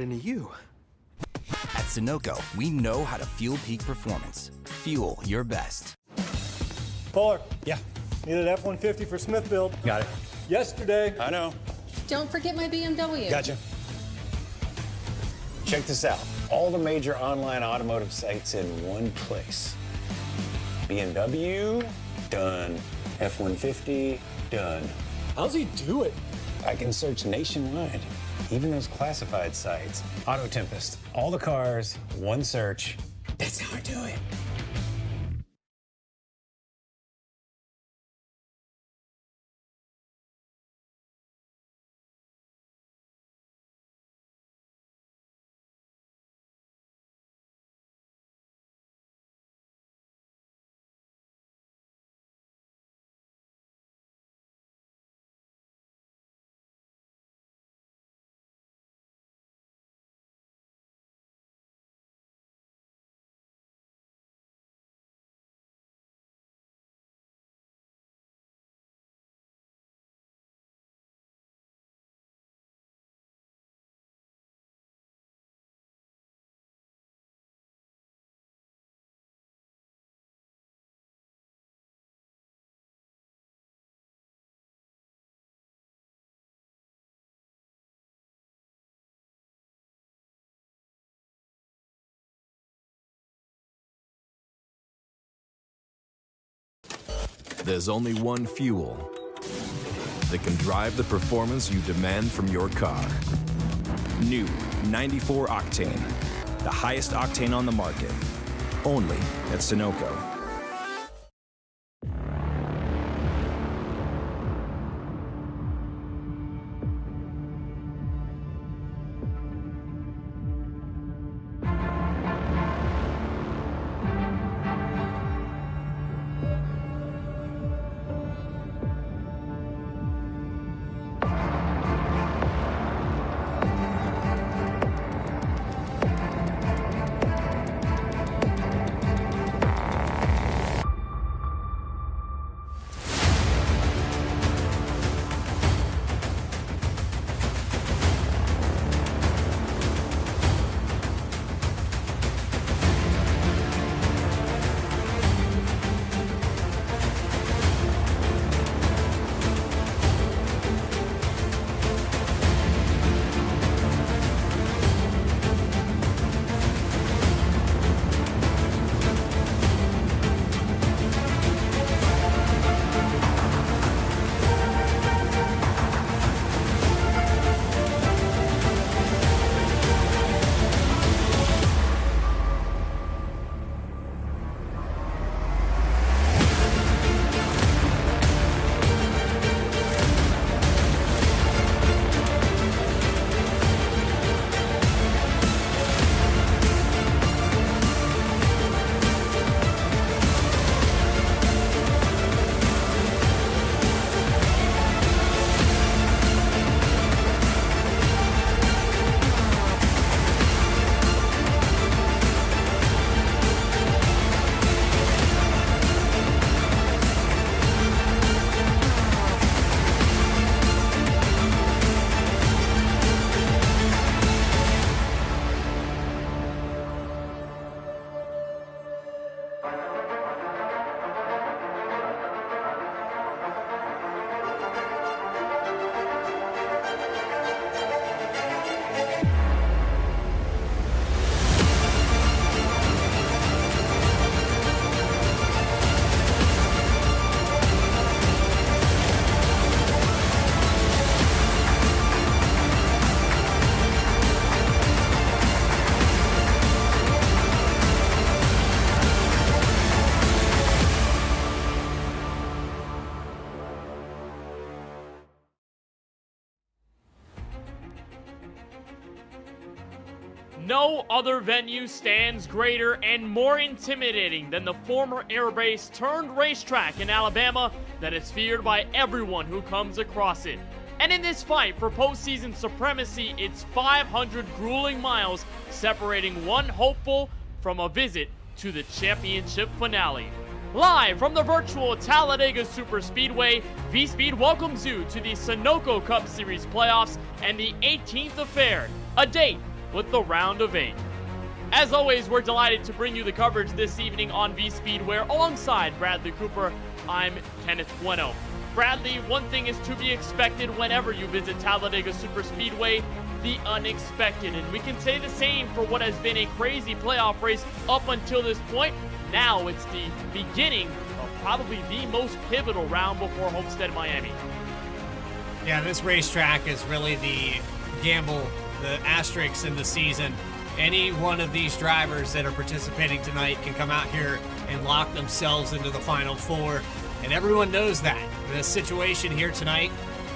into you. At Sunoco, we know how to fuel peak performance. Fuel your best. Fuller. Yeah. Needed F-150 for Smith build. Got it. Yesterday. I know. Don't forget my BMW. Gotcha. Check this out. All the major online automotive sites in one place. BMW, done. F-150, done. How's he do it? I can search nationwide, even those classified sites. Auto Tempest, all the cars, one search. That's how I do it. There's only one fuel that can drive the performance you demand from your car. New 94 Octane, the highest octane on the market, only at Sunoco. No other venue stands greater and more intimidating than the former airbase turned racetrack in Alabama that is feared by everyone who comes across it. And in this fight for postseason supremacy, it's 500 grueling miles separating one hopeful from a visit to the championship finale. Live from the virtual Talladega Superspeedway, VSPEED welcomes you to the Sunoco Cup Series playoffs and the 18th affair, a date with the round of 8. As always, we're delighted to bring you the coverage this evening on VSPEED, where alongside Bradley Cooper, I'm Kenneth Bueno. Bradley, one thing is to be expected whenever you visit Talladega Superspeedway, the unexpected. And we can say the same for what has been a crazy playoff race up until this point. Now it's the beginning of probably the most pivotal round before Homestead, Miami. Yeah, this racetrack is really the gamble, the asterisks in the season. Any one of these drivers that are participating tonight can come out here and lock themselves into the Final Four. And everyone knows that. The situation here tonight,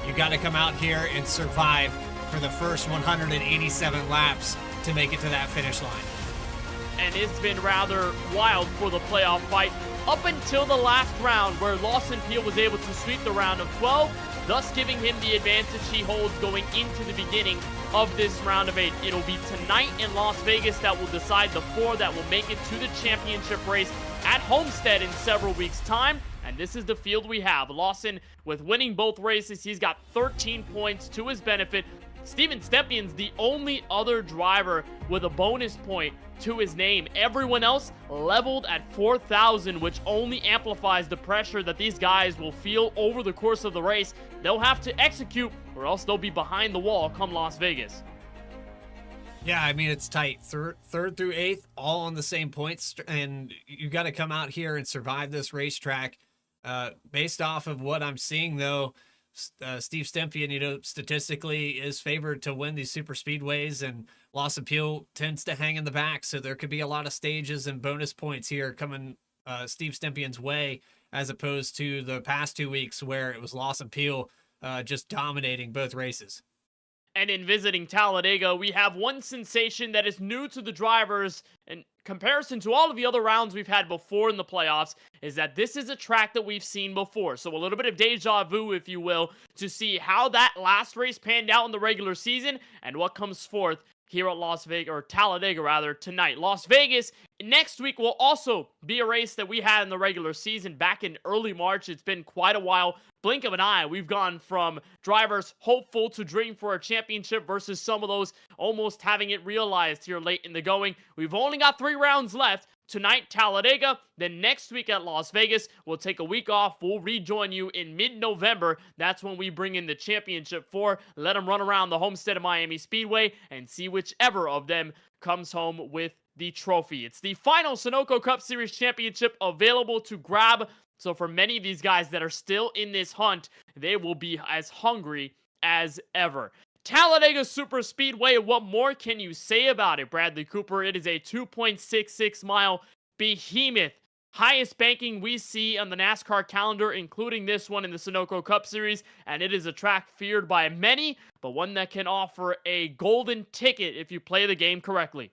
you got to come out here and survive for the first 187 laps to make it to that finish line. And it's been rather wild for the playoff fight up until the last round, where Lawson Peel was able to sweep the round of 12, thus giving him the advantage he holds going into the beginning of this round of 8. It'll be tonight in Las Vegas that will decide the 4 that will make it to the championship race at Homestead in several weeks' time. And this is the field we have. Lawson, with winning both races, he's got 13 points to his benefit. Steven Stepnien's the only other driver with a bonus point to his name. Everyone else leveled at 4,000, which only amplifies the pressure that these guys will feel over the course of the race. They'll have to execute, or else they'll be behind the wall come Las Vegas. Yeah, I mean, it's tight. Third through 8th, all on the same points, and you got to come out here and survive this racetrack. Based off of what I'm seeing, though, Steve Stempien, statistically is favored to win these super speedways, and Lawson Peel tends to hang in the back, so there could be a lot of stages and bonus points here coming Steve Stempien's way, as opposed to the past 2 weeks where it was Lawson Peel just dominating both races. And in visiting Talladega, we have one sensation that is new to the drivers in comparison to all of the other rounds we've had before in the playoffs, is that this is a track that we've seen before. So a little bit of deja vu, if you will, to see how that last race panned out in the regular season and what comes forth here at Las Vegas, or Talladega rather, tonight. Las Vegas next week will also be a race that we had in the regular season back in early March. It's been quite a while. Blink of an eye, we've gone from drivers hopeful to dream for a championship versus some of those almost having it realized here late in the going. We've only got 3 rounds left. Tonight, Talladega. Then next week at Las Vegas, we'll take a week off. We'll rejoin you in mid-November. That's when we bring in the championship 4. Let them run around the Homestead of Miami Speedway and see whichever of them comes home with the trophy. It's the final Sunoco Cup Series championship available to grab. So for many of these guys that are still in this hunt, they will be as hungry as ever. Talladega Superspeedway, what more can you say about it, Bradley Cooper? It is a 2.66 mile behemoth. Highest banking we see on the NASCAR calendar, including this one in the Sunoco Cup Series, and it is a track feared by many, but one that can offer a golden ticket if you play the game correctly.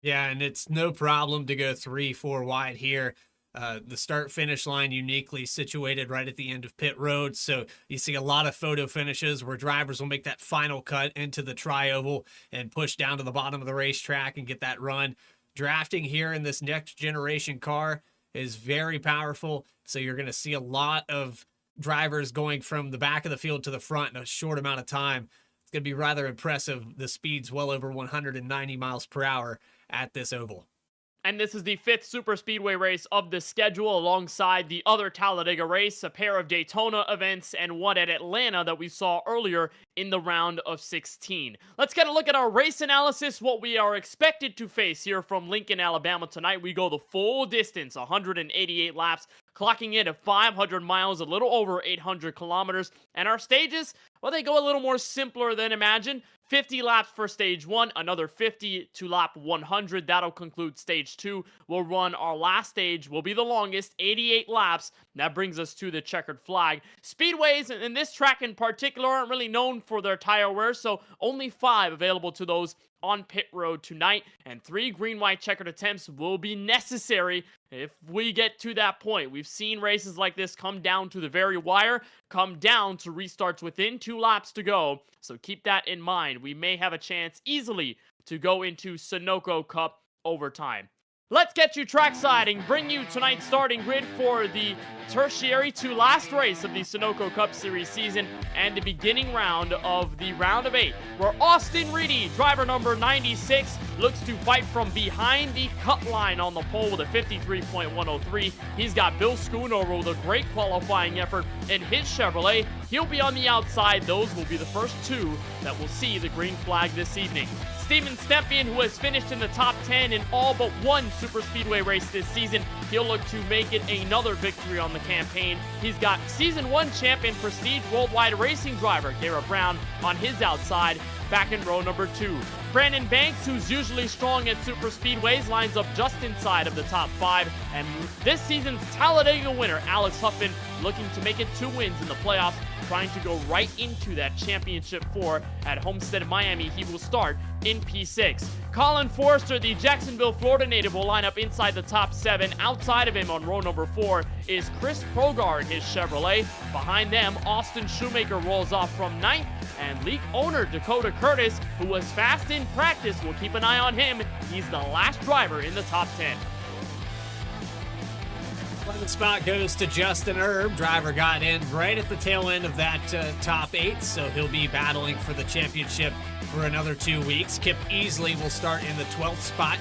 Yeah, and it's no problem to go 3-4 wide here. The start-finish line uniquely situated right at the end of pit road, so you see a lot of photo finishes where drivers will make that final cut into the tri-oval and push down to the bottom of the racetrack and get that run. Drafting here in this next generation car is very powerful, so you're going to see a lot of drivers going from the back of the field to the front in a short amount of time. It's going to be rather impressive. The speed's well over 190 miles per hour at this oval. And this is the 5th Superspeedway race of the schedule, alongside the other Talladega race, a pair of Daytona events, and one at Atlanta that we saw earlier in the round of 16. Let's get a look at our race analysis, what we are expected to face here from Lincoln, Alabama tonight. We go the full distance, 188 laps, clocking in at 500 miles, a little over 800 kilometers. And our stages, well, they go a little more simpler than imagined. 50 laps for stage 1, another 50 to lap 100. That'll conclude stage 2. We'll run our last stage, will be the longest, 88 laps. That brings us to the checkered flag. Speedways, and this track in particular, aren't really known for their tire wear, so only 5 available to those on pit road tonight, and 3 green-white checkered attempts will be necessary if we get to that point. We've seen races like this come down to the very wire, come down to restarts within 2 laps to go, so keep that in mind. We may have a chance easily to go into Sunoco Cup overtime. Let's get you trackside and bring you tonight's starting grid for the tertiary to last race of the Sunoco Cup Series season and the beginning round of the round of 8, where Austin Reedy, driver number 96, looks to fight from behind the cut line on the pole with a 53.103. He's got Bill Schoonover with a great qualifying effort in his Chevrolet. He'll be on the outside. Those will be the first two that will see the green flag this evening. Steven Stepien, who has finished in the top 10 in all but one Superspeedway race this season, he'll look to make it another victory on the campaign. He's got Season 1 champion Prestige Worldwide Racing driver Garrett Brown on his outside, back in row number 2. Brandon Banks, who's usually strong at Superspeedways, lines up just inside of the top 5. And this season's Talladega winner, Alex Huffman, looking to make it 2 wins in the playoffs, trying to go right into that championship 4 at Homestead, Miami. He will start in P6. Colin Forrester, the Jacksonville, Florida native, will line up inside the top 7. Outside of him on row number 4 is Chris Progar in his Chevrolet. Behind them, Austin Shoemaker rolls off from 9th, and league owner Dakota Curtis, who was fast in practice, will keep an eye on him. He's the last driver in the top 10. 11th spot goes to Justin Erb. Driver got in right at the tail end of that top 8, so he'll be battling for the championship for another 2 weeks. Kip Easley will start in the 12th spot.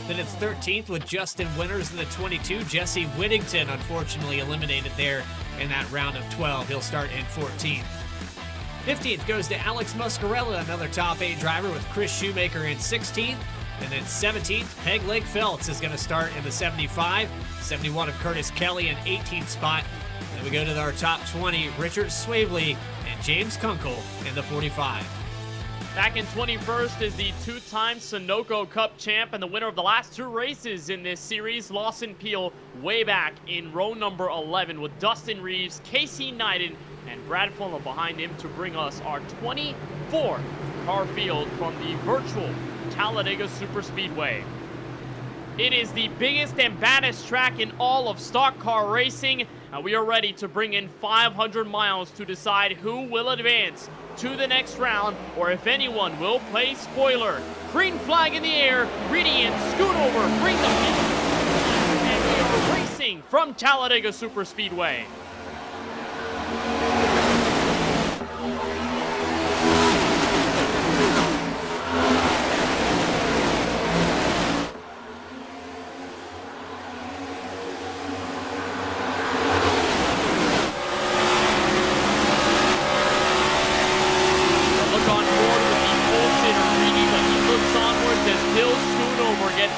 Then it's 13th with Justin Winters in the 22. Jesse Whittington, unfortunately, eliminated there in that round of 12. He'll start in 14th. 15th goes to Alex Muscarella, another top 8 driver, with Chris Shoemaker in 16th. And then 17th, Peg Leg Feltz is going to start in the 75. 71 of Curtis Kelly in 18th spot. Then we go to our top 20, Richard Swavely and James Kunkel in the 45. Back in 21st is the 2-time Sunoco Cup champ and the winner of the last 2 races in this series, Lawson Peel, way back in row number 11 with Dustin Reeves, Casey Knighton, and Brad Fulham behind him to bring us our 24-car field from the virtual Talladega Superspeedway. It is the biggest and baddest track in all of stock car racing, and we are ready to bring in 500 miles to decide who will advance to the next round, or if anyone will play spoiler. Green flag in the air, Reedy and Schoonover bring them in, and we are racing from Talladega Superspeedway.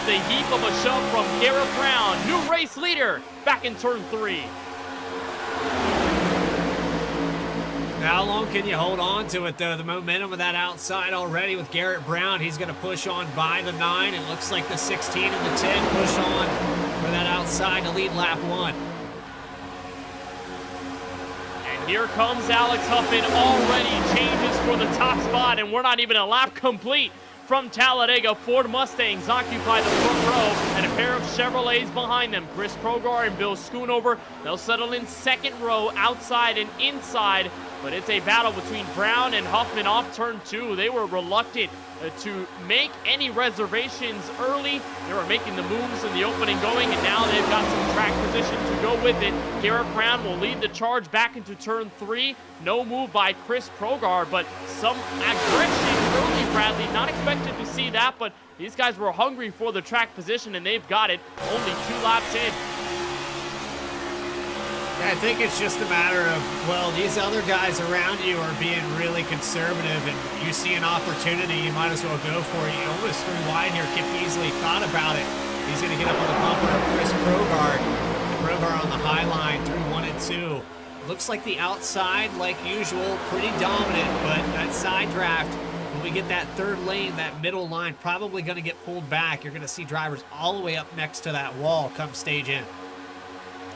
The heap of a shove from Garrett Brown, new race leader, back in turn 3. How long can you hold on to it, though? The momentum of that outside already with Garrett Brown. He's going to push on by the 9. It looks like the 16 and the 10 push on for that outside to lead lap 1. And here comes Alex Huffman, already changes for the top spot, and we're not even a lap complete. From Talladega, Ford Mustangs occupy the front row, and a pair of Chevrolets behind them. Chris Progar and Bill Schoonover, they'll settle in second row, outside and inside. But it's a battle between Brown and Huffman off turn 2. They were reluctant to make any reservations early. They were making the moves in the opening going, and now they've got some track position to go with it. Garrett Brown will lead the charge back into turn 3. No move by Chris Progar, but some aggression early, Bradley. Not expected to see that, but these guys were hungry for the track position, and they've got it only 2 laps in. I think it's just a matter of, well, these other guys around you are being really conservative, and you see an opportunity, you might as well go for it. You almost threw wide here. Kip Easley thought about it. He's going to get up on the bumper of Chris Progar. Progar on the high line through 1 and 2. Looks like the outside, like usual, pretty dominant, but that side draft, when we get that third lane, that middle line, probably going to get pulled back. You're going to see drivers all the way up next to that wall come stage in.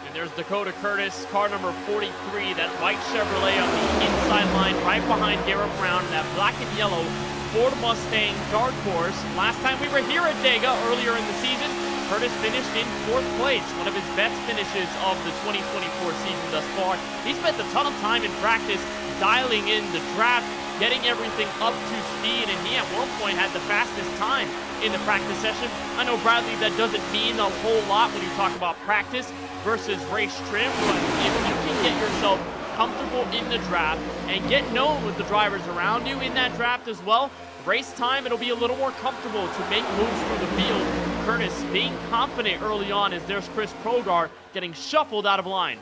And there's Dakota Curtis, car number 43, that white Chevrolet on the inside line right behind Garrett Brown, that black and yellow Ford Mustang Dark Horse. Last time we were here at Dega earlier in the season, Curtis finished in 4th place, one of his best finishes of the 2024 season thus far. He spent a ton of time in practice dialing in the draft, getting everything up to speed, and he at one point had the fastest time in the practice session. I know, Bradley, that doesn't mean a whole lot when you talk about practice versus race trim, but if you can get yourself comfortable in the draft and get known with the drivers around you in that draft as well, race time, it'll be a little more comfortable to make moves through the field. Curtis being confident early on as there's Chris Progar getting shuffled out of line.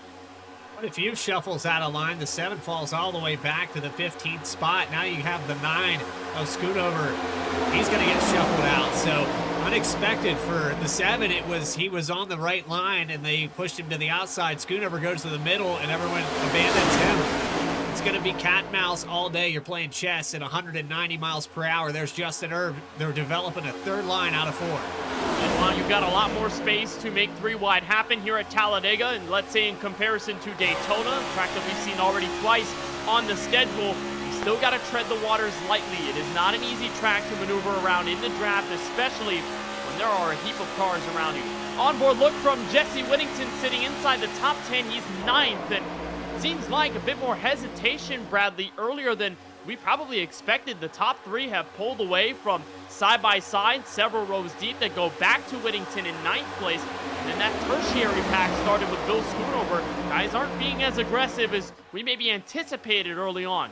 Quite a few shuffles out of line. The 7 falls all the way back to the 15th spot. Now you have the 9 of Schoonover. He's going to get shuffled out. So unexpected for the 7. He was on the right line and they pushed him to the outside. Schoonover goes to the middle and everyone abandons him. It's going to be cat and mouse all day. You're playing chess at 190 miles per hour. There's Justin Erb. They're developing a 3rd line out of 4. Well, you've got a lot more space to make 3 wide happen here at Talladega, and let's say in comparison to Daytona, a track that we've seen already twice on the schedule, you still got to tread the waters lightly. It is not an easy track to maneuver around in the draft, especially when there are a heap of cars around you. Onboard look from Jesse Whittington sitting inside the top 10. He's 9th, and it seems like a bit more hesitation, Bradley, earlier than we probably expected. The top 3 have pulled away from side-by-side, several rows deep, that go back to Whittington in 9th place. And then that tertiary pack started with Bill Schoonover. Guys aren't being as aggressive as we maybe anticipated early on.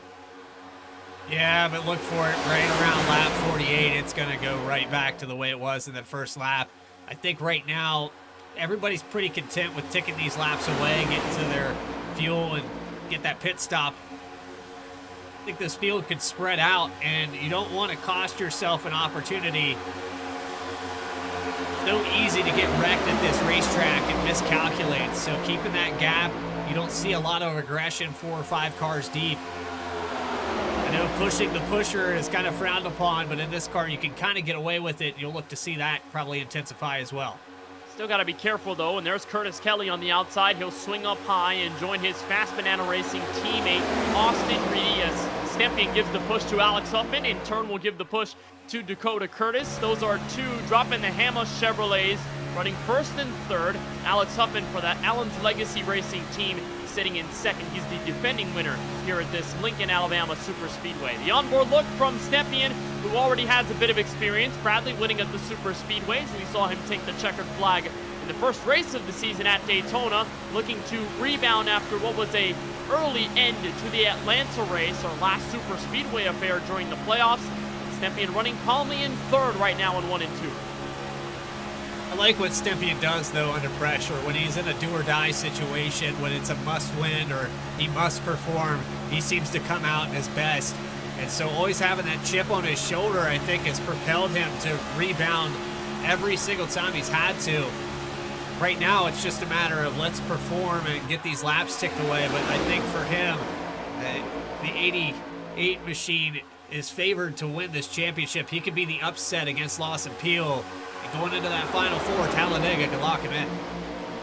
Yeah, but look for it right around lap 48. It's going to go right back to the way it was in the first lap. I think right now everybody's pretty content with ticking these laps away, getting to their fuel and get that pit stop. I think this field could spread out, and you don't want to cost yourself an opportunity. It's so easy to get wrecked at this racetrack and miscalculate, so keeping that gap, you don't see a lot of aggression 4 or 5 cars deep. I know pushing the pusher is kind of frowned upon, but in this car you can kind of get away with it. You'll look to see that probably intensify as well. Still got to be careful, though, and there's Curtis Kelly on the outside. He'll swing up high and join his Fast Banana Racing teammate, Austin Reedy, as Stempien gives the push to Alex Huffman. In turn, will give the push to Dakota Curtis. Those are 2 dropping the Hammer Chevrolets, running 1st and 3rd. Alex Huffman for that Allen's Legacy Racing team, sitting in 2nd. He's the defending winner here at this Lincoln, Alabama Superspeedway. The onboard look from Stempien, who already has a bit of experience. Bradley winning at the Superspeedways. We saw him take the checkered flag in the first race of the season at Daytona, looking to rebound after what was a early end to the Atlanta race, our last Superspeedway affair during the playoffs. Stempien running calmly in 3rd right now in 1 and 2. I like what Stempien does, though, under pressure. When he's in a do-or-die situation, when it's a must-win or he must perform, he seems to come out his best. And so always having that chip on his shoulder, I think, has propelled him to rebound every single time he's had to. Right now, it's just a matter of let's perform and get these laps ticked away. But I think for him, the 88 machine is favored to win this championship. He could be the upset against Lawson Peel. And going into that Final 4, Talladega could lock him in.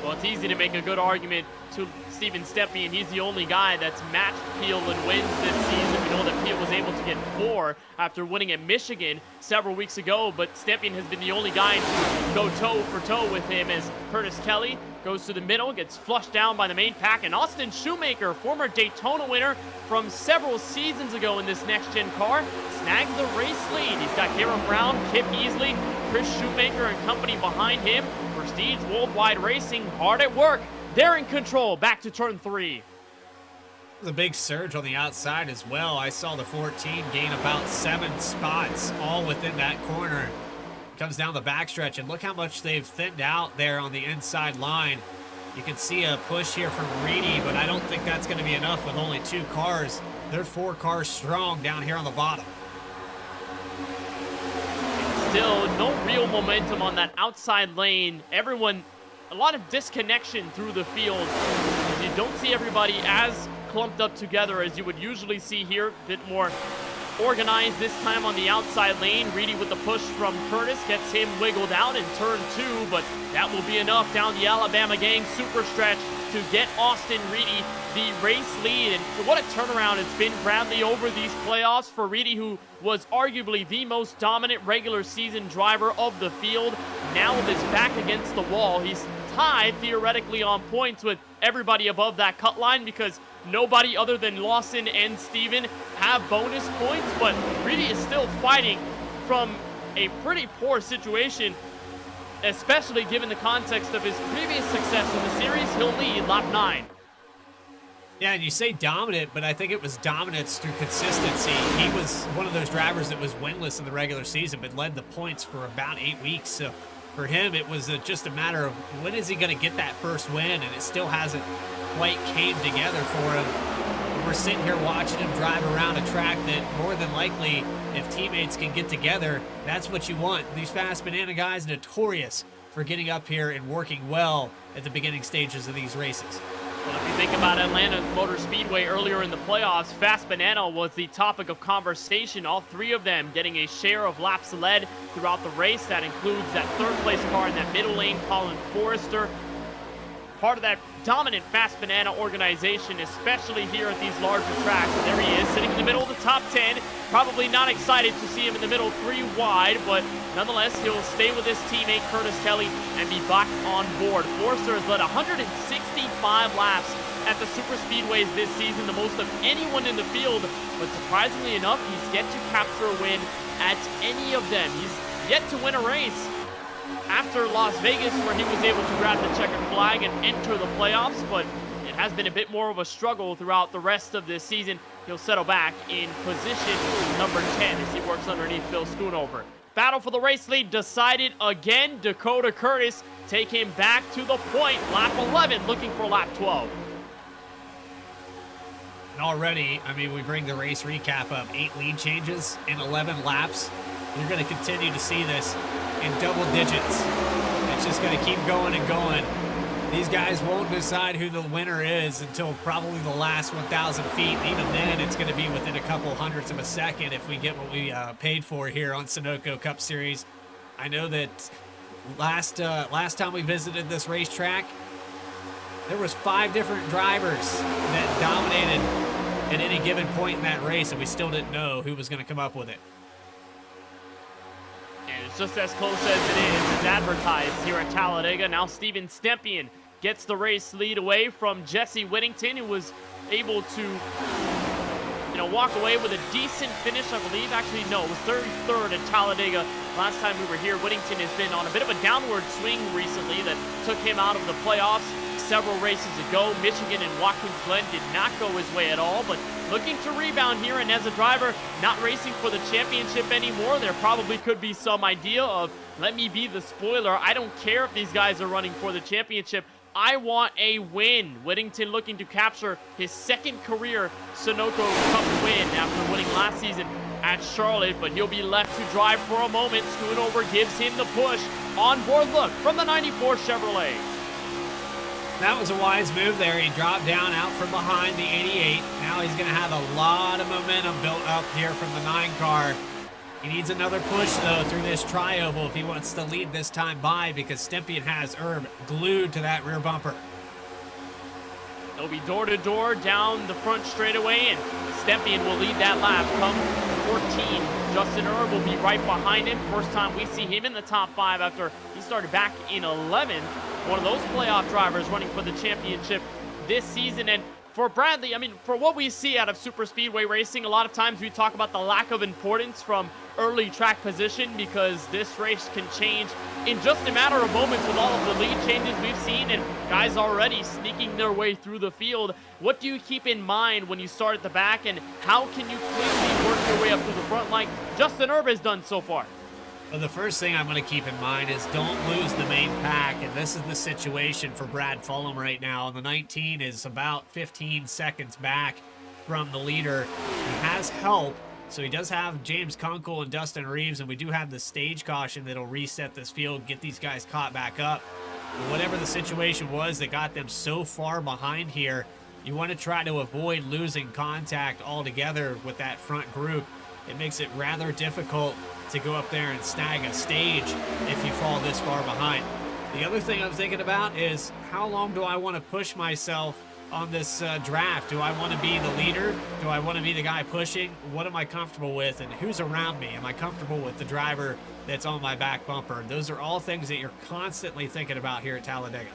Well, it's easy to make a good argument to Steven Stempien. He's the only guy that's matched Peel in wins this season. We know that Peel was able to get 4 after winning at Michigan several weeks ago, but Stempien has been the only guy to go toe for toe with him as Curtis Kelly goes to the middle, gets flushed down by the main pack, and Austin Shoemaker, former Daytona winner from several seasons ago in this next-gen car, snags the race lead. He's got Cameron Brown, Kip Easley, Chris Shoemaker and company behind him. Prestige Worldwide Racing hard at work. They're in control. Back to turn 3. The big surge on the outside as well. I saw the 14 gain about 7 spots, all within that corner. Comes down the backstretch, and look how much they've thinned out there on the inside line. You can see a push here from Reedy, but I don't think that's going to be enough with only 2 cars. They're 4 cars strong down here on the bottom. Still no real momentum on that outside lane. Everyone, a lot of disconnection through the field. You don't see everybody as clumped up together as you would usually see here. A bit more organized this time on the outside lane. Reedy with the push from Curtis gets him wiggled out in turn 2, but that will be enough down the Alabama gang super stretch to get Austin Reedy the race lead. And what a turnaround it's been, Bradley, over these playoffs for Reedy, who was arguably the most dominant regular season driver of the field. Now with his back against the wall, he's tied theoretically on points with everybody above that cut line because nobody other than Lawson and Steven have bonus points, but Reedy is still fighting from a pretty poor situation, especially given the context of his previous success in the series. He'll lead lap 9. Yeah, and you say dominant, but I think it was dominance through consistency. He was one of those drivers that was winless in the regular season, but led the points for about 8 weeks. So for him, it was just a matter of when is he going to get that first win, and it still hasn't quite came together for him. We're sitting here watching him drive around a track that more than likely, if teammates can get together, that's what you want. These Fast Banana guys notorious for getting up here and working well at the beginning stages of these races. Well, if you think about Atlanta Motor Speedway earlier in the playoffs, Fast Banana was the topic of conversation. All 3 of them getting a share of laps led throughout the race. That includes that 3rd place car in that middle lane, Colin Forrester. Part of that dominant Fast Banana organization, especially here at these larger tracks. And there he is, sitting in the middle of the top 10. Probably not excited to see him in the middle 3 wide, but nonetheless, he'll stay with his teammate Curtis Kelly and be back on board. Forster has led 165 laps at the super speedways this season, the most of anyone in the field, but surprisingly enough, he's yet to capture a win at any of them. He's yet to win a race after Las Vegas, where he was able to grab the checkered flag and enter the playoffs, but it has been a bit more of a struggle throughout the rest of this season. He'll settle back in position number 10 as he works underneath Phil Schoonover. Battle for the race lead decided again. Dakota Curtis take him back to the point. Lap 11, looking for lap 12. And already, I mean, we bring the race recap up. 8 lead changes in 11 laps. You're going to continue to see this in double digits. It's just going to keep going and going. These guys won't decide who the winner is until probably the last 1,000 feet. Even then, it's going to be within a couple hundredths of a second if we get what we paid for here on Sunoco Cup Series. I know that last time we visited this racetrack, there was 5 different drivers that dominated at any given point in that race, and we still didn't know who was going to come up with it. And it's just as close as it is as advertised here at Talladega. Now Steven Stempien gets the race lead away from Jesse Whittington, who was able to, walk away with a decent finish, I believe. Actually, no, it was 33rd at Talladega. Last time we were here, Whittington has been on a bit of a downward swing recently that took him out of the playoffs several races ago. Michigan and Watkins Glen did not go his way at all, but looking to rebound here, and as a driver not racing for the championship anymore, there probably could be some idea of, let me be the spoiler. I don't care if these guys are running for the championship. I want a win. Whittington looking to capture his 2nd career Sunoco Cup win after winning last season at Charlotte, but he'll be left to drive for a moment. Schoonover gives him the push. On board look from the 94 Chevrolet. That was a wise move there. He dropped down out from behind the 88. Now he's going to have a lot of momentum built up here from the 9 car. He needs another push, though, through this tri-oval if he wants to lead this time by, because Stempien has Herb glued to that rear bumper. He'll be door-to-door down the front straightaway, and Stempien will lead that lap. Come 14, Justin Herb will be right behind him. First time we see him in the top 5 after he started back in 11th. One of those playoff drivers running for the championship this season. And for Bradley, I mean, for what we see out of super speedway racing, a lot of times we talk about the lack of importance from early track position, because this race can change in just a matter of moments with all of the lead changes we've seen and guys already sneaking their way through the field. What do you keep in mind when you start at the back, and how can you quickly work your way up to the front like Justin Herb has done so far? Well, the first thing I'm going to keep in mind is don't lose the main pack, and this is the situation for Brad Fulham right now. The 19 is about 15 seconds back from the leader. He has help, so he does have James Kunkel and Dustin Reeves, and we do have the stage caution that'll reset this field, get these guys caught back up. But whatever the situation was that got them so far behind here, you want to try to avoid losing contact altogether with that front group. It makes it rather difficult to go up there and snag a stage if you fall this far behind. The other thing I'm thinking about is, how long do I want to push myself on this draft? Do I want to be the leader? Do I want to be the guy pushing? What am I comfortable with, and who's around me? Am I comfortable with the driver that's on my back bumper? Those are all things that you're constantly thinking about here at Talladega.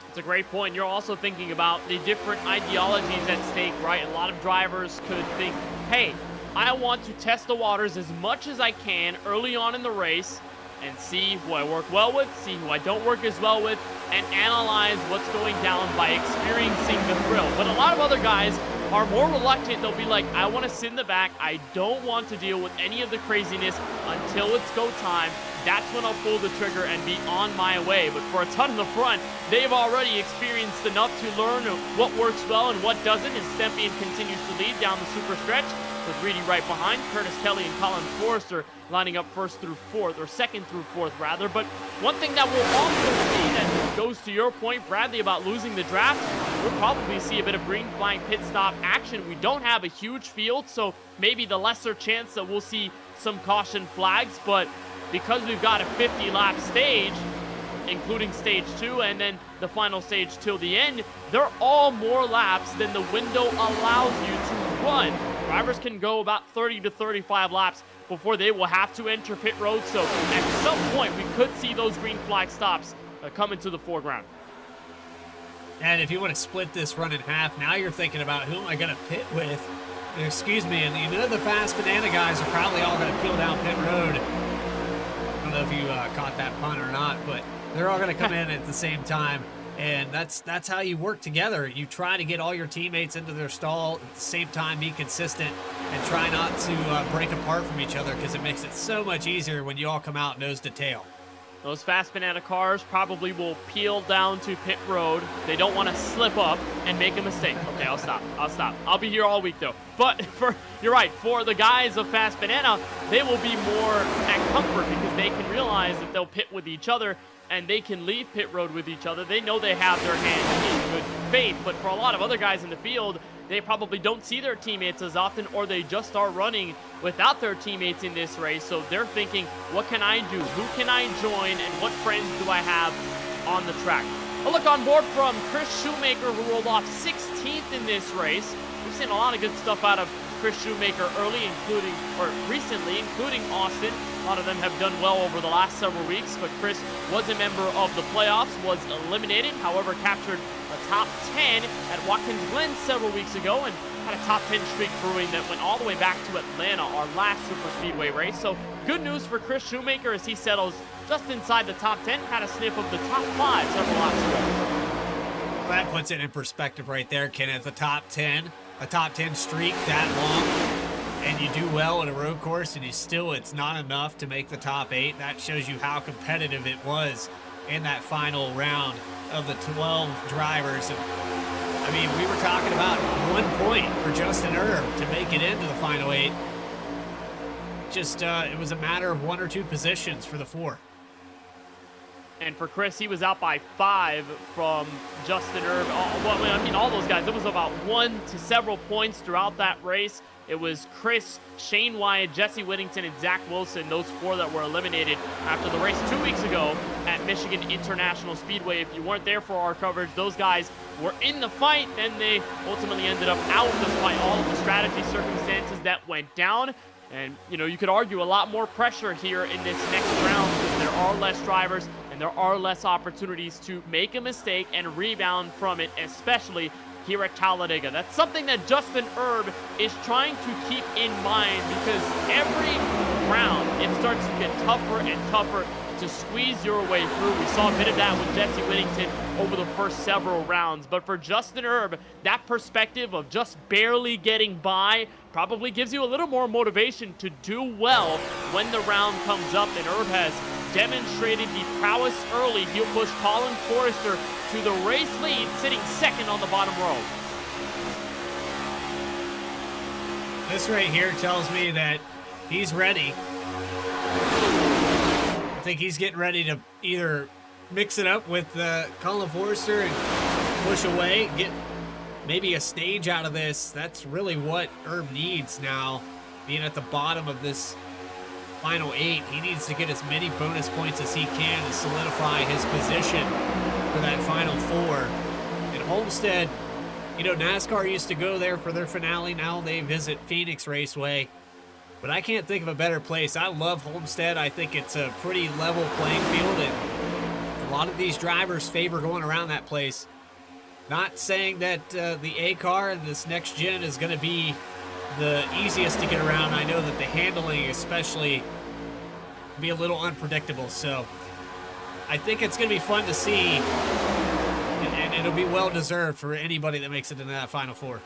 It's a great point. You're also thinking about the different ideologies at stake, right? A lot of drivers could think, hey, I want to test the waters as much as I can early on in the race and see who I work well with, see who I don't work as well with, and analyze what's going down by experiencing the thrill. But a lot of other guys are more reluctant. They'll be like, I want to sit in the back. I don't want to deal with any of the craziness until it's go time. That's when I'll pull the trigger and be on my way. But for a ton in the front, they've already experienced enough to learn what works well and what doesn't, and Stempien continues to lead down the super stretch, with Reedy right behind, Curtis Kelly and Colin Forrester lining up first through fourth, or second through fourth rather. But one thing that we'll also see that goes to your point, Bradley, about losing the draft, we'll probably see a bit of green flag pit stop action. We don't have a huge field, so maybe the lesser chance that we'll see some caution flags, but because we've got a 50-lap stage, including stage 2 and then the final stage till the end, they're all more laps than the window allows you to run. Drivers can go about 30 to 35 laps before they will have to enter pit road, so at some point we could see those green flag stops come into the foreground. And if you want to split this run in half, now you're thinking about who am I going to pit with? Excuse me, and you know the fast banana guys are probably all going to peel down pit road. I don't know if you caught that pun or not, but they're all going to come in at the same time. And that's how you work together. You try to get all your teammates into their stall at the same time, be consistent, and try not to break apart from each other, because it makes it so much easier when you all come out nose to tail. Those fast banana cars probably will peel down to pit road. They don't want to slip up and make a mistake. Okay, I'll stop. I'll be here all week though. But you're right, for the guys of fast banana, they will be more at comfort because they can realize that they'll pit with each other and they can leave pit road with each other. They know they have their hands in good faith. But for a lot of other guys in the field, they probably don't see their teammates as often, or they just are running without their teammates in this race. So they're thinking, what can I do? Who can I join? And what friends do I have on the track? A look on board from Chris Shoemaker, who rolled off 16th in this race. We've seen a lot of good stuff out of Chris Shoemaker recently, including Austin. A lot of them have done well over the last several weeks, but Chris was a member of the playoffs, was eliminated, however captured a top 10 at Watkins Glen several weeks ago, and had a top 10 streak brewing that went all the way back to Atlanta, our last super speedway race. So good news for Chris Shoemaker as he settles just inside the top 10, had a sniff of the top 5 several laps ago. That puts it in perspective right there, Kenneth. A top 10 streak that long, and you do well at a road course, and it's not enough to make the top 8. That shows you how competitive it was in that final round of the 12 drivers. And I mean, we were talking about 1 point for Justin Erb to make it into the final 8. Just it was a matter of 1 or 2 positions for the 4. And for Chris, he was out by 5 from Justin Erb. All those guys. It was about 1 to several points throughout that race. It was Chris, Shane Wyatt, Jesse Whittington, and Zach Wilson, those 4 that were eliminated after the race 2 weeks ago at Michigan International Speedway. If you weren't there for our coverage, those guys were in the fight, and they ultimately ended up out despite all of the strategy circumstances that went down. And, you could argue a lot more pressure here in this next round because there are less drivers and there are less opportunities to make a mistake and rebound from it, especially here at Talladega. That's something that Justin Erb is trying to keep in mind, because every round it starts to get tougher and tougher to squeeze your way through. We saw a bit of that with Jesse Whittington over the first several rounds. But for Justin Erb, that perspective of just barely getting by probably gives you a little more motivation to do well when the round comes up. And Erb has demonstrated the prowess early. He'll push Colin Forrester to the race lead, sitting second on the bottom row. This right here tells me that he's ready. I think he's getting ready to either mix it up with Colin Forrester and push away, get maybe a stage out of this. That's really what Erb needs now, being at the bottom of this final 8. He needs to get as many bonus points as he can to solidify his position for that final 4. And Homestead, NASCAR used to go there for their finale. Now they visit Phoenix Raceway. But I can't think of a better place. I love Homestead. I think it's a pretty level playing field, and a lot of these drivers favor going around that place. Not saying that the A car and this next gen is going to be the easiest to get around. I know that the handling especially be a little unpredictable, so I think it's going to be fun to see, and it'll be well deserved for anybody that makes it into that Final Four.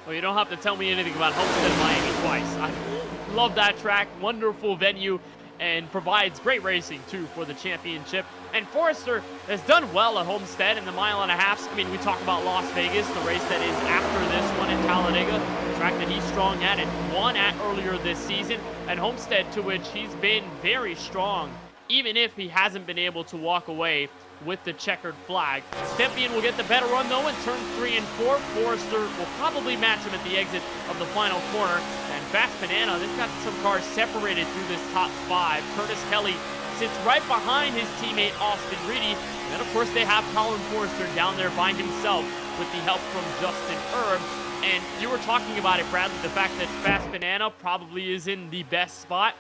Well, you don't have to tell me anything about Homestead Miami twice. I love that track, wonderful venue, and provides great racing too for the championship. And Forrester has done well at Homestead in the mile and a half. I mean, we talk about Las Vegas, the race that is after this one in Talladega, a track that he's strong at and won at earlier this season, and Homestead, to which he's been very strong, even if he hasn't been able to walk away with the checkered flag. Stepien will get the better run though in turns 3 and 4. Forrester will probably match him at the exit of the final corner. And Fast Banana, they've got some cars separated through this top 5. Curtis Kelly sits right behind his teammate Austin Reedy. And then of course they have Colin Forrester down there by himself with the help from Justin Erb. And you were talking about it, Bradley, the fact that Fast Banana probably is in the best spot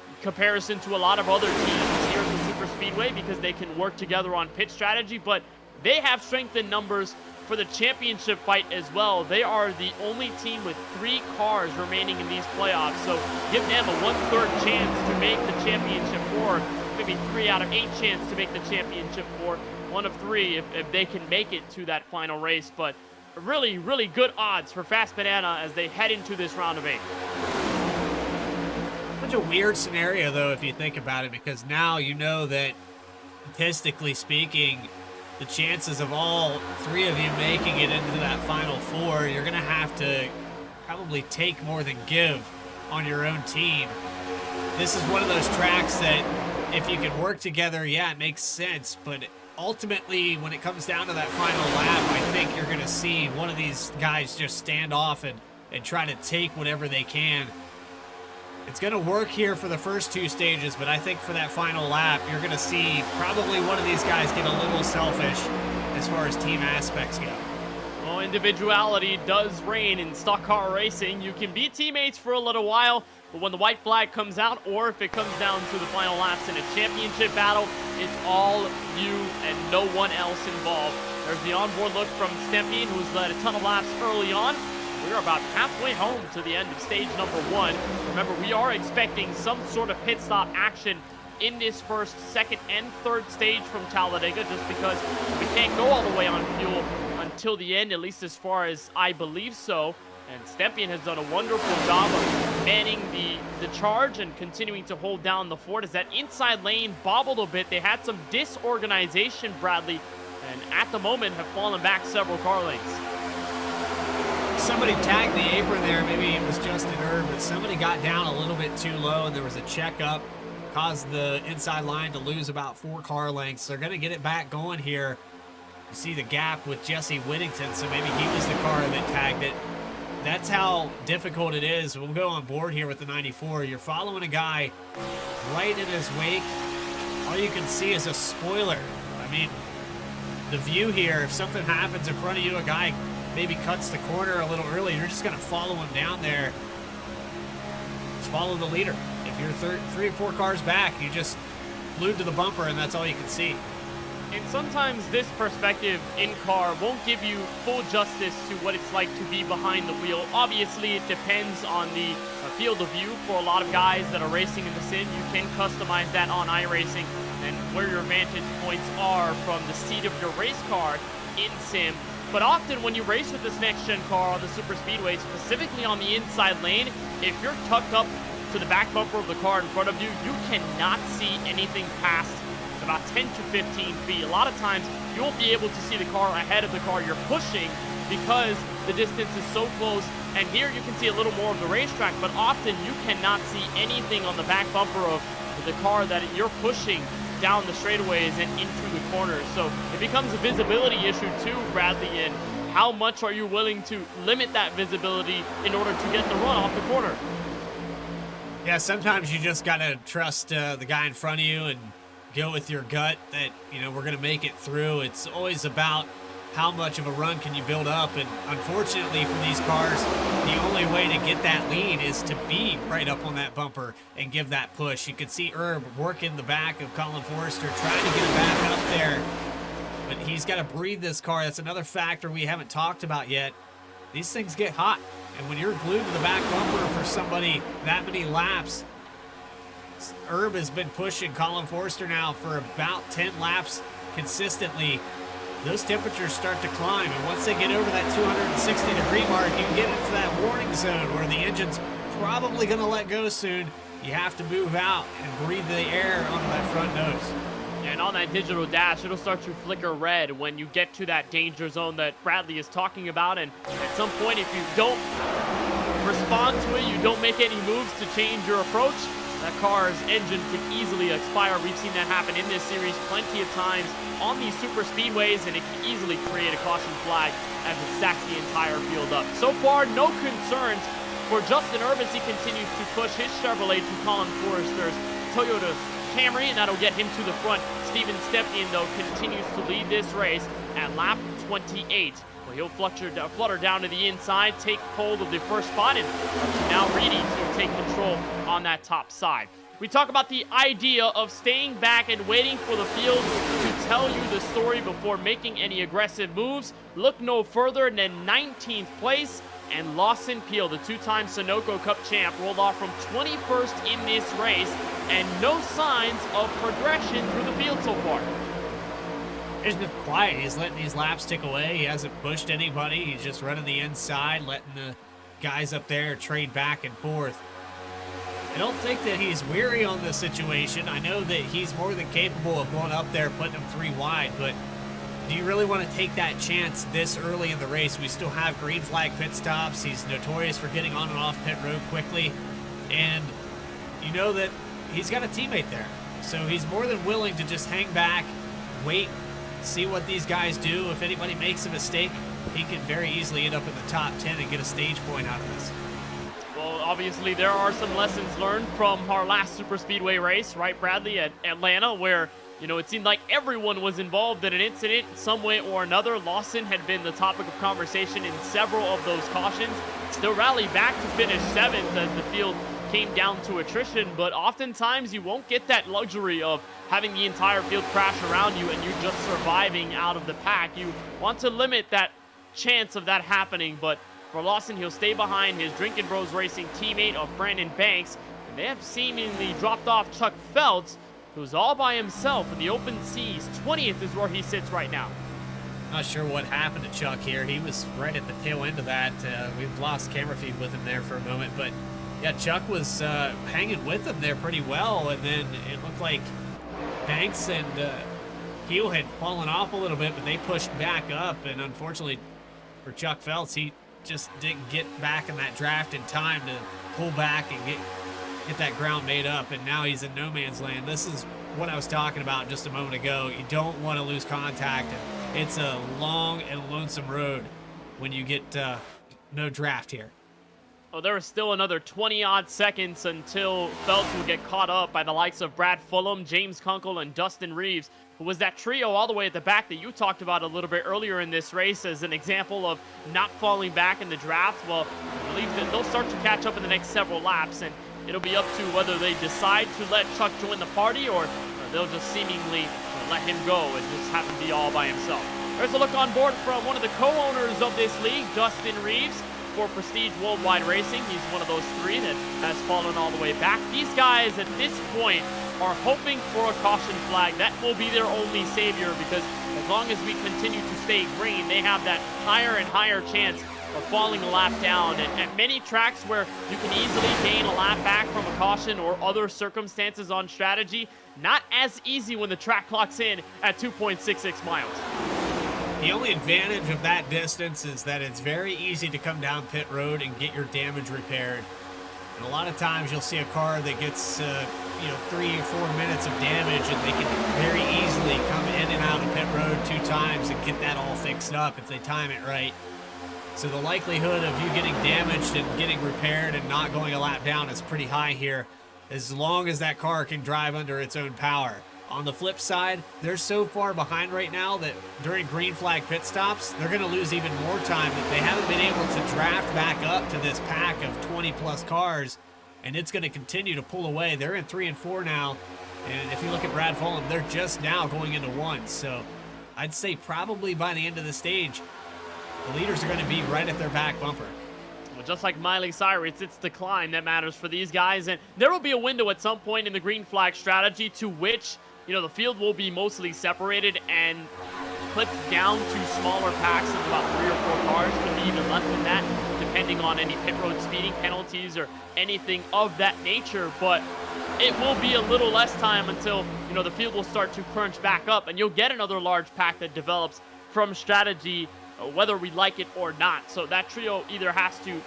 in comparison to a lot of other teams here at the Superspeedway because they can work together on pit strategy, but they have strength in numbers for the championship fight as well. They are the only team with 3 cars remaining in these playoffs, so give them a 1/3 chance to make the championship 4, maybe 3 out of 8 chance to make the championship 4, 1 of 3 if they can make it to that final race. But really, really good odds for Fast Banana as they head into this round of 8. Such a weird scenario, though, if you think about it, because now you know that, statistically speaking, the chances of all 3 of you making it into that Final Four, you're going to have to probably take more than give on your own team. This is one of those tracks that if you can work together, yeah, it makes sense, but ultimately, when it comes down to that final lap, I think you're going to see one of these guys just stand off and try to take whatever they can. It's going to work here for the first 2 stages, but I think for that final lap, you're going to see probably one of these guys get a little selfish as far as team aspects go. Well, individuality does reign in stock car racing. You can be teammates for a little while, but when the white flag comes out, or if it comes down to the final laps in a championship battle, it's all you and no one else involved. There's the onboard look from Stepien, who's led a ton of laps early on. We're about halfway home to the end of stage number 1. Remember, we are expecting some sort of pit stop action in this first, second, and third stage from Talladega, just because we can't go all the way on fuel until the end, at least as far as I believe so. And Stepien has done a wonderful job of manning the charge and continuing to hold down the fort as that inside lane bobbled a bit. They had some disorganization, Bradley, and at the moment have fallen back several car lengths. Somebody tagged the apron there, maybe it was Justin Erb, but somebody got down a little bit too low and there was a checkup, caused the inside line to lose about 4 car lengths. They're going to get it back going here. You see the gap with Jesse Whittington, so maybe he was the car that tagged it. That's how difficult it is. We'll go on board here with the 94. You're following a guy right in his wake. All you can see is a spoiler. I mean, the view here, if something happens in front of you, a guy maybe cuts the corner a little early, you're just going to follow him down there. Just follow the leader. If you're 3 or 4 cars back, you just glued to the bumper and that's all you can see. And sometimes this perspective in car won't give you full justice to what it's like to be behind the wheel. Obviously, it depends on the field of view. For a lot of guys that are racing in the sim, you can customize that on iRacing and where your vantage points are from the seat of your race car in sim. But often when you race with this next-gen car on the Superspeedway, specifically on the inside lane, if you're tucked up to the back bumper of the car in front of you, you cannot see anything past about 10 to 15 feet. A lot of times, you won't be able to see the car ahead of the car you're pushing because the distance is so close. And here you can see a little more of the racetrack, but often you cannot see anything on the back bumper of the car that you're pushing down the straightaways and into the corners. So it becomes a visibility issue too, Bradley, and how much are you willing to limit that visibility in order to get the run off the corner? Yeah, sometimes you just got to trust the guy in front of you and go with your gut that, you know, we're going to make it through. It's always about how much of a run can you build up, and unfortunately for these cars, the only way to get that lead is to be right up on that bumper and give that push. You can see Erb working the back of Colin Forrester, trying to get it back up there, but he's got to breathe this car. That's another factor we haven't talked about yet. These things get hot. And when you're glued to the back bumper for somebody that many laps, Herb has been pushing Colin Forster now for about 10 laps consistently. Those temperatures start to climb, and once they get over that 260-degree mark, you get into that warning zone where the engine's probably going to let go soon. You have to move out and breathe the air onto that front nose. And on that digital dash, it'll start to flicker red when you get to that danger zone that Bradley is talking about. And at some point, if you don't respond to it, you don't make any moves to change your approach, that car's engine could easily expire. We've seen that happen in this series plenty of times on these super speedways, and it can easily create a caution flag as it stacks the entire field up. So far, no concerns for Justin Herb as he continues to push his Chevrolet to Colin Forster's Toyota Camry, and that'll get him to the front. Steven Stepien, though, continues to lead this race at lap 28. Where he'll flutter down to the inside, take hold of the first spot, and now Reedy to take control on that top side. We talk about the idea of staying back and waiting for the field to tell you the story before making any aggressive moves. Look no further than 19th place, and Lawson Peel, the two-time Sunoco Cup champ, rolled off from 21st in this race, and no signs of progression through the field so far. He's been quiet. He's letting these laps tick away. He hasn't pushed anybody. He's just running the inside, letting the guys up there trade back and forth. I don't think that he's weary on this situation. I know that he's more than capable of going up there, putting them 3 wide, but do you really want to take that chance this early in the race? We still have green flag pit stops. He's notorious for getting on and off pit road quickly, and you know that he's got a teammate there. So he's more than willing to just hang back, wait, see what these guys do. If anybody makes a mistake, he can very easily end up in the top 10 and get a stage point out of this. Well, obviously there are some lessons learned from our last super speedway race, right, Bradley, at Atlanta, where, you know, it seemed like everyone was involved in an incident some way or another. Lawson had been the topic of conversation in several of those cautions. Still rallied back to finish 7th as the field came down to attrition, but oftentimes you won't get that luxury of having the entire field crash around you and you just surviving out of the pack. You want to limit that chance of that happening, but for Lawson, he'll stay behind his Drinkin' Bros Racing teammate of Brandon Banks, and they have seemingly dropped off Chuck Feltz, who's all by himself in the open seas. 20th is where he sits right now. Not sure what happened to Chuck here. He was right at the tail end of that. We've lost camera feed with him there for a moment, but yeah, Chuck was hanging with him there pretty well, and then it looked like Banks and Heel had fallen off a little bit, but they pushed back up, and unfortunately for Chuck Feltz, he just didn't get back in that draft in time to pull back and get that ground made up, and now he's in no man's land. This is what I was talking about just a moment ago. You don't want to lose contact, and it's a long and lonesome road when you get no draft here. Oh, there is still another 20-odd seconds until Feltz will get caught up by the likes of Brad Fulham, James Kunkel, and Dustin Reeves, who was that trio all the way at the back that you talked about a little bit earlier in this race as an example of not falling back in the draft. Well, I believe that they'll start to catch up in the next several laps, and it'll be up to whether they decide to let Chuck join the party or they'll just seemingly let him go and just have him be all by himself. There's a look on board from one of the co-owners of this league, Dustin Reeves, for Prestige Worldwide Racing. He's one of those 3 that has fallen all the way back. These guys at this point are hoping for a caution flag. That will be their only savior, because as long as we continue to stay green, they have that higher and higher chance of falling a lap down. And at many tracks where you can easily gain a lap back from a caution or other circumstances on strategy, not as easy when the track clocks in at 2.66 miles. The only advantage of that distance is that it's very easy to come down pit road and get your damage repaired. And a lot of times you'll see a car that gets 3 or 4 minutes of damage, and they can very easily come in and out of pit road 2 times and get that all fixed up if they time it right. So the likelihood of you getting damaged and getting repaired and not going a lap down is pretty high here, as long as that car can drive under its own power. On the flip side, they're so far behind right now that during green flag pit stops, they're going to lose even more time, that they haven't been able to draft back up to this pack of 20-plus cars, and it's going to continue to pull away. They're in 3 and 4 now, and if you look at Brad Fulham, they're just now going into 1. So I'd say probably by the end of the stage, the leaders are going to be right at their back bumper. Well, But just like Miley Cyrus, it's the climb that matters for these guys. And there will be a window at some point in the green flag strategy to which, the field will be mostly separated and clipped down to smaller packs of about 3 or 4 cars. Could be even less than that, depending on any pit road speeding penalties or anything of that nature. But it will be a little less time until, the field will start to crunch back up, and you'll get another large pack that develops from strategy, whether we like it or not. So that trio either has to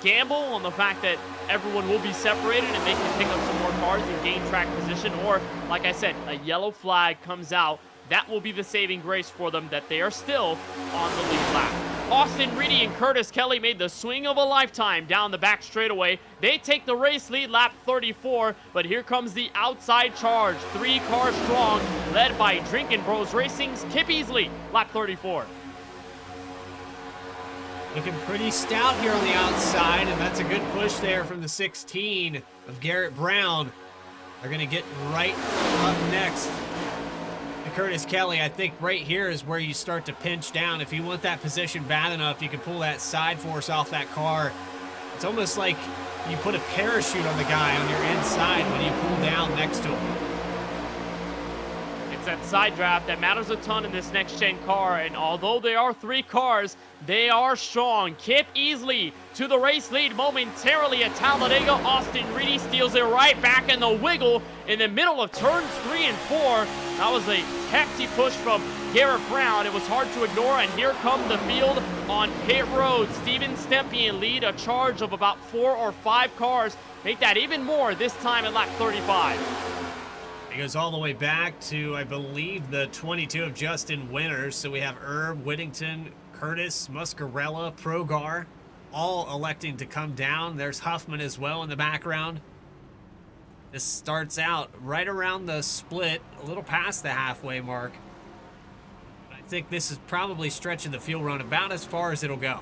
gamble on the fact that everyone will be separated and they can pick up some more cars and gain track position, or, like I said, a yellow flag comes out. That will be the saving grace for them, that they are still on the lead lap. Austin Reedy and Curtis Kelly made the swing of a lifetime down the back straightaway. They take the race lead, lap 34, but here comes the outside charge. 3 cars strong, led by Drinkin' Bros Racing's Kip Easley, lap 34. Looking pretty stout here on the outside, and that's a good push there from the 16 of Garrett Brown. They're going to get right up next to Curtis Kelly. I think right here is where you start to pinch down. If you want that position bad enough, you can pull that side force off that car. It's almost like you put a parachute on the guy on your inside when you pull down next to him. It's that side draft that matters a ton in this next-gen car, and although there are 3 cars, they are strong. Kip Easley to the race lead momentarily at Talladega. Austin Reedy steals it right back in the wiggle in the middle of turns 3 and 4. That was a hefty push from Garrett Brown. It was hard to ignore, and here come the field on pit road. Steven Stempien lead a charge of about 4 or 5 cars. Make that even more this time at lap 35. It goes all the way back to, I believe, the 22 of Justin Winters. So we have Herb, Whittington, Curtis, Muscarella, Progar, all electing to come down. There's Huffman as well in the background. This starts out right around the split, a little past the halfway mark. I think this is probably stretching the field run about as far as it'll go.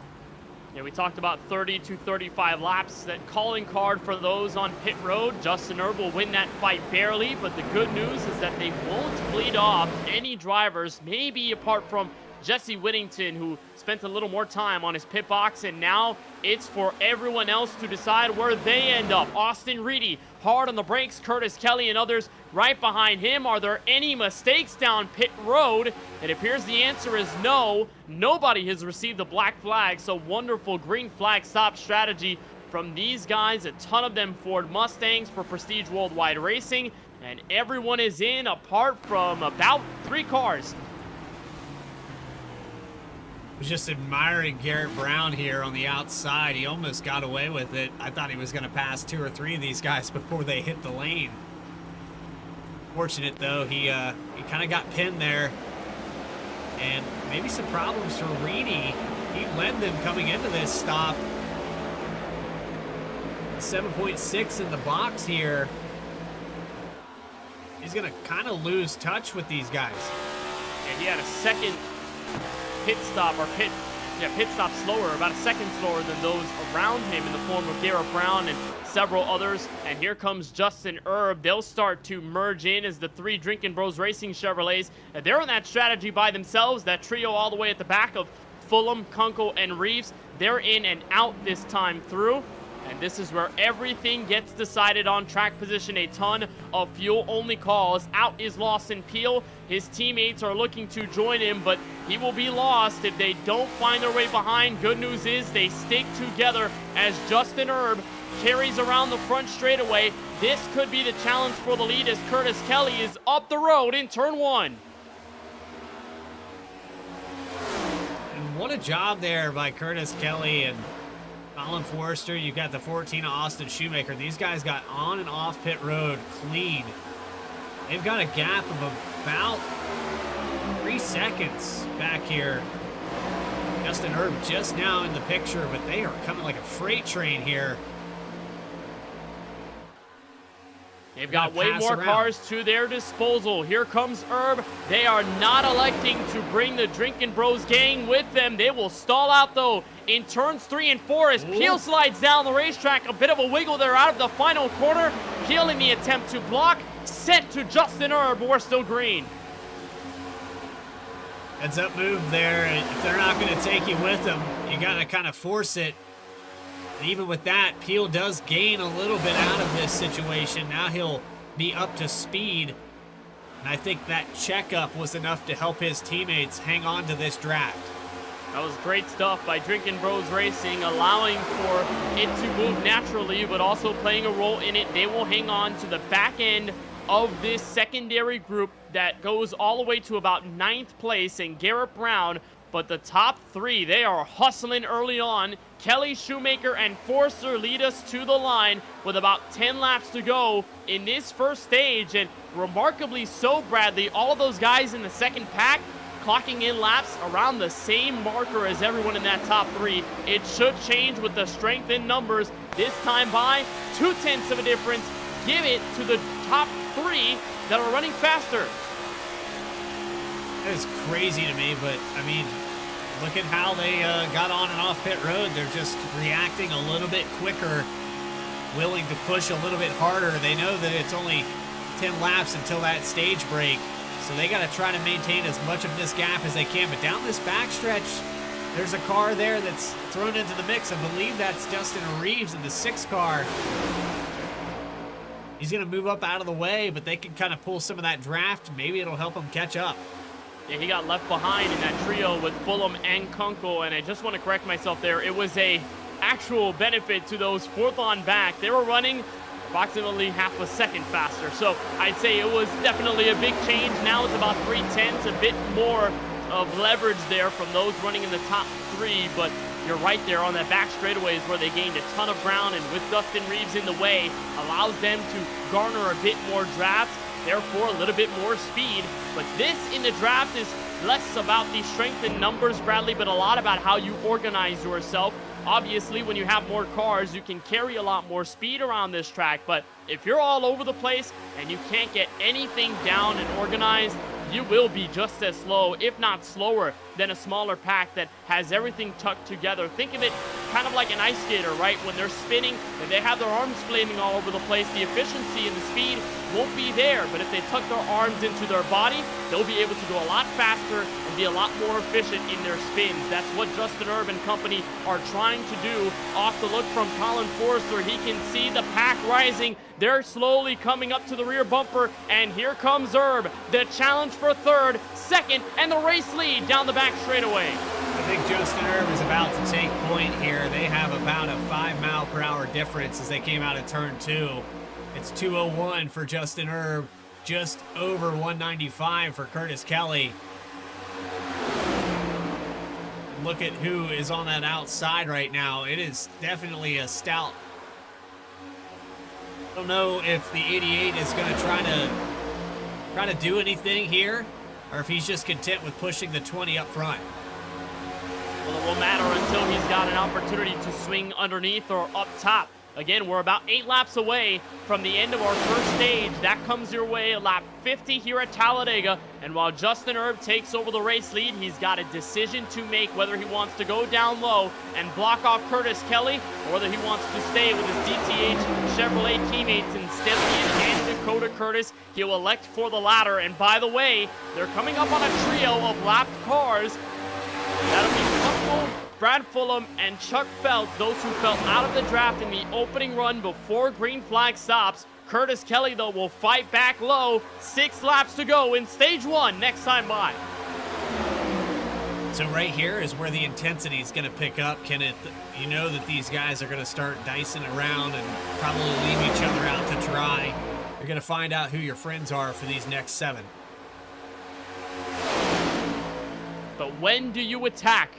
Yeah, we talked about 30 to 35 laps. That calling card for those on pit road. Justin Herb will win that fight barely, but the good news is that they won't bleed off any drivers, maybe apart from Jesse Whittington, who spent a little more time on his pit box, and now it's for everyone else to decide where they end up. Austin Reedy hard on the brakes, Curtis Kelly and others right behind him. Are there any mistakes down pit road? It appears the answer is no. Nobody has received a black flag, so wonderful green flag stop strategy from these guys. A ton of them Ford Mustangs for Prestige Worldwide Racing, and everyone is in apart from about 3 cars. Was just admiring Garrett Brown here on the outside. He almost got away with it. I thought he was going to pass 2 or 3 of these guys before they hit the lane. Fortunate though, he kind of got pinned there, and maybe some problems for Reedy. He led them coming into this stop. 7.6 in the box here. He's going to kind of lose touch with these guys. And he had a second pit stop slower, about a second slower than those around him in the form of Garrett Brown and several others. And here comes Justin Herb. They'll start to merge in as the 3 Drinkin' Bros Racing Chevrolets. And they're on that strategy by themselves. That trio all the way at the back of Fulham, Kunkel, and Reeves. They're in and out this time through. And this is where everything gets decided on track position. A ton of fuel-only calls. Out is Lawson Peel. His teammates are looking to join him, but he will be lost if they don't find their way behind. Good news is they stick together as Justin Herb carries around the front straightaway. This could be the challenge for the lead as Curtis Kelly is up the road in turn 1. And what a job there by Curtis Kelly and Colin Forrester. You've got the 14 of Austin Shoemaker. These guys got on and off pit road clean. They've got a gap of about 3 seconds back here. Justin Herb just now in the picture, but they are coming like a freight train here. They've got way more cars to their disposal. Here comes Herb. They are not electing to bring the Drinkin' Bros gang with them. They will stall out, though, in turns 3 and 4 as Peel slides down the racetrack. A bit of a wiggle there out of the final corner. Peel in the attempt to block. Sent to Justin Herb. We're still green. Heads up move there. If they're not going to take you with them, you got to kind of force it. And even with that, Peel does gain a little bit out of this situation. Now he'll be up to speed. And I think that checkup was enough to help his teammates hang on to this draft. That was great stuff by Drinking Bros Racing, allowing for it to move naturally, but also playing a role in it. They will hang on to the back end of this secondary group that goes all the way to about 9th place in Garrett Brown. But the top 3, they are hustling early on. Kelly, Shoemaker, and Forster lead us to the line with about 10 laps to go in this first stage. And remarkably so, Bradley, all of those guys in the second pack clocking in laps around the same marker as everyone in that top 3. It should change with the strength in numbers this time by 0.2 of a difference. Give it to the top 3 that are running faster. That is crazy to me, but I mean, look at how they got on and off pit road. They're just reacting a little bit quicker, willing to push a little bit harder. They know that it's only 10 laps until that stage break, so they got to try to maintain as much of this gap as they can. But down this backstretch, there's a car there that's thrown into the mix. I believe that's Justin Reeves in the 6 car. He's going to move up out of the way, but they can kind of pull some of that draft. Maybe it'll help them catch up. Yeah, he got left behind in that trio with Fulham and Kunkel, and I just want to correct myself there. It was a actual benefit to those 4th on back. They were running approximately half a second faster, so I'd say it was definitely a big change. Now it's about 3/10, a bit more of leverage there from those running in the top 3, but you're right there on that back straightaways where they gained a ton of ground, and with Dustin Reeves in the way, allows them to garner a bit more draft, therefore a little bit more speed. But this in the draft is less about the strength in numbers, Bradley, but a lot about how you organize yourself. Obviously, when you have more cars, you can carry a lot more speed around this track, but if you're all over the place and you can't get anything down and organized, you will be just as slow, if not slower, than a smaller pack that has everything tucked together. Think of it kind of like an ice skater, right? When they're spinning and they have their arms flaming all over the place, the efficiency and the speed won't be there. But if they tuck their arms into their body, they'll be able to go a lot faster and be a lot more efficient in their spins. That's what Justin Erb and company are trying to do. Off the look from Colin Forster, he can see the pack rising. They're slowly coming up to the rear bumper, and here comes Erb. The challenge for 3rd, 2nd, and the race lead down the back straightaway. I think Justin Erb is about to take point here. They have about a 5-mile-per-hour difference as they came out of turn 2. It's 201 for Justin Erb, just over 195 for Curtis Kelly. Look at who is on that outside right now. It is definitely a stout. I don't know if the 88 is going to try to do anything here, or if he's just content with pushing the 20 up front. Well, it won't matter until he's got an opportunity to swing underneath or up top. Again, we're about 8 laps away from the end of our first stage. That comes your way at lap 50 here at Talladega. And while Justin Erb takes over the race lead, he's got a decision to make whether he wants to go down low and block off Curtis Kelly, or whether he wants to stay with his DTH Chevrolet teammates in Stedley and Dakota Curtis. He'll elect for the latter. And by the way, they're coming up on a trio of lapped cars. That'll be Kunkel, Brad Fulham, and Chuck Phelps, those who fell out of the draft in the opening run before green flag stops. Curtis Kelly, though, will fight back low. 6 laps to go in stage 1 next time by. So right here is where the intensity is going to pick up, Kenneth. You know that these guys are going to start dicing around and probably leave each other out to dry. You're going to find out who your friends are for these next 7. But when do you attack?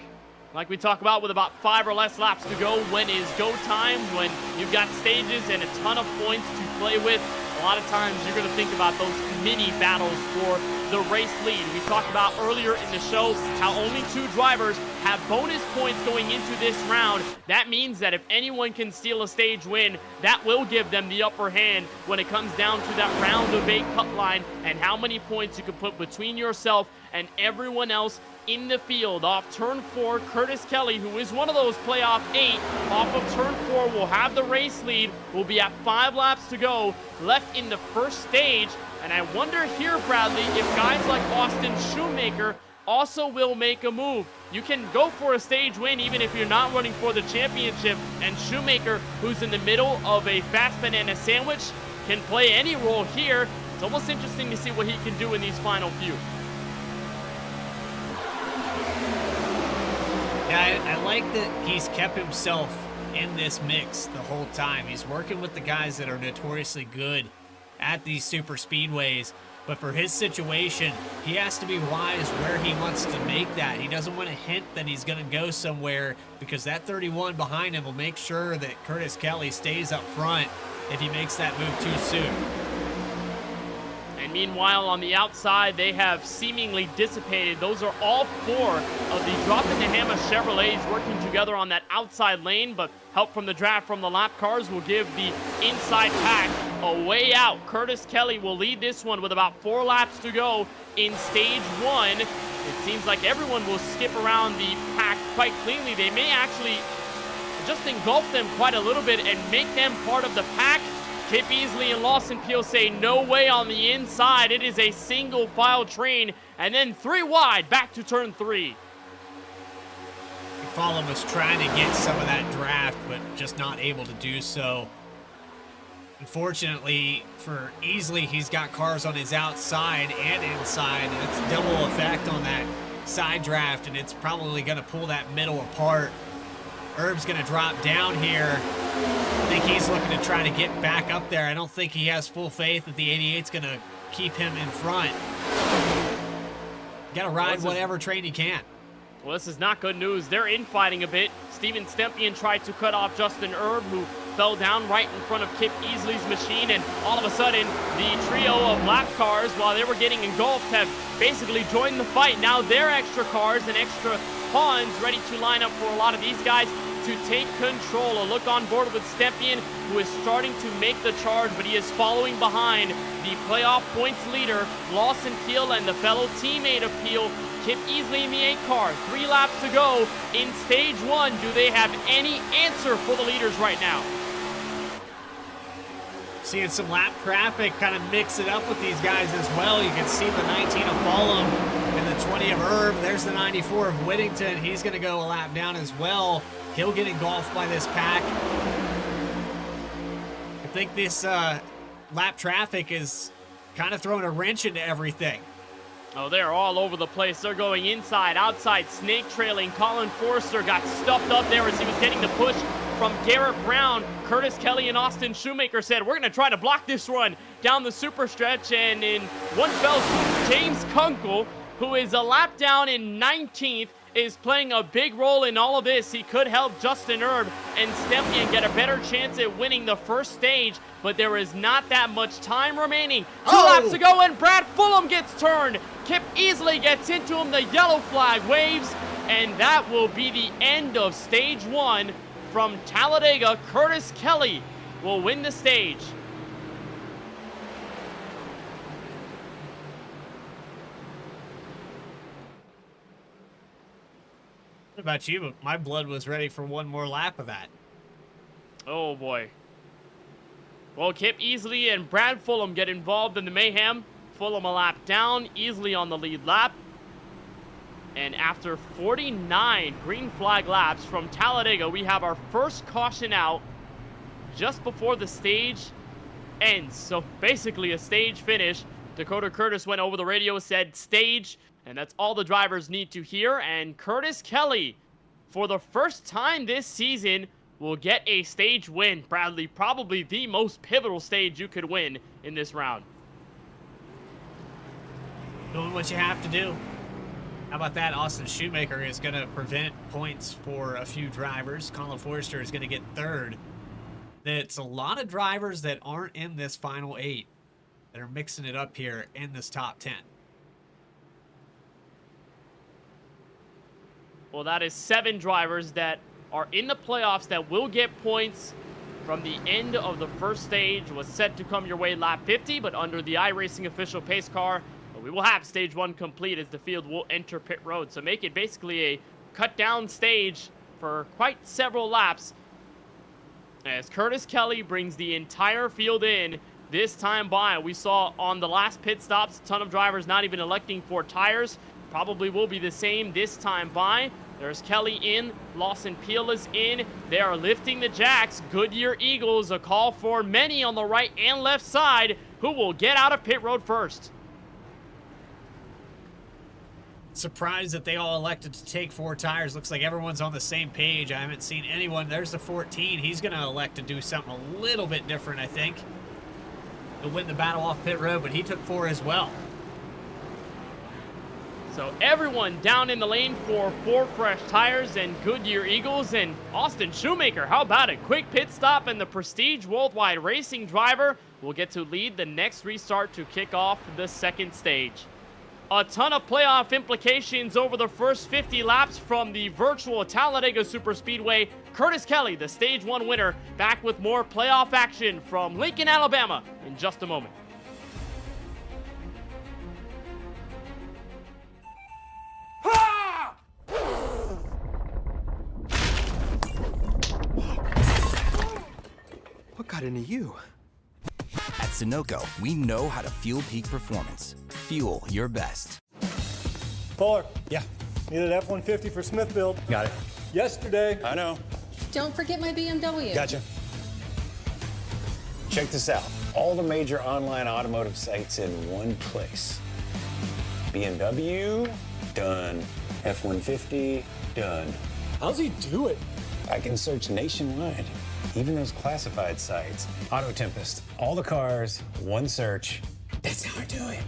Like we talk about with about 5 or less laps to go, when is go time? When you've got stages and a ton of points to play with, a lot of times you're going to think about those mini battles for the race lead. We talked about earlier in the show how only 2 drivers have bonus points going into this round. That means that if anyone can steal a stage win, that will give them the upper hand when it comes down to that round of 8 cut line and how many points you can put between yourself and everyone else in the field. Off turn 4, Curtis Kelly, who is one of those playoff 8, off of turn 4 will have the race lead. Will be at 5 laps to go left in the first stage. And I wonder here, Bradley, if guys like Austin Shoemaker also will make a move. You can go for a stage win even if you're not running for the championship, and Shoemaker, who's in the middle of a fast banana sandwich, can play any role here. It's almost interesting to see what he can do in these final few. Yeah, I like that he's kept himself in this mix the whole time. He's working with the guys that are notoriously good at these super speedways, but for his situation, he has to be wise where he wants to make that. He doesn't want to hint that he's going to go somewhere, because that 31 behind him will make sure that Curtis Kelly stays up front if he makes that move too soon. And meanwhile, on the outside, they have seemingly dissipated. Those are all 4 of the Drop in the Hammer Chevrolets working together on that outside lane, but help from the draft from the lap cars will give the inside pack a way out. Curtis Kelly will lead this one with about 4 laps to go in stage 1. It seems like everyone will skip around the pack quite cleanly. They may actually just engulf them quite a little bit and make them part of the pack. Kip Easley and Lawson Peel say no way on the inside. It is a single file train, and then 3 wide back to turn 3. McFarlane was trying to get some of that draft, but just not able to do so. Unfortunately for Easley, he's got cars on his outside and inside. It's a double effect on that side draft, and it's probably going to pull that middle apart. Herb's going to drop down here. I think he's looking to try to get back up there. I don't think he has full faith that the 88's going to keep him in front. Got to ride whatever train he can. Well, this is not good news. They're infighting a bit. Steven Stempian tried to cut off Justin Herb, who fell down right in front of Kip Easley's machine, and all of a sudden, the trio of lap cars, while they were getting engulfed, have basically joined the fight. Now their extra cars and extra pawns ready to line up for a lot of these guys to take control. A look on board with Stempian, who is starting to make the charge, but he is following behind the playoff points leader, Lawson Peel, and the fellow teammate of Peel, Kip Easley in the 8 car. 3 laps to go in stage 1. Do they have any answer for the leaders right now? Seeing some lap traffic kind of mix it up with these guys as well. You can see the 19 of Fulham and the 20 of Herb. There's the 94 of Whittington. He's going to go a lap down as well. He'll get engulfed by this pack. I think this lap traffic is kind of throwing a wrench into everything. Oh, they're all over the place. They're going inside, outside, snake trailing. Colin Forrester got stuffed up there as he was getting the push from Garrett Brown. Curtis Kelly and Austin Shoemaker said, we're going to try to block this run down the super stretch. And in one fell swoop, James Kunkel, who is a lap down in 19th, is playing a big role in all of this. He could help Justin Herb and Stempian get a better chance at winning the first stage, but there is not that much time remaining. 2 laps to go, and Brad Fulham gets turned. Kip Easley gets into him. The yellow flag waves, and that will be the end of stage 1 from Talladega. Curtis Kelly will win the stage. What about you? But my blood was ready for one more lap of that. Oh boy. Well, Kip Easley and Brad Fulham get involved in the mayhem. Fulham a lap down, Easley on the lead lap. And after 49 green flag laps from Talladega, we have our first caution out just before the stage ends. So basically a stage finish. Dakota Curtis went over the radio, said stage, and that's all the drivers need to hear. And Curtis Kelly, for the first time this season, will get a stage win. Bradley, probably the most pivotal stage you could win in this round. Doing what you have to do. How about that? Austin Shoemaker is going to prevent points for a few drivers. Colin Forrester is going to get third. It's a lot of drivers that aren't in this final 8 that are mixing it up here in this top 10. Well, that is 7 drivers that are in the playoffs that will get points from the end of the first stage. Was set to come your way lap 50, but under the iRacing official pace car, we will have stage 1 complete as the field will enter pit road. So make it basically a cut down stage for quite several laps as Curtis Kelly brings the entire field in this time by. We saw on the last pit stops a ton of drivers not even electing for tires. probably will be the same this time by. There's Kelly in, Lawson Peel is in. They are lifting the jacks. Goodyear Eagles, a call for many on the right and left side. Who will get out of pit road first? Surprised that they all elected to take 4 tires. Looks like everyone's on the same page. I haven't seen anyone. There's the 14. He's going to elect to do something a little bit different, I think. He'll win the battle off pit road, but he took 4 as well. So everyone down in the lane for 4 fresh tires and Goodyear Eagles. And Austin Shoemaker, how about a quick pit stop, and the Prestige Worldwide Racing driver will get to lead the next restart to kick off the second stage. A ton of playoff implications over the first 50 laps from the virtual Talladega Superspeedway. Curtis Kelly, the Stage 1 winner, back with more playoff action from Lincoln, Alabama in just a moment. What got into you? At Sunoco, we know how to fuel peak performance. Fuel your best. Fuller, yeah. Needed F-150 for Smith build. Got it. Yesterday. I know. Don't forget my BMW. Gotcha. Check this out. All the major online automotive sites in one place. BMW, done. F-150, done. How's he do it? I can search nationwide, even those classified sites. Auto Tempest, all the cars, one search. That's how I do it.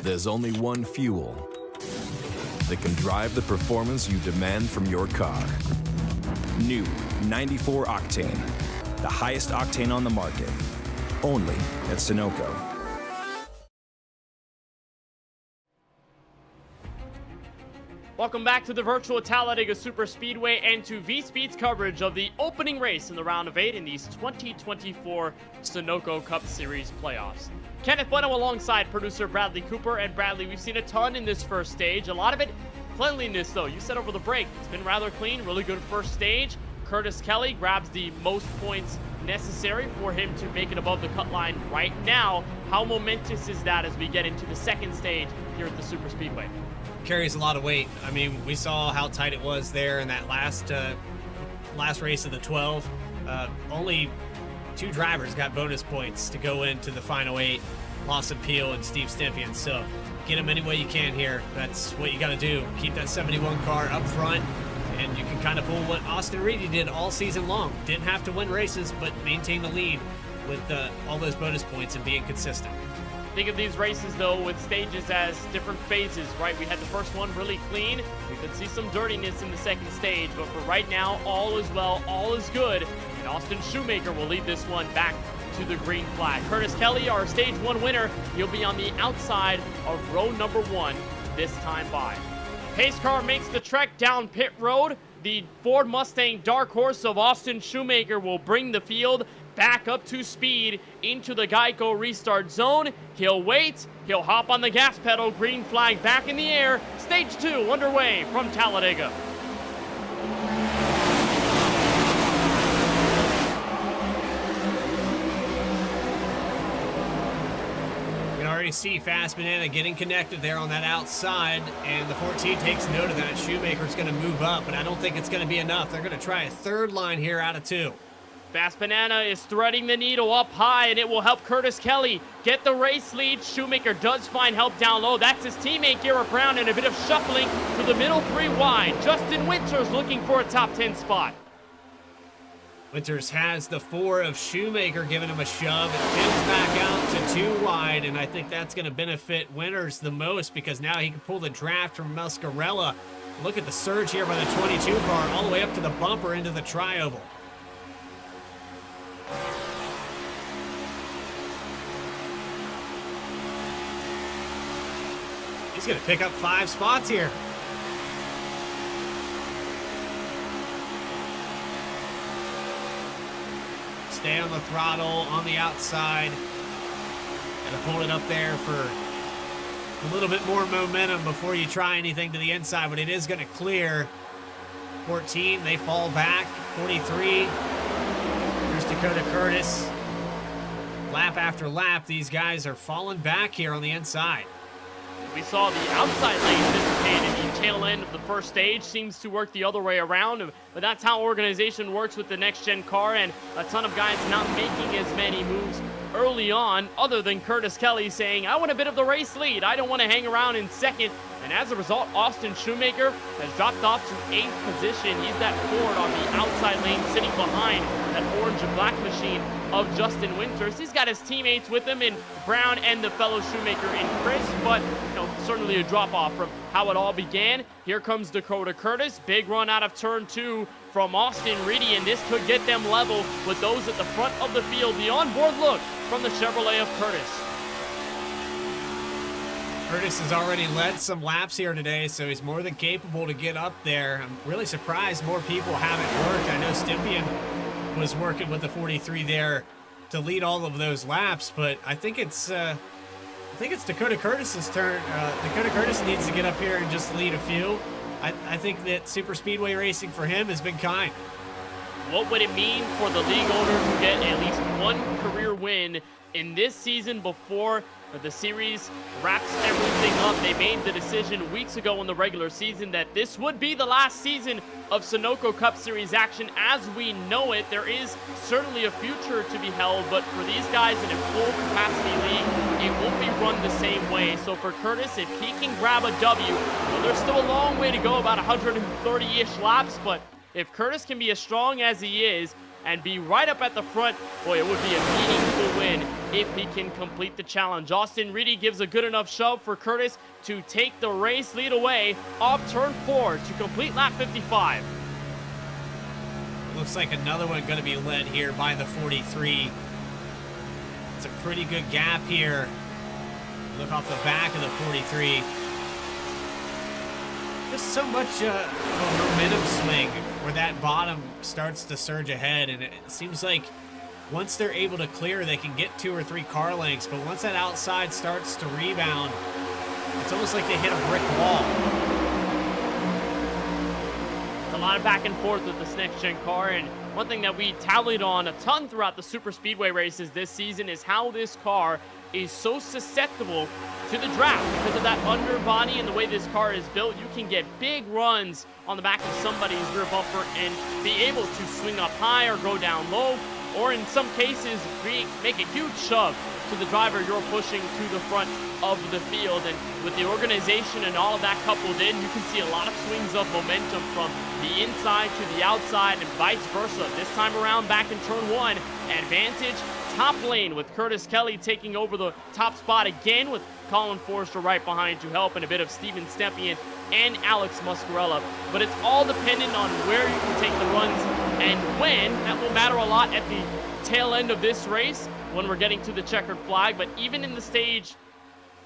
There's only one fuel that can drive the performance you demand from your car. New 94 Octane, the highest octane on the market, only at Sunoco. Welcome back to the virtual Talladega Superspeedway and to VSPEED's coverage of the opening race in the round of 8 in these 2024 Sunoco Cup Series playoffs. Kenneth Bueno alongside producer Bradley Cooper. And Bradley, we've seen a ton in this first stage. A lot of it cleanliness, though. You said over the break, it's been rather clean, really good first stage. Curtis Kelly grabs the most points necessary for him to make it above the cut line right now. How momentous is that as we get into the second stage here at the Superspeedway? Carries a lot of weight. I mean, we saw how tight it was there in that last race of the 12. Only 2 drivers got bonus points to go into the final 8, Lawson Peel and Steve Stympian. So get them any way you can here. That's what you got to do. Keep that 71 car up front, and you can kind of pull what Austin Reedy did all season long. Didn't have to win races, but maintain the lead with all those bonus points and being consistent. Think of these races, though, with stages as different phases, right? We had the first one really clean. We could see some dirtiness in the second stage, but for right now, all is well, all is good. And Austin Shoemaker will lead this one back to the green flag. Curtis Kelly, our stage 1 winner, he'll be on the outside of row number 1 this time by. Pace car makes the trek down pit road. The Ford Mustang Dark Horse of Austin Shoemaker will bring the field back up to speed into the Geico restart zone. He'll wait, he'll hop on the gas pedal, green flag back in the air. Stage 2 underway from Talladega. You can already see Fast Banana getting connected there on that outside, and the 14 takes note of that. Shoemaker's going to move up, but I don't think it's going to be enough. They're going to try a third line here out of 2. Fast Banana is threading the needle up high, and it will help Curtis Kelly get the race lead. Shoemaker does find help down low. That's his teammate, Garrett Brown, and a bit of shuffling to the middle 3 wide. Justin Winters looking for a top 10 spot. Winters has the 4 of Shoemaker giving him a shove. It pins back out to 2 wide, and I think that's going to benefit Winters the most because now he can pull the draft from Muscarella. Look at the surge here by the 22 car all the way up to the bumper into the tri-oval. He's going to pick up 5 spots here. Stay on the throttle, on the outside. Got to pull it up there for a little bit more momentum before you try anything to the inside, but it is going to clear. 14, they fall back. 43, there's Dakota Curtis. Lap after lap, these guys are falling back here on the inside. We saw the outside lane dissipate in the tail end of the first stage. Seems to work the other way around, but that's how organization works with the next-gen car, and a ton of guys not making as many moves early on, other than Curtis Kelly saying, I want a bit of the race lead. I don't want to hang around in second. And as a result, Austin Shoemaker has dropped off to 8th position. He's that Ford on the outside lane sitting behind that orange and black machine of Justin Winters. He's got his teammates with him in Brown and the fellow Shoemaker in Chris, but certainly a drop off from how it all began. Here comes Dakota Curtis. Big run out of turn 2 from Austin Reedy, and this could get them level with those at the front of the field. The onboard look from the Chevrolet of Curtis. Curtis has already led some laps here today, so he's more than capable to get up there. I'm really surprised more people haven't worked. I know Stympian was working with the 43 there to lead all of those laps, but I think it's Dakota Curtis's turn. Dakota Curtis needs to get up here and just lead a few. I think that super speedway racing for him has been kind. What would it mean for the league owner to get at least one career win in this season before the series wraps everything up? They made the decision weeks ago in the regular season that this would be the last season of Sunoco Cup Series action as we know it. There is certainly a future to be held, but for these guys in a full capacity league, it won't be run the same way. So for Curtis, if he can grab a W, well, there's still a long way to go, about 130-ish laps, but if Curtis can be as strong as he is and be right up at the front, boy, it would be a meaningful win if he can complete the challenge. Austin Reedy gives a good enough shove for Curtis to take the race lead away off turn 4 to complete lap 55. Looks like another one going to be led here by the 43. It's a pretty good gap here. Look off the back of the 43. Just so much momentum swing where that bottom starts to surge ahead, and it seems like once they're able to clear, they can get 2 or 3 car lengths, but once that outside starts to rebound, it's almost like they hit a brick wall. It's a lot of back and forth with this next-gen car, and one thing that we tallied on a ton throughout the super speedway races this season is how this car is so susceptible to the draft. Because of that underbody and the way this car is built, you can get big runs on the back of somebody's rear bumper and be able to swing up high or go down low, or in some cases make a huge shove to the driver you're pushing to the front of the field. And with the organization and all of that coupled in, you can see a lot of swings of momentum from the inside to the outside and vice versa. This time around, back in turn 1, advantage top lane with Curtis Kelly taking over the top spot again with Colin Forrester right behind to help, and a bit of Steven Stympian and Alex Muscarella. But it's all dependent on where you can take the runs and when. That will matter a lot at the tail end of this race when we're getting to the checkered flag. But even in the stage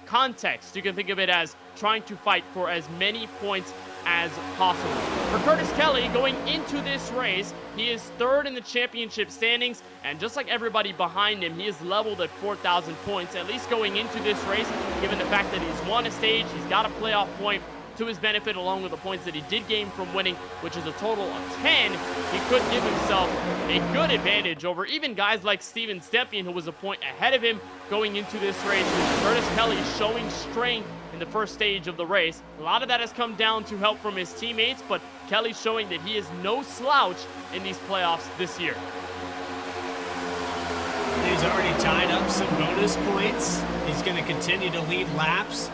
context, you can think of it as trying to fight for as many points as possible. For Curtis Kelly, going into this race, he is 3rd in the championship standings, and just like everybody behind him, he is leveled at 4,000 points, at least going into this race, given the fact that he's won a stage, he's got a playoff point to his benefit, along with the points that he did gain from winning, which is a total of 10. He could give himself a good advantage over even guys like Steven Stympian, who was a point ahead of him going into this race. Curtis Kelly showing strength in the first stage of the race. A lot of that has come down to help from his teammates, but Kelly showing that he is no slouch in these playoffs this year. He's already tied up some bonus points. He's going to continue to lead laps.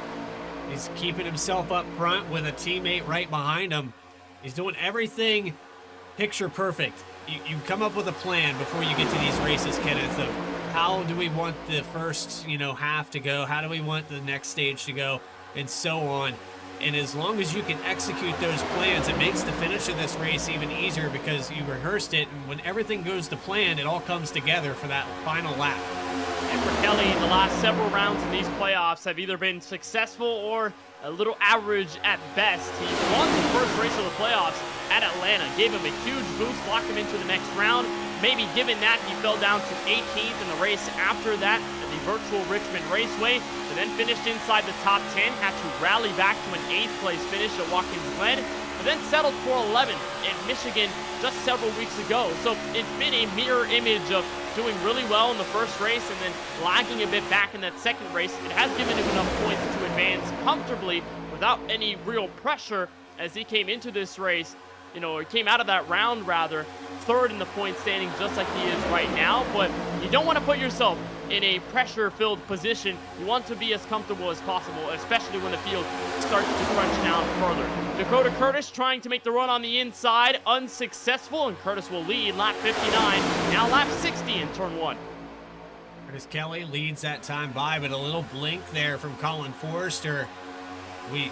He's keeping himself up front with a teammate right behind him. He's doing everything picture perfect. You come up with a plan before you get to these races, Kenneth, of how do we want the first, half to go? How do we want the next stage to go? And so on. And as long as you can execute those plans, it makes the finish of this race even easier because you rehearsed it, and when everything goes to plan, it all comes together for that final lap. And for Kelly, the last several rounds in these playoffs have either been successful or a little average at best. He won the first race of the playoffs at Atlanta, gave him a huge boost, locked him into the next round. Maybe given that, he fell down to 18th in the race after that at the virtual Richmond Raceway, but then finished inside the top 10, had to rally back to an 8th place finish at Watkins Glen, but then settled for 11th in Michigan just several weeks ago. So it's been a mirror image of doing really well in the first race and then lagging a bit back in that second race. It has given him enough points to advance comfortably without any real pressure as he came into this race. Or came out of that round, rather, third in the point standing, just like he is right now. But you don't want to put yourself in a pressure-filled position. You want to be as comfortable as possible, especially when the field starts to crunch down further. Dakota Curtis trying to make the run on the inside, unsuccessful, and Curtis will lead lap 59, now lap 60 in turn 1. Curtis Kelly leads that time by, but a little blink there from Colin Forrester. We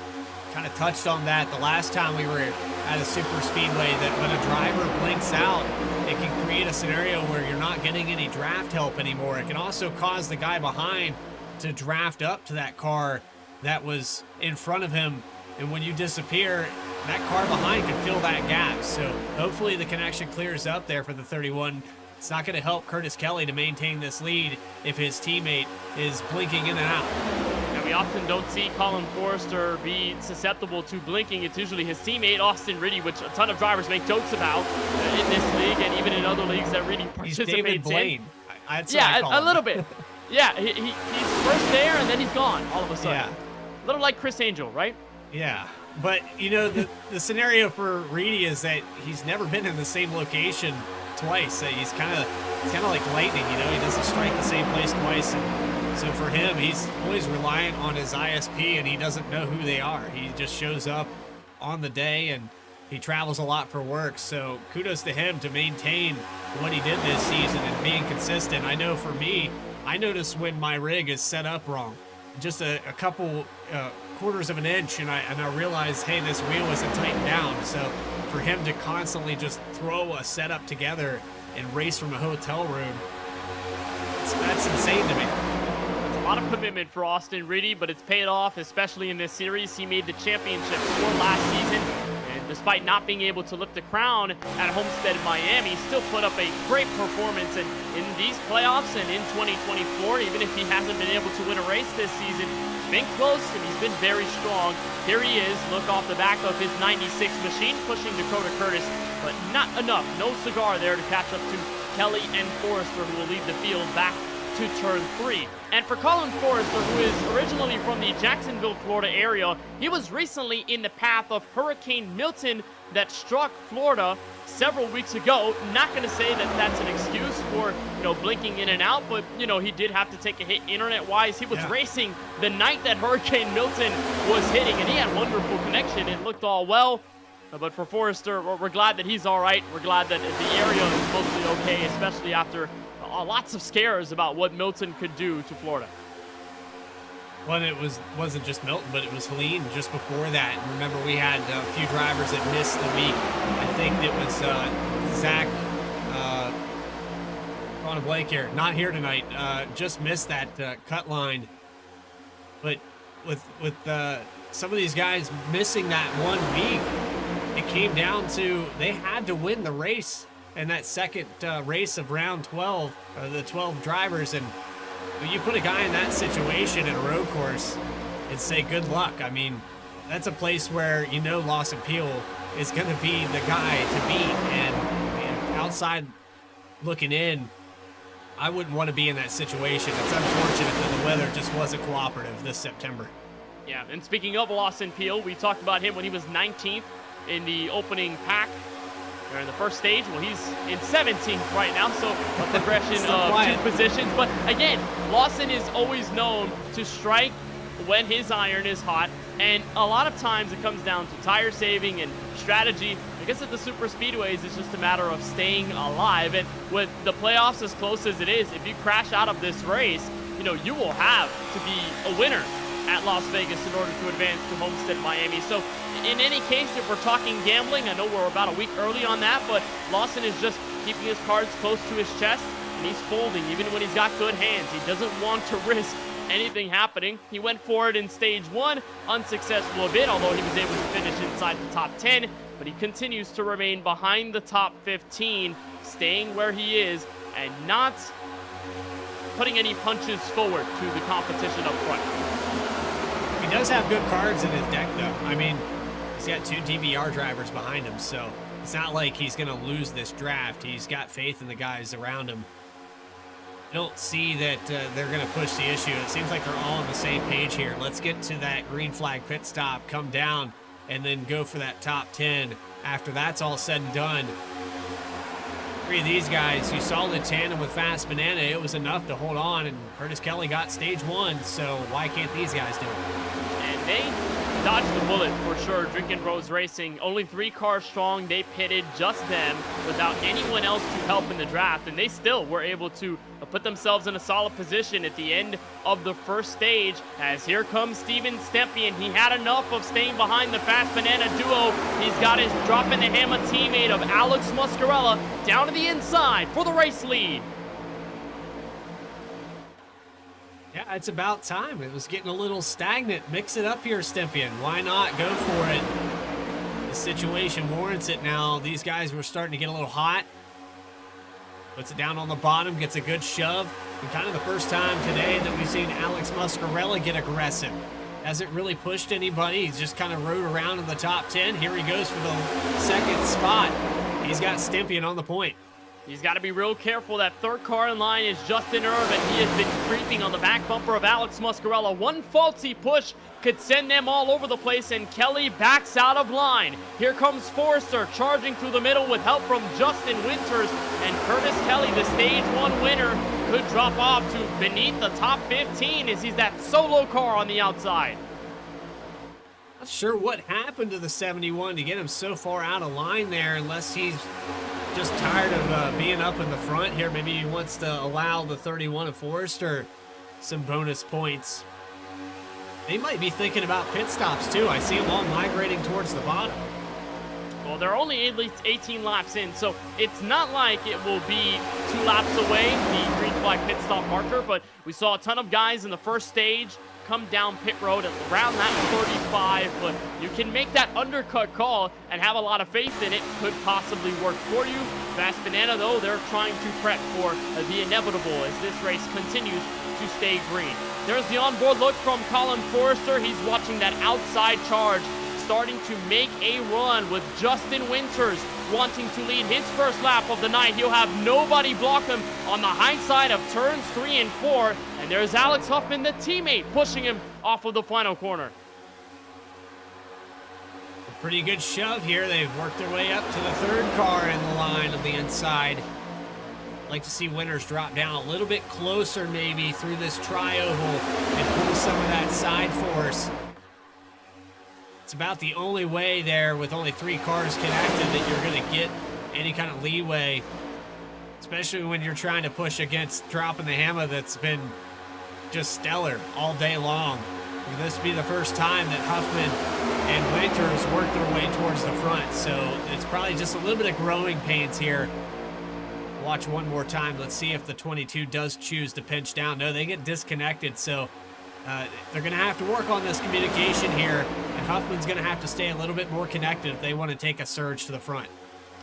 kind of touched on that the last time we were at a super speedway, that when a driver blinks out, it can create a scenario where you're not getting any draft help anymore. It can also cause the guy behind to draft up to that car that was in front of him, and when you disappear, that car behind can fill that gap. So hopefully the connection clears up there for the 31. It's not going to help Curtis Kelly to maintain this lead if his teammate is blinking in and out. We often don't see Colin Forrester be susceptible to blinking. It's usually his teammate, Austin Riddy, which a ton of drivers make jokes about in this league and even in other leagues that Riddy participates David in. Blaine. A little bit. Yeah, he's first there and then he's gone all of a sudden. Yeah. A little like Chris Angel, right? Yeah. But, the scenario for Reedy is that he's never been in the same location twice. He's kind of like lightning, he doesn't strike the same place twice. And so for him, he's always reliant on his ISP, and he doesn't know who they are. He just shows up on the day, and he travels a lot for work. So kudos to him to maintain what he did this season and being consistent. I know for me, I notice when my rig is set up wrong, just a couple quarters of an inch, and I realize, hey, this wheel isn't tightened down. So for him to constantly just throw a setup together and race from a hotel room, that's insane to me. It's a lot of commitment for Austin Riddy, but it's paid off, especially in this series. He made the championship for last season, and despite not being able to lift the crown at Homestead in Miami, still put up a great performance. And in these playoffs and in 2024, even if he hasn't been able to win a race this season, he's been close and he's been very strong. Here he is, look off the back of his 96 machine, pushing Dakota Curtis, but not enough. No cigar there to catch up to Kelly and Forrester, who will lead the field back to turn 3. And for Colin Forrester, who is originally from the Jacksonville, Florida area, he was recently in the path of Hurricane Milton that struck Florida several weeks ago. Not going to say that that's an excuse for, blinking in and out, but, he did have to take a hit internet-wise. He was racing the night that Hurricane Milton was hitting, and he had wonderful connection. It looked all well. But for Forrester, we're glad that he's all right. We're glad that the area is mostly okay, especially after lots of scares about what Milton could do to Florida. Well, it wasn't just Milton, but it was Helene just before that. And remember, we had a few drivers that missed the week. I think it was Zach, on a blank here, not here tonight, just missed that cut line. But with some of these guys missing that 1 week, it came down to they had to win the race in that second race of round 12, the 12 drivers. And when you put a guy in that situation in a road course and say good luck, I mean, that's a place where Lawson Peel is going to be the guy to beat. And outside looking in, I wouldn't want to be in that situation. It's unfortunate that the weather just wasn't cooperative this September. Yeah, and speaking of Lawson Peel, we talked about him when he was 19th in the opening pack They're in the first stage. Well, he's in 17th right now, so a progression Still of quiet. 2 positions. But again, Lawson is always known to strike when his iron is hot, and a lot of times it comes down to tire saving and strategy. I guess at the super speedways, it's just a matter of staying alive, and with the playoffs as close as it is, if you crash out of this race, you know, you will have to be a winner at Las Vegas in order to advance to Homestead, Miami. So in any case, if we're talking gambling, I know we're about a week early on that, but Lawson is just keeping his cards close to his chest, and he's folding even when he's got good hands. He doesn't want to risk anything happening. He went for it in stage 1, unsuccessful a bit, although he was able to finish inside the top 10, but he continues to remain behind the top 15, staying where he is and not putting any punches forward to the competition up front. He does have good cards in his deck, though. I mean, he's got 2 DBR drivers behind him, so it's not like he's going to lose this draft. He's got faith in the guys around him. I don't see that they're going to push the issue. It seems like they're all on the same page here. Let's get to that green flag pit stop, come down, and then go for that top 10. After that's all said and done, 3 of these guys, you saw the tandem with Fast Banana. It was enough to hold on, and Curtis Kelly got stage 1, so why can't these guys do it? And they dodged the bullet for sure. Drinking Bros Racing, only 3 cars strong. They pitted just them without anyone else to help in the draft, and they still were able to put themselves in a solid position at the end of the first stage, as here comes Steven Stempian. He had enough of staying behind the Fast Banana duo. He's got his dropping the hammer teammate of Alex Muscarella down to the inside for the race lead. Yeah, it's about time. It was getting a little stagnant. Mix it up here, Stempian. Why not go for it? The situation warrants it now. These guys were starting to get a little hot. Puts it down on the bottom, gets a good shove. And kind of the first time today that we've seen Alex Muscarella get aggressive. Hasn't really pushed anybody. He's just kind of rode around in the top 10. Here he goes for the second spot. He's got Stempian on the point. He's got to be real careful. That 3rd car in line is Justin Irvin. He has been creeping on the back bumper of Alex Muscarella. One faulty push could send them all over the place, and Kelly backs out of line. Here comes Forrester charging through the middle with help from Justin Winters, and Curtis Kelly, the stage 1 winner, could drop off to beneath the top 15 as he's that solo car on the outside. Not sure what happened to the 71 to get him so far out of line there, unless he's just tired of being up in the front here. Maybe he wants to allow the 31 of Forrester some bonus points. They might be thinking about pit stops too. I see them all migrating towards the bottom. Well, they're only 18 laps in, so it's not like it will be 2 laps away, the green flag pit stop marker, but we saw a ton of guys in the first stage come down pit road at around that 35, but you can make that undercut call and have a lot of faith in it. Could possibly work for you. Fast Banana, though, they're trying to prep for the inevitable as this race continues to stay green. There's the onboard look from Colin Forrester. He's watching that outside charge, starting to make a run with Justin Winters wanting to lead his first lap of the night. He'll have nobody block him on the high side of turns 3 and 4. And there's Alex Huffman, the teammate, pushing him off of the final corner. A pretty good shove here. They've worked their way up to the 3rd car in the line of the inside. Like to see Winters drop down a little bit closer maybe through this tri-oval and pull some of that side force. It's about the only way there with only 3 cars connected that you're going to get any kind of leeway, especially when you're trying to push against dropping the hammer that's been just stellar all day long. Will this be the first time that Huffman and Winters work their way towards the front? So it's probably just a little bit of growing pains here. Watch one more time. Let's see if the 22 does choose to pinch down. No, they get disconnected, so they're going to have to work on this communication here, and Huffman's going to have to stay a little bit more connected if they want to take a surge to the front.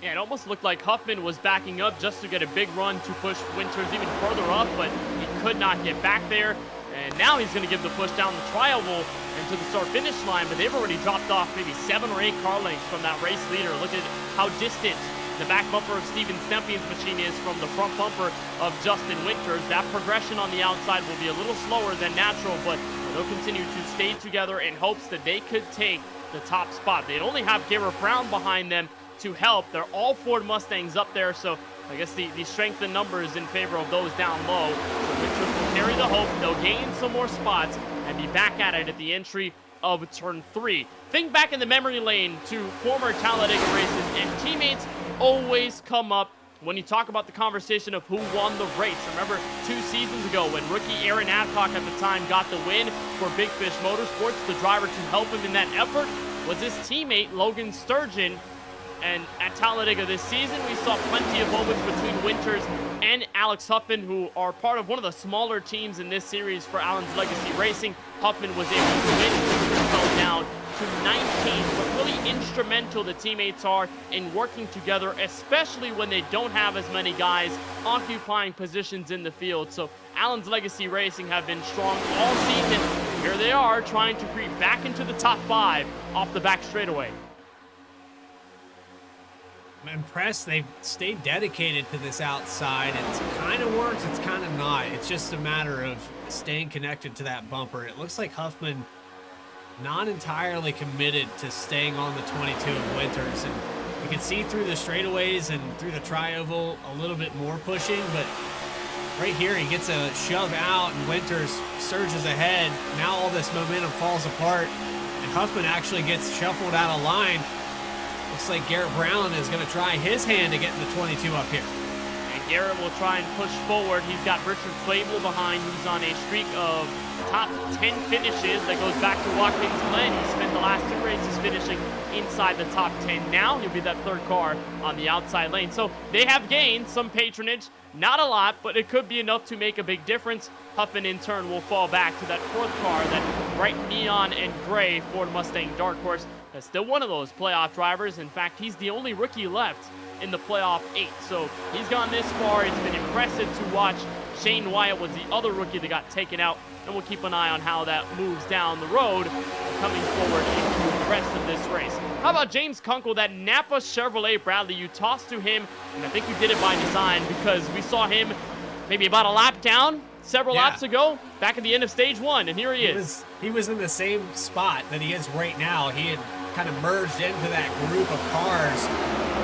Yeah, it almost looked like Huffman was backing up just to get a big run to push Winters even further up, but he could not get back there. And now he's going to give the push down the tri-oval and to the start-finish line, but they've already dropped off maybe 7 or 8 car lengths from that race leader. Look at how distant the back bumper of Steven Stempian's machine is from the front bumper of Justin Winters. That progression on the outside will be a little slower than natural, but they'll continue to stay together in hopes that they could take the top spot. They'd only have Garrett Brown behind them to help. They're all Ford Mustangs up there, so I guess the strength in numbers in favor of those down low. So Richards will carry the hope. They'll gain some more spots and be back at it at the entry of turn 3. Think back in the memory lane to former Talladega races, and teammates always come up when you talk about the conversation of who won the race. Remember 2 seasons ago when rookie Aaron Adcock at the time got the win for Big Fish Motorsports. The driver to help him in that effort was his teammate Logan Sturgeon. And at Talladega this season, we saw plenty of moments between Winters and Alex Huffman, who are part of one of the smaller teams in this series for Allen's Legacy Racing. Huffman was able to win. Winters fell down to 19th, but really instrumental the teammates are in working together, especially when they don't have as many guys occupying positions in the field. So Allen's Legacy Racing have been strong all season. Here they are trying to creep back into the top 5 off the back straightaway. I'm impressed they've stayed dedicated to this outside. It's kind of works, it's kind of not. It's just a matter of staying connected to that bumper. It looks like Huffman not entirely committed to staying on the 22 of Winters, and you can see through the straightaways and through the tri-oval a little bit more pushing, but right here he gets a shove out and Winters surges ahead. Now all this momentum falls apart and Huffman actually gets shuffled out of line. Looks like Garrett Brown is going to try his hand to get in the 22 up here. And Garrett will try and push forward. He's got Richard Flavell behind, who's on a streak of top 10 finishes that goes back to Watkins Glen. He spent the last 2 races finishing inside the top 10. Now he'll be that 3rd car on the outside lane. So they have gained some patronage. Not a lot, but it could be enough to make a big difference. Huffman in turn will fall back to that 4th car, that bright neon and gray Ford Mustang Dark Horse. That's still one of those playoff drivers. In fact, he's the only rookie left in the playoff 8. So he's gone this far. It's been impressive to watch. Shane Wyatt was the other rookie that got taken out, and we'll keep an eye on how that moves down the road coming forward into the rest of this race. How about James Kunkel, that Napa Chevrolet Bradley? You tossed to him, and I think you did it by design because we saw him maybe about a lap down several laps ago, back at the end of stage 1, and here he is. He was in the same spot that he is right now. He had kind of merged into that group of cars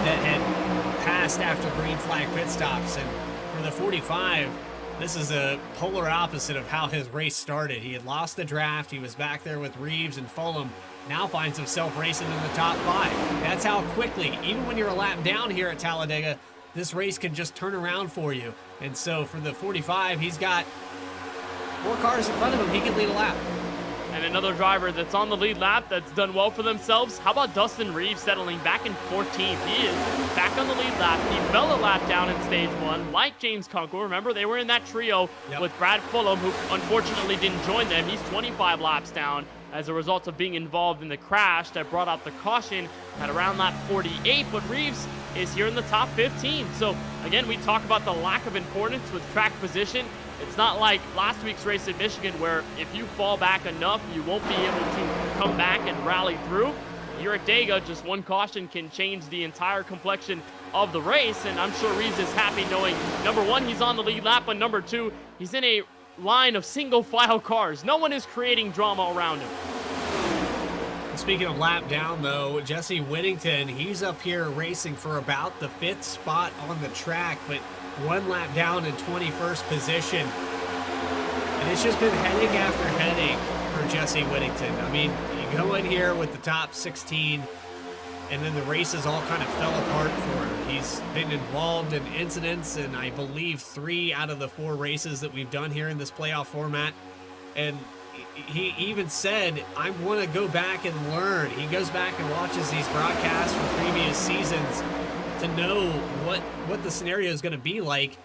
that had passed after green flag pit stops, and for the 45, this is a polar opposite of how his race started. He had lost the draft. He was back there with Reeves and Fulham. Now finds himself racing in the top 5. That's how quickly, even when you're a lap down here at Talladega, this race can just turn around for you. And so for the 45, he's got 4 cars in front of him. He can lead a lap. And another driver that's on the lead lap that's done well for themselves. How about Dustin Reeves settling back in 14th? He is back on the lead lap. He fell a lap down in stage 1, like James Kunkel. Remember, they were in that trio with Brad Fulham, who unfortunately didn't join them. He's 25 laps down as a result of being involved in the crash that brought out the caution at around lap 48. But Reeves is here in the top 15. So again, we talk about the lack of importance with track position. It's not like last week's race in Michigan where if you fall back enough, you won't be able to come back and rally through. Here at Dega, just one caution can change the entire complexion of the race, and I'm sure Reeves is happy knowing, number 1, he's on the lead lap, but number 2, he's in a line of single file cars. No one is creating drama around him. Speaking of lap down, though, Jesse Whittington, he's up here racing for about the 5th spot on the track, but 1 lap down in 21st position. And it's just been headache after headache for Jesse Whittington. I mean, you go in here with the top 16, and then the races all kind of fell apart for him. He's been involved in incidents, and I believe 3 out of the 4 races that we've done here in this playoff format. And he even said, I want to go back and learn. He goes back and watches these broadcasts from previous seasons to know what the scenario is going to be like.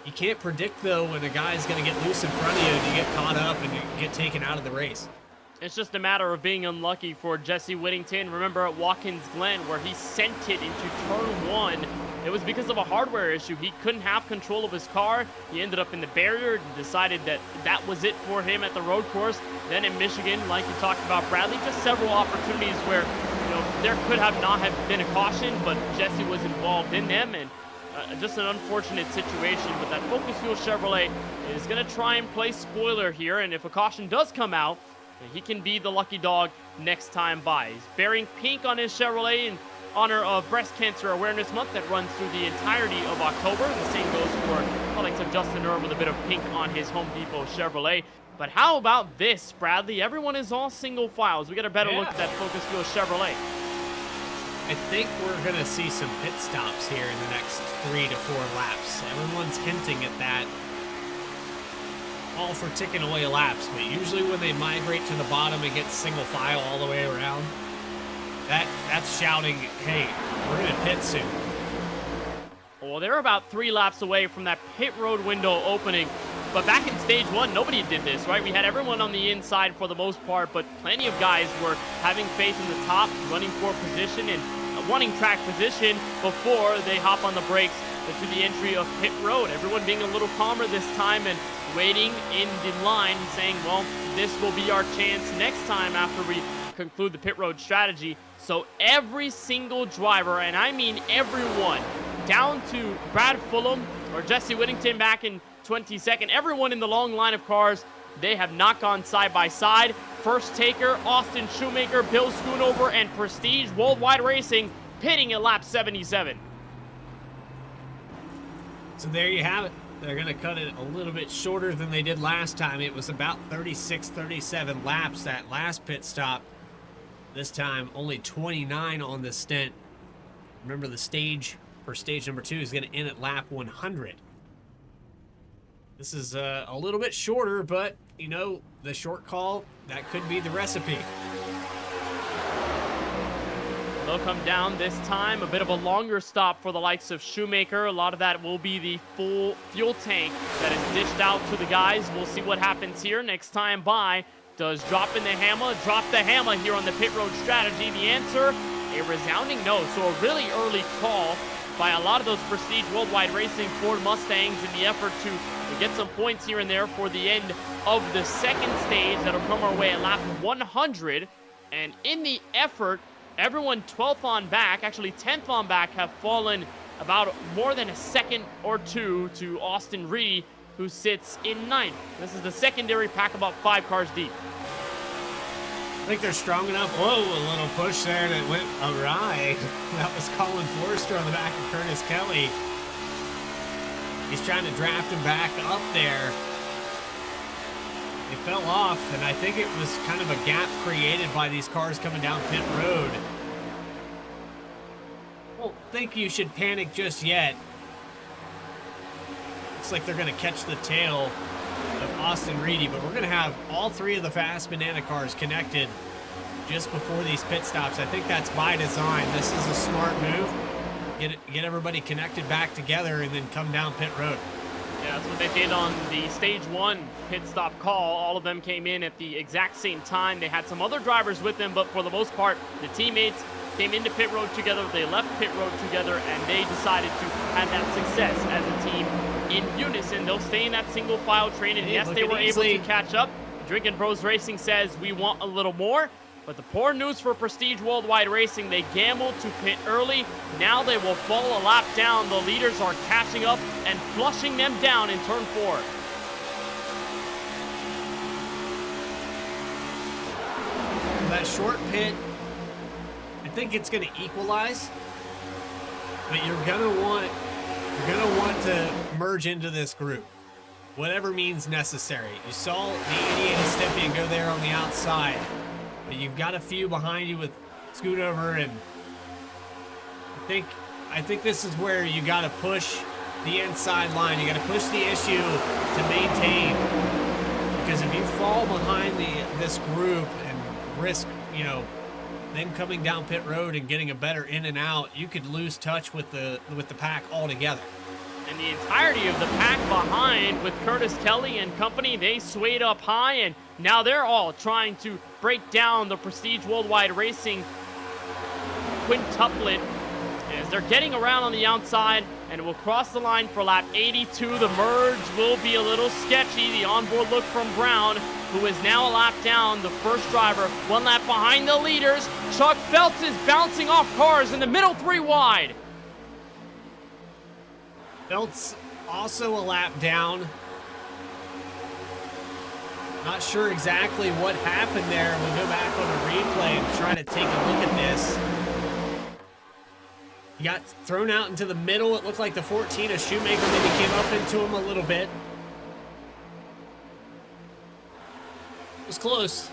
You can't predict, though, when a guy's going to get loose in front of you and you get caught up and you get taken out of the race. It's just a matter of being unlucky for Jesse Whittington. Remember at Watkins Glen where he sent it into turn 1. It was because of a hardware issue. He couldn't have control of his car. He ended up in the barrier and decided that that was it for him at the road course. Then in Michigan, like you talked about, Bradley, just several opportunities where, you know, there could have not have been a caution, but Jesse was involved in them, and just an unfortunate situation. But that Focus Fuel Chevrolet is going to try and play spoiler here, and if a caution does come out, he can be the lucky dog next time by. He's bearing pink on his Chevrolet, and honor of Breast Cancer Awareness Month that runs through the entirety of October. The same goes for products of Justin Earl with a bit of pink on his Home Depot Chevrolet. But how about this, Bradley? Everyone is all single files. We get a better look at that Focus Fuel Chevrolet. I think we're going to see some pit stops here in the next 3 to 4 laps. Everyone's hinting at that. All for ticking away laps, but usually when they migrate to the bottom and get single file all the way around, that's shouting, hey, we're going to pit soon. Well, they're about 3 laps away from that pit road window opening. But back in stage 1, nobody did this, right? We had everyone on the inside for the most part, but plenty of guys were having faith in the top, running for position and wanting track position before they hop on the brakes to the entry of pit road. Everyone being a little calmer this time and waiting in the line, saying, well, this will be our chance next time after we conclude the pit road strategy. So every single driver, and I mean everyone, down to Brad Fulham or Jesse Whittington back in 22nd, everyone in the long line of cars, they have not gone side by side. First Taker, Austin Shoemaker, Bill Schoonover, and Prestige Worldwide Racing pitting at lap 77. So there you have it. They're going to cut it a little bit shorter than they did last time. It was about 36, 37 laps that last pit stop. This time, only 29 on the stint. Remember, the stage for stage number 2 is going to end at lap 100. This is a little bit shorter, but, you know, the short call, that could be the recipe. They'll come down this time. A bit of a longer stop for the likes of Shoemaker. A lot of that will be the full fuel tank that is dished out to the guys. We'll see what happens here next time by. Does drop the hammer here on the pit road strategy? The answer, a resounding no. So a really early call by a lot of those Prestige Worldwide Racing Ford Mustangs in the effort to get some points here and there for the end of the second stage that'll come our way at lap 100. And in the effort, everyone 12th on back, actually 10th on back, have fallen about more than a second or two to Austin Reedy, who sits in 9th. This is the secondary pack, about 5 cars deep. I think they're strong enough. Whoa, a little push there that went awry. That was Colin Forrester on the back of Curtis Kelly. He's trying to draft him back up there. They fell off, and I think it was kind of a gap created by these cars coming down pit road. I don't think you should panic just yet. Looks like they're going to catch the tail of Austin Reedy, but we're going to have all 3 of the fast banana cars connected just before these pit stops. I think that's by design. This is a smart move. Get everybody connected back together and then come down pit road. Yeah, that's what they did on the stage 1 pit stop call. All of them came in at the exact same time. They had some other drivers with them, but for the most part, the teammates came into pit road together. They left pit road together, and they decided to have that success as a team in unison. They'll stay in that single file train, and yes, they were able to catch up. Drinking Bros Racing says we want a little more. But the poor news for Prestige Worldwide Racing, they gambled to pit early. Now they will fall a lap down. The leaders are catching up and flushing them down in turn 4. That short pit, I think it's going to equalize. But you're going to want to merge into this group, whatever means necessary. You saw the 88 Esteppian go there on the outside. But you've got a few behind you with Scootover, and I think this is where you got to push the inside line. You got to push the issue to maintain, because if you fall behind this group and risk, you know, them coming down pit road and getting a better in and out, you could lose touch with the pack altogether. And the entirety of the pack behind with Curtis Kelly and company, they swayed up high, and now they're all trying to break down the Prestige Worldwide Racing quintuplet as they're getting around on the outside, and it will cross the line for lap 82. The merge will be a little sketchy. The onboard look from Brown, who is now a lap down, the first driver, 1 lap behind the leaders. Chuck Phelps is bouncing off cars in the middle 3 wide. Phelps also a lap down. Not sure exactly what happened there. We'll go back on a replay and try to take a look at this. He got thrown out into the middle. It looked like the 14 of Shoemaker maybe came up into him a little bit. It was close.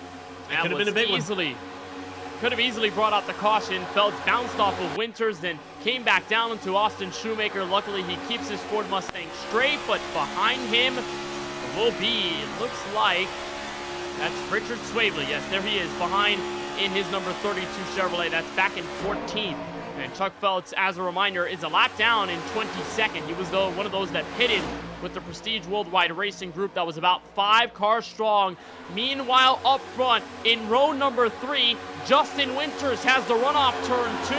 That could have been a big one. Could have easily brought out the caution. Phelps bounced off of Winters, then came back down into Austin Shoemaker. Luckily, he keeps his Ford Mustang straight, but behind him will be, it looks like, that's Richard Swavely. Yes, there he is, behind in his number 32 Chevrolet. That's back in 14th. And Chuck Phelps, as a reminder, is a lap down in 22nd. He was one of those that pitted with the Prestige Worldwide Racing Group that was about 5 cars strong. Meanwhile, up front, in row number 3, Justin Winters has the runoff turn 2.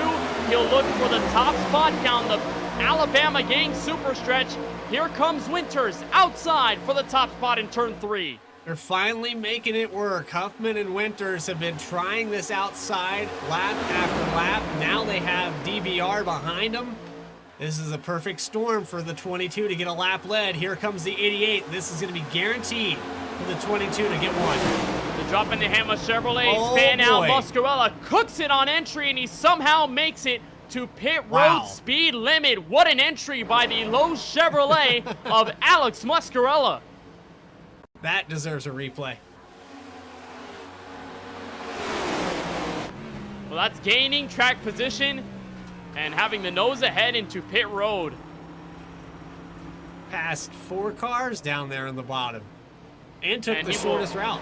He'll look for the top spot down the Alabama Gang Super Stretch. Here comes Winters outside for the top spot in turn 3. They're finally making it work. Huffman and Winters have been trying this outside lap after lap. Now they have DBR behind them. This is a perfect storm for the 22 to get a lap lead. Here comes the 88. This is going to be guaranteed for the 22 to get one. The drop in the hammer Chevrolet fan out. Muscarella cooks it on entry, and he somehow makes it to pit road speed limit. What an entry by the low Chevrolet of Alex Muscarella. That deserves a replay. Well, that's gaining track position and having the nose ahead into pit road. Passed 4 cars down there in the bottom and took the shortest route.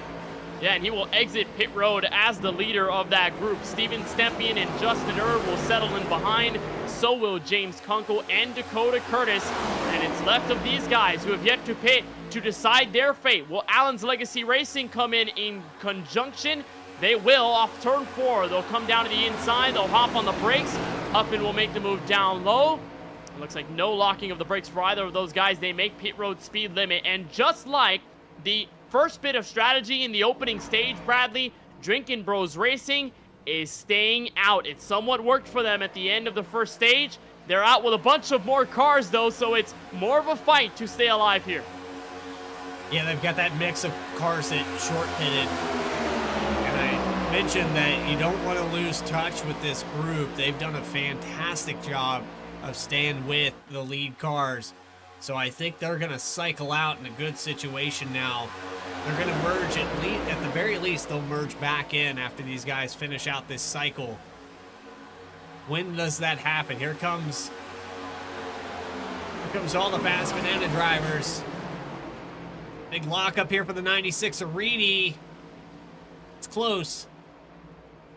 Yeah, and he will exit pit road as the leader of that group. Steven Stempian and Justin Erb will settle in behind. So will James Kunkel and Dakota Curtis. And it's left of these guys who have yet to pit to decide their fate. Will Allen's Legacy Racing come in conjunction? They will off turn 4. They'll come down to the inside. They'll hop on the brakes. Huffman will make the move down low. It looks like no locking of the brakes for either of those guys. They make pit road speed limit. And just like the first bit of strategy in the opening stage, Bradley, Drinkin' Bros Racing is staying out. It somewhat worked for them at the end of the first stage. They're out with a bunch of more cars, though, so it's more of a fight to stay alive here. Yeah, they've got that mix of cars that short pitted. And I mentioned that you don't want to lose touch with this group. They've done a fantastic job of staying with the lead cars. So I think they're going to cycle out in a good situation now. They're going to merge at the very least, they'll merge back in after these guys finish out this cycle. When does that happen? Here comes all the Fast Banana drivers. Big lock up here for the 96 of Reedy. It's close.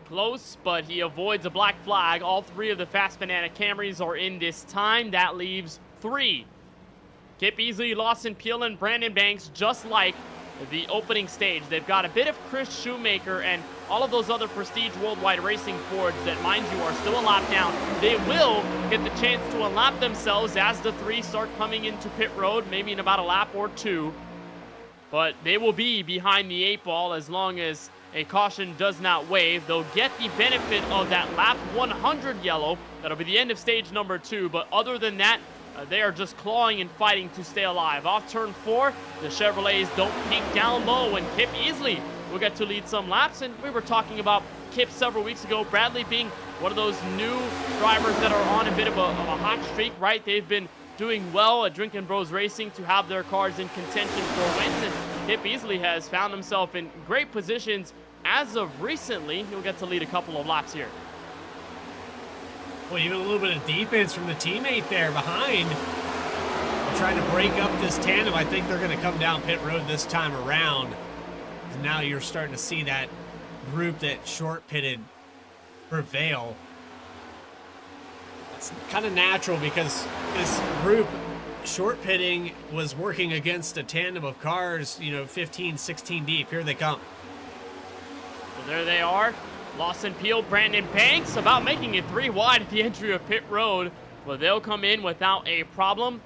Close, but he avoids a black flag. All 3 of the Fast Banana Camrys are in this time. That leaves 3. Kip Easley, Lawson Peel, and Brandon Banks, just like the opening stage. They've got a bit of Chris Shoemaker and all of those other Prestige Worldwide Racing Fords that, mind you, are still a lap down. They will get the chance to unlap themselves as the 3 start coming into pit road, maybe in about a lap or 2. But they will be behind the 8 ball as long as a caution does not wave. They'll get the benefit of that lap 100 yellow. That'll be the end of stage number 2. But other than that, they are just clawing and fighting to stay alive. Off turn 4, the Chevrolets don't peak down low, and Kip Easley will get to lead some laps. And we were talking about Kip several weeks ago, Bradley being one of those new drivers that are on a bit of a hot streak, right? They've been doing well at Drinkin' Bros Racing to have their cars in contention for wins. And Kip Easley has found himself in great positions as of recently. He'll get to lead a couple of laps here. Well, even a little bit of defense from the teammate there behind. They're trying to break up this tandem. I think they're going to come down pit road this time around. And now you're starting to see that group that short pitted prevail. It's kind of natural because this group short pitting was working against a tandem of cars, 15, 16 deep. Here they come. So there they are. Lawson Peel, Brandon Banks, about making it 3 wide at the entry of pit road. But they'll come in without a problem.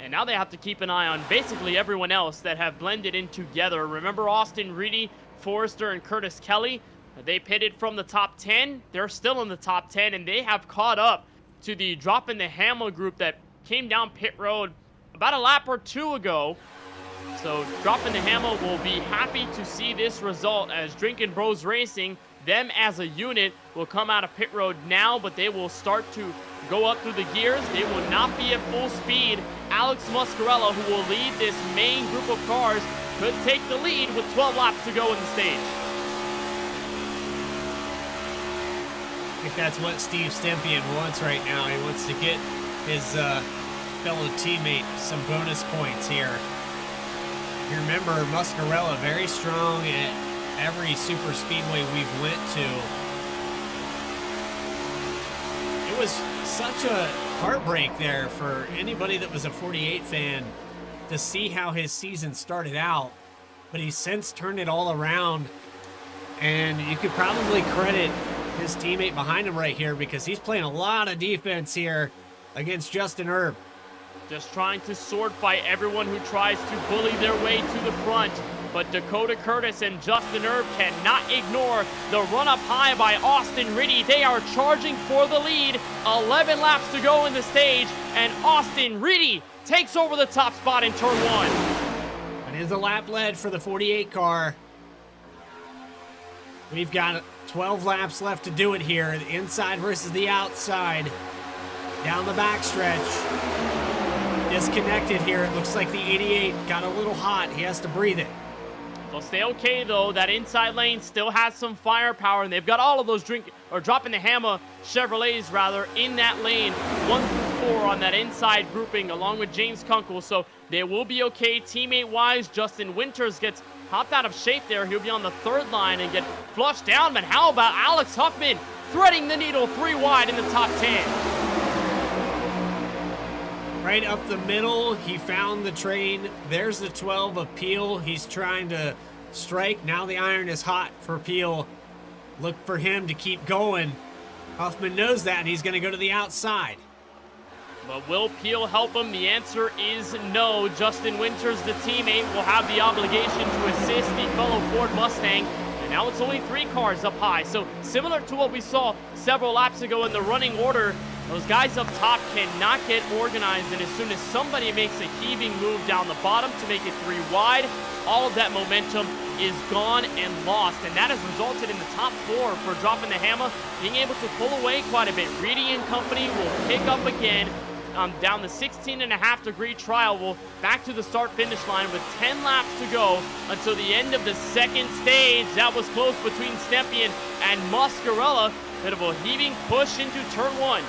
And now they have to keep an eye on basically everyone else that have blended in together. Remember Austin Reedy, Forrester, and Curtis Kelly? They pitted from the top 10. They're still in the top 10, and they have caught up to the Drop in the Hammer group that came down pit road about a lap or 2 ago. So Drop in the Hammer will be happy to see this result as Drinkin' Bros Racing them as a unit will come out of pit road now, but they will start to go up through the gears. They will not be at full speed. Alex Muscarella, who will lead this main group of cars, could take the lead with 12 laps to go in the stage. I think that's what Steve Stempien wants right now. He wants to get his fellow teammate some bonus points here. You remember Muscarella very strong at every super speedway we've went to. It was such a heartbreak there for anybody that was a 48 fan to see how his season started out, but he's since turned it all around, and you could probably credit his teammate behind him right here because he's playing a lot of defense here against Justin Erb. Just trying to sword fight everyone who tries to bully their way to the front. But Dakota Curtis and Justin Erb cannot ignore the run-up high by Austin Riddy. They are charging for the lead. 11 laps to go in the stage, and Austin Riddy takes over the top spot in turn 1. It is a lap lead for the 48 car. We've got 12 laps left to do it here. The inside versus the outside. Down the backstretch. Disconnected here. It looks like the 88 got a little hot. He has to breathe it. They'll stay okay, though. That inside lane still has some firepower, and they've got all of those dropping the hammer Chevrolets, rather, in that lane. 1 through 4 on that inside grouping, along with James Kunkel, so they will be okay teammate-wise. Justin Winters gets hopped out of shape there. He'll be on the 3rd line and get flushed down, but how about Alex Huffman threading the needle 3 wide in the top 10? Right up the middle, he found the train. There's the 12 of Peel. He's trying to strike. Now the iron is hot for Peel. Look for him to keep going. Huffman knows that, and he's going to go to the outside. But will Peel help him? The answer is no. Justin Winters, the teammate, will have the obligation to assist the fellow Ford Mustang. And now it's only 3 cars up high. So similar to what we saw several laps ago in the running order, those guys up top cannot get organized, and as soon as somebody makes a heaving move down the bottom to make it 3 wide, all of that momentum is gone and lost, and that has resulted in the top 4 for dropping the hammer being able to pull away quite a bit. Reedy and company will pick up again down the 16.5-degree trial. We'll back to the start-finish line with 10 laps to go until the end of the 2nd stage. That was close between Stempien and Muscarella. Bit of a heaving push into turn 1.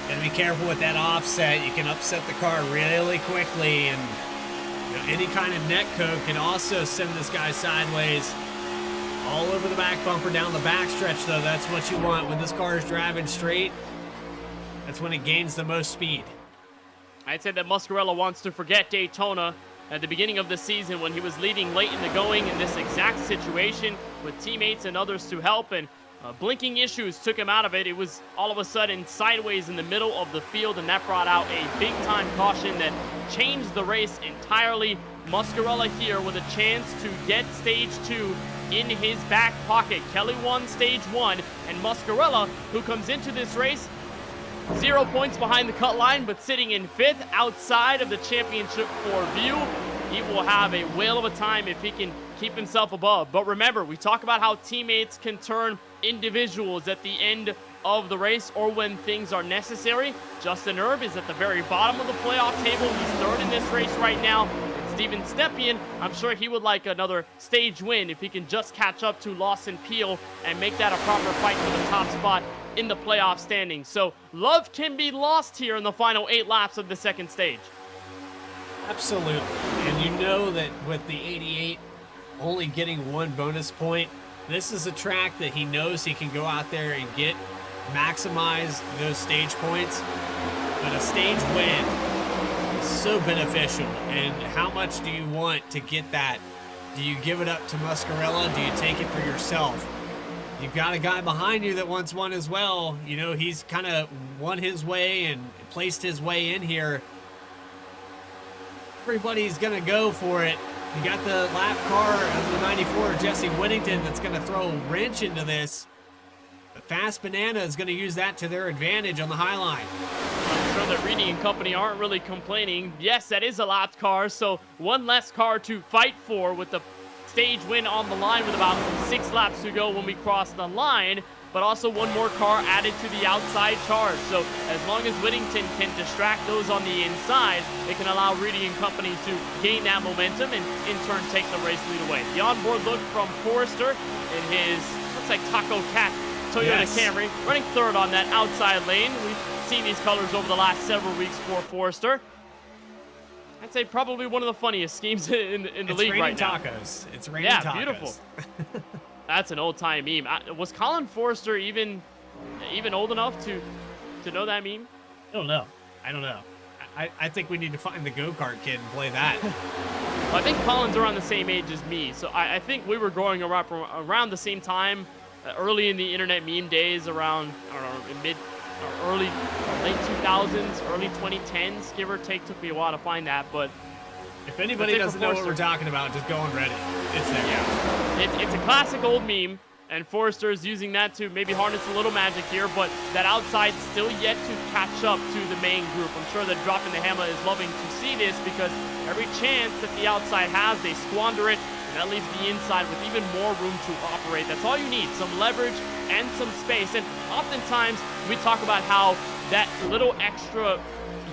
Gotta be careful with that offset. You can upset the car really quickly, and any kind of net code can also send this guy sideways. All over the back bumper, down the backstretch, though. That's what you want. When this car is driving straight, that's when it gains the most speed. I'd say that Muscarella wants to forget Daytona at the beginning of the season when he was leading late in the going in this exact situation with teammates and others to help, and blinking issues took him out of it. It was all of a sudden sideways in the middle of the field, and that brought out a big-time caution that changed the race entirely. Muscarella here with a chance to get stage 2 in his back pocket. Kelly won stage 1, and Muscarella, who comes into this race 0 points behind the cut line, but sitting in 5th outside of the championship for view. He will have a whale of a time if he can keep himself above. But remember, we talk about how teammates can turn individuals at the end of the race or when things are necessary. Justin Erb is at the very bottom of the playoff table. He's 3rd in this race right now. And Steven Stempien, I'm sure he would like another stage win if he can just catch up to Lawson Peel and make that a proper fight for the top spot in the playoff standings. So love can be lost here in the final 8 laps of the 2nd stage. Absolutely. And you know that with the 88 only getting 1 bonus point, this is a track that he knows he can go out there and maximize those stage points. But a stage win is so beneficial. And how much do you want to get that? Do you give it up to Muscarella? Do you take it for yourself? You've got a guy behind you that wants one as well. You know, he's kind of won his way and placed his way in here. Everybody's going to go for it. You got the lap car of the 94, Jesse Whittington, that's going to throw a wrench into this. But Fast Banana is going to use that to their advantage on the high line. I'm sure that Reedy and company aren't really complaining. Yes, that is a lap car, so 1 less car to fight for with the stage win on the line with about 6 laps to go when we cross the line, but also one more car added to the outside charge. So as long as Whittington can distract those on the inside, it can allow Reedy and company to gain that momentum and in turn take the race lead away. The onboard look from Forrester in his, looks like Taco Cat Toyota Camry, running third on that outside lane. We've seen these colors over the last several weeks for Forrester. I'd say probably one of the funniest schemes in the league right now. It's raining tacos. Yeah, beautiful. That's an old-time meme. Was Colin Forrester even old enough to know that meme? I don't know. I think we need to find the go-kart kid and play that. Well, I think Colin's around the same age as me, so I think we were growing up around the same time, early in the internet meme days, around, I don't know, late 2000s, early 2010s, give or take. Took me a while to find that, but if anybody doesn't know what we're talking about, just go on Reddit. It's there. Yeah. It's a classic old meme, and Forrester is using that to maybe harness a little magic here, but that outside still yet to catch up to the main group. I'm sure that Dropping the Hammer is loving to see this, because every chance that the outside has, they squander it, and that leaves the inside with even more room to operate. That's all you need, some leverage and some space. And oftentimes we talk about how that little extra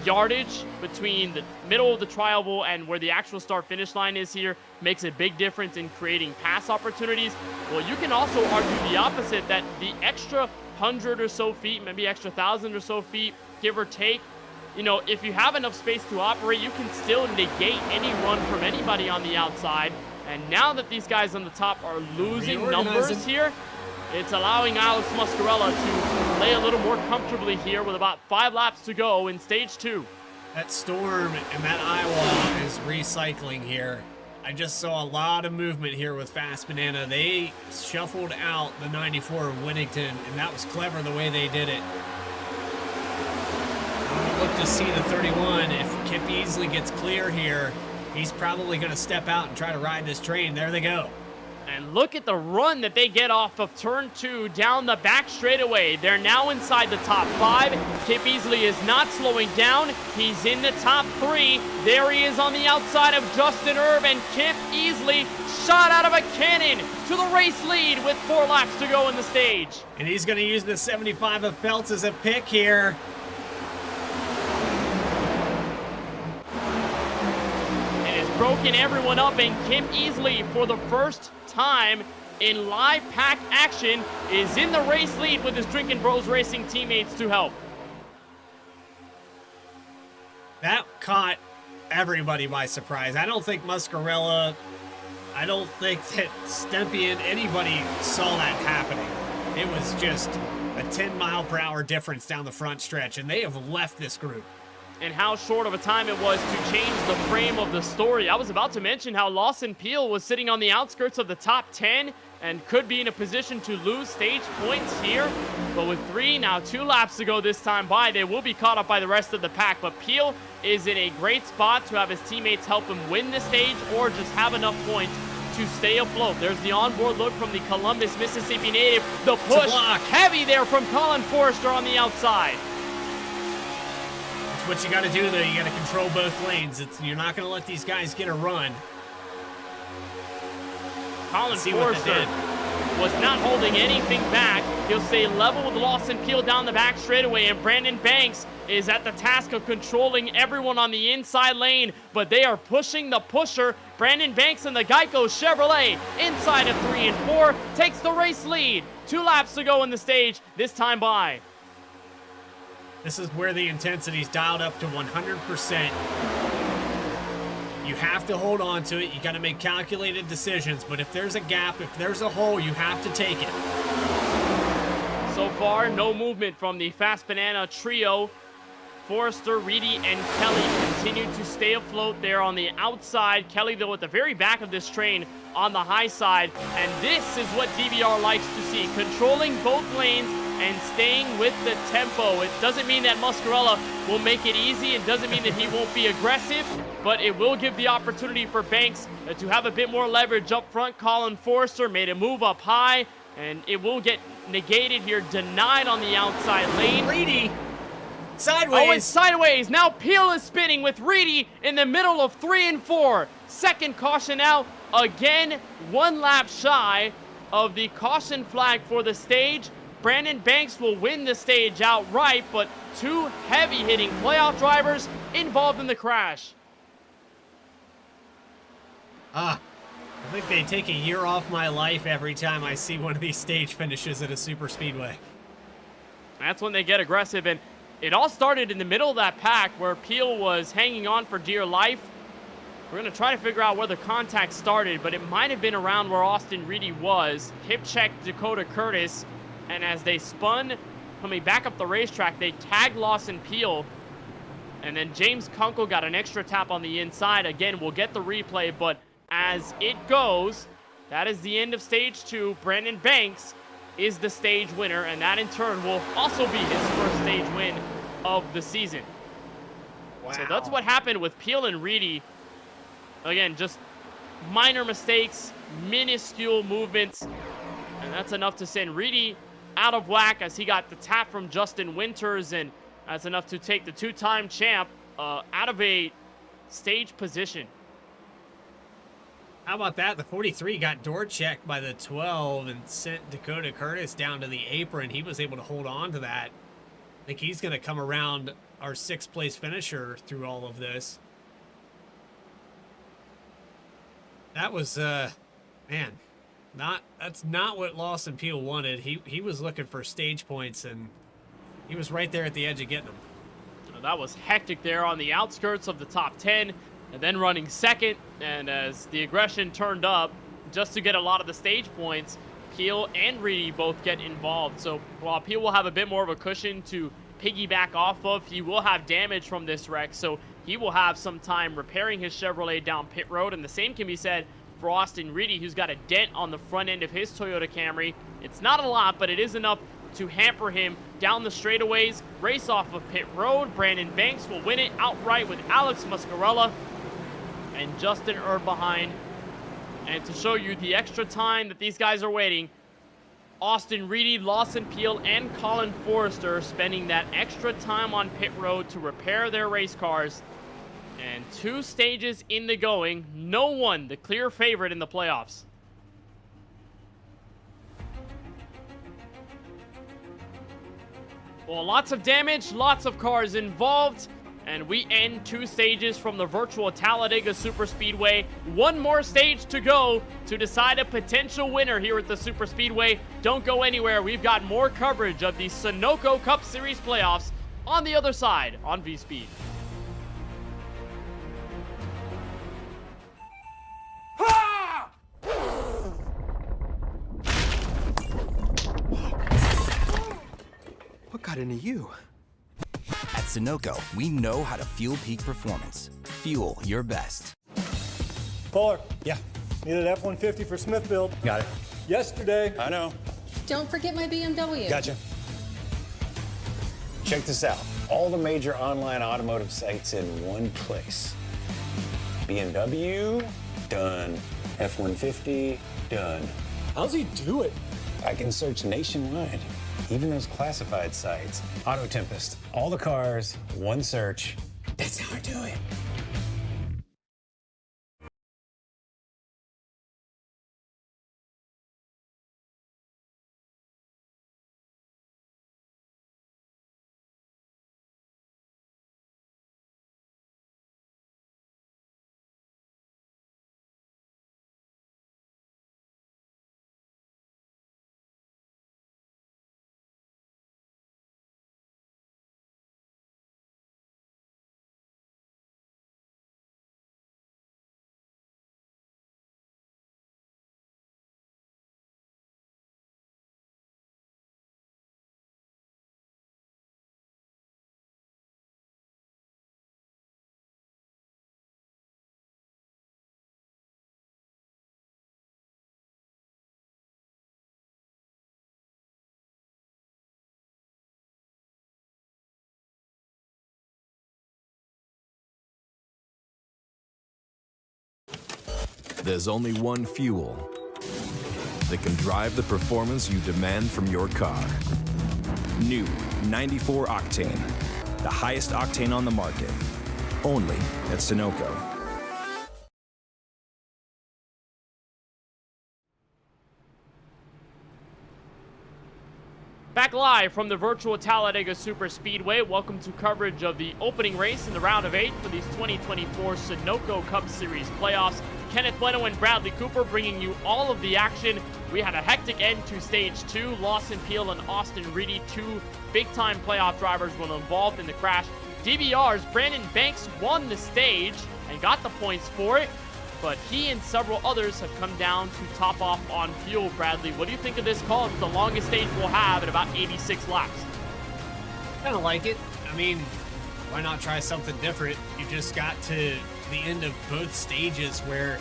yardage between the middle of the tri-oval and where the actual start-finish line is here makes a big difference in creating pass opportunities. Well, you can also argue the opposite, that the extra 100 or so feet, maybe extra 1,000 or so feet, give or take, you know, if you have enough space to operate, you can still negate any run from anybody on the outside. And now that these guys on the top are losing numbers here, it's allowing Alex Muscarella to lay a little more comfortably here with about 5 laps to go in stage 2. That Storm and that Iowa is recycling here. I just saw a lot of movement here with Fast Banana. They shuffled out the 94 of Whittington, and that was clever the way they did it. Look to see the 31. If Kip Easley gets clear here, he's probably going to step out and try to ride this train. There they go. And look at the run that they get off of turn 2 down the back straightaway. They're now inside the top 5. Kip Easley is not slowing down. He's in the top 3. There he is on the outside of Justin Erb, and Kip Easley shot out of a cannon to the race lead with 4 laps to go in the stage. And he's going to use the 75 of Peltz as a pick here. Broken everyone up, and Kip Easley, for the first time in live pack action, is in the race lead with his Drinkin' Bros Racing teammates to help. That caught everybody by surprise. I don't think Muscarella, I don't think that Stempy and anybody saw that happening. It was just a 10-mile-per-hour difference down the front stretch, and they have left this group. And how short of a time it was to change the frame of the story. I was about to mention how Lawson Peel was sitting on the outskirts of the top 10 and could be in a position to lose stage points here. But with 2 laps to go this time by, they will be caught up by the rest of the pack. But Peel is in a great spot to have his teammates help him win the stage or just have enough points to stay afloat. There's the onboard look from the Columbus, Mississippi native. The push heavy there from Colin Forrester on the outside. What you got to do, though, you got to control both lanes. You're not going to let these guys get a run. Colin Forrester was not holding anything back. He'll stay level with Lawson Peel down the back straightaway, and Brandon Banks is at the task of controlling everyone on the inside lane, but they are pushing the pusher. Brandon Banks in the Geico Chevrolet inside of 3 and 4 takes the race lead. 2 laps to go in the stage, this time by. This is where the intensity's dialed up to 100%. You have to hold on to it. You got to make calculated decisions. But if there's a gap, if there's a hole, you have to take it. So far, no movement from the Fast Banana trio. Forrester, Reedy, and Kelly continue to stay afloat there on the outside. Kelly, though, at the very back of this train on the high side. And this is what DVR likes to see. Controlling both lanes and staying with the tempo. It doesn't mean that Muscarella will make it easy. It doesn't mean that he won't be aggressive, but it will give the opportunity for Banks to have a bit more leverage up front. Colin Forrester made a move up high, and it will get negated here, denied on the outside lane. Reedy, sideways. Oh, it's sideways. Now Peel is spinning with Reedy in the middle of 3 and 4. Second caution out again 1 lap shy of the caution flag for the stage. Brandon Banks will win the stage outright, but 2 heavy-hitting playoff drivers involved in the crash. I think they take a year off my life every time I see one of these stage finishes at a super speedway. That's when they get aggressive, and it all started in the middle of that pack where Peel was hanging on for dear life. We're going to try to figure out where the contact started, but it might have been around where Austin Reedy was. Hip checked Dakota Curtis, and as they spun, coming back up the racetrack, they tagged Lawson Peel. And then James Kunkel got an extra tap on the inside. Again, we'll get the replay, but as it goes, that is the end of stage 2. Brandon Banks is the stage winner, and that in turn will also be his first stage win of the season. Wow. So that's what happened with Peel and Reedy. Again, just minor mistakes, minuscule movements, and that's enough to send Reedy out of whack as he got the tap from Justin Winters, and that's enough to take the 2-time champ out of a stage position. How about that? The 43 got door checked by the 12 and sent Dakota Curtis down to the apron. He was able to hold on to that. I think he's going to come around our 6th place finisher through all of this. That was, man, that's not what Lawson Peel wanted. He was looking for stage points, and he was right there at the edge of getting them. That was hectic there on the outskirts of the top 10, and then running second. And as the aggression turned up, just to get a lot of the stage points, Peel and Reedy both get involved. So while Peel will have a bit more of a cushion to piggyback off of, he will have damage from this wreck. So he will have some time repairing his Chevrolet down pit road. And the same can be said for Austin Reedy, who's got a dent on the front end of his Toyota Camry. It's not a lot, but it is enough to hamper him down the straightaways. Race off of pit road. Brandon Banks will win it outright with Alex Muscarella and Justin Erb behind. And to show you the extra time that these guys are waiting, Austin Reedy, Lawson Peel, and Colin Forrester spending that extra time on pit road to repair their race cars. And 2 stages in the going, no one the clear favorite in the playoffs. Well, lots of damage, lots of cars involved, and we end 2 stages from the virtual Talladega Superspeedway. 1 more stage to go to decide a potential winner here at the Superspeedway. Don't go anywhere. We've got more coverage of the Sunoco Cup Series playoffs on the other side on VSPEED. What got into you? At Sunoco, we know how to fuel peak performance. Fuel your best. Fuller. Yeah. Needed F-150 for Smith build. Got it. Yesterday. I know. Don't forget my BMW. Gotcha. Check this out. All the major online automotive sites in one place. BMW, done. F-150, done. How's he do it? I can search nationwide. Even those classified sites. Auto Tempest, all the cars, one search. That's how I do it. There's only one fuel that can drive the performance you demand from your car. New 94 Octane, the highest octane on the market, only at Sunoco. Back live from the virtual Talladega Superspeedway. Welcome to coverage of the opening race in the round of 8 for these 2024 Sunoco Cup Series playoffs. Kenneth Bueno and Bradley Cooper bringing you all of the action. We had a hectic end to stage 2. Lawson Peel and Austin Reedy, 2 big-time playoff drivers, were involved in the crash. DBR's Brandon Banks won the stage and got the points for it, but he and several others have come down to top off on fuel. Bradley, what do you think of this call? It's the longest stage we'll have at about 86 laps. Kind of like it. I mean, why not try something different? You just got to the end of both stages where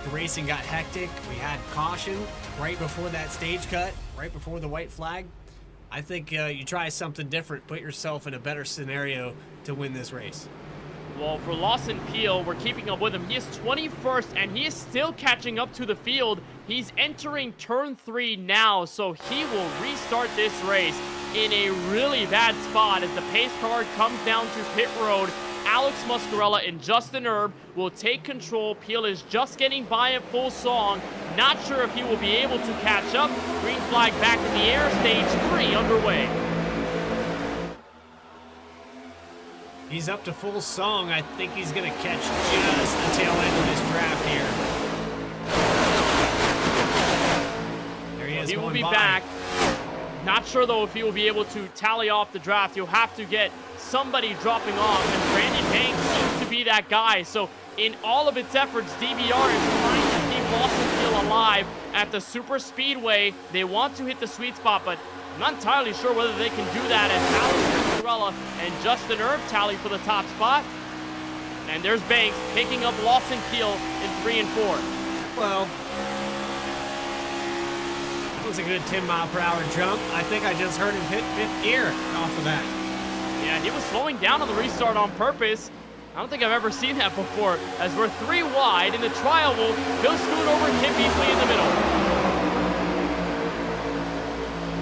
the racing got hectic. We had caution right before that stage cut, right before the white flag. I think you try something different, put yourself in a better scenario to win this race. Well, for Lawson Peel, we're keeping up with him. He is 21st, and he is still catching up to the field. He's entering turn 3 now, so he will restart this race in a really bad spot as the pace car comes down to pit road. Alex Muscarella and Justin Erb will take control. Peel is just getting by at full song. Not sure if he will be able to catch up. Green flag back in the air, stage 3 underway. He's up to full song. I think he's going to catch just the tail end of this draft here. There he is. He will going be by. back. Not sure, though, if he will be able to tally off the draft. You'll have to get somebody dropping off, and Brandon Banks seems to be that guy. So in all of its efforts, DBR is trying to keep Lawson Peel alive at the Super Speedway. They want to hit the sweet spot, but I'm not entirely sure whether they can do that as Alex Muscarella and Justin Erb tally for the top spot. And there's Banks picking up Lawson Peel in 3 and 4. Well, that was a good 10-mile-per-hour jump. I think I just heard him hit 5th gear off of that. Yeah, he was slowing down on the restart on purpose. I don't think I've ever seen that before, as we're 3 wide, and the trial will go scoot over Tim Beasley in the middle.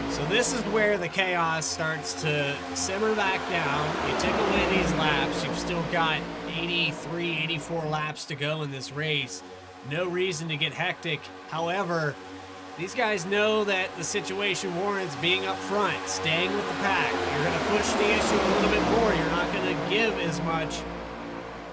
So this is where the chaos starts to simmer back down. You take away these laps. You've still got 83, 84 laps to go in this race. No reason to get hectic. However, these guys know that the situation warrants being up front, staying with the pack. You're going to push the issue a little bit more. You're not going to give as much.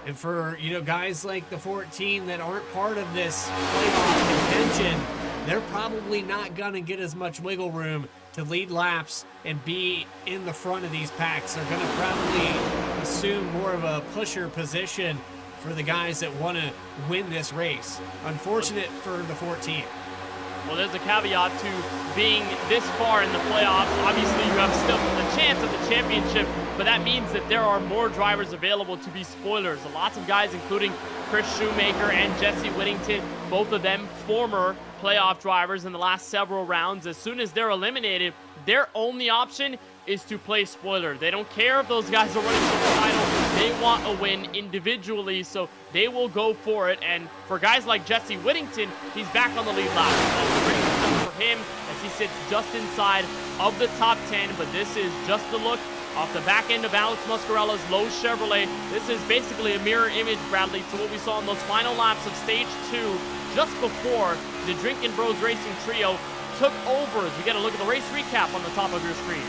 And for, guys like the 14 that aren't part of this playoff contention, they're probably not going to get as much wiggle room to lead laps and be in the front of these packs. They're going to probably assume more of a pusher position for the guys that want to win this race. Unfortunate for the 14. Well, there's a caveat to being this far in the playoffs. Obviously, you have still a chance at the championship, but that means that there are more drivers available to be spoilers. Lots of guys, including Chris Shoemaker and Jesse Whittington, both of them former playoff drivers in the last several rounds. As soon as they're eliminated, their only option is to play spoiler. They don't care if those guys are running for the title. They want a win individually, so they will go for it. And for guys like Jesse Whittington, he's back on the lead lap. That's a great result for him as he sits just inside of the top 10. But this is just a look off the back end of Alex Muscarella's low Chevrolet. This is basically a mirror image, Bradley, to what we saw in those final laps of stage 2 just before the Drinkin' Bros Racing Trio took over. As we get a look at the race recap on the top of your screen.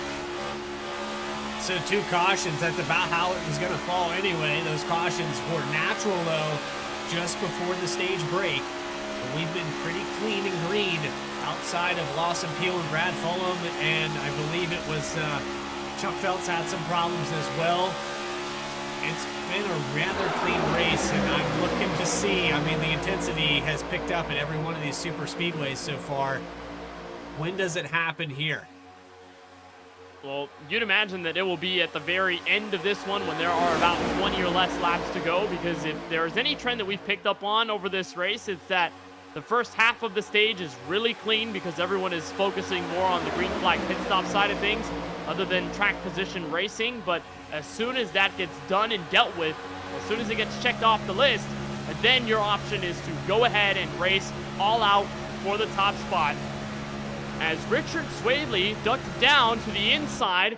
So 2 cautions, that's about how it was going to fall anyway. Those cautions were natural, though, just before the stage break. But we've been pretty clean and green outside of Lawson Peel and Brad Fulham, and I believe it was Chuck Phelps had some problems as well. It's been a rather clean race, and I'm looking to see, the intensity has picked up at every one of these super speedways so far. When does it happen here? Well, you'd imagine that it will be at the very end of this one when there are about 20 or less laps to go, because if there's any trend that we've picked up on over this race, it's that the first half of the stage is really clean because everyone is focusing more on the green flag pit stop side of things other than track position racing. But as soon as that gets done and dealt with, as soon as it gets checked off the list, then your option is to go ahead and race all out for the top spot. As Richard Swaley ducked down to the inside,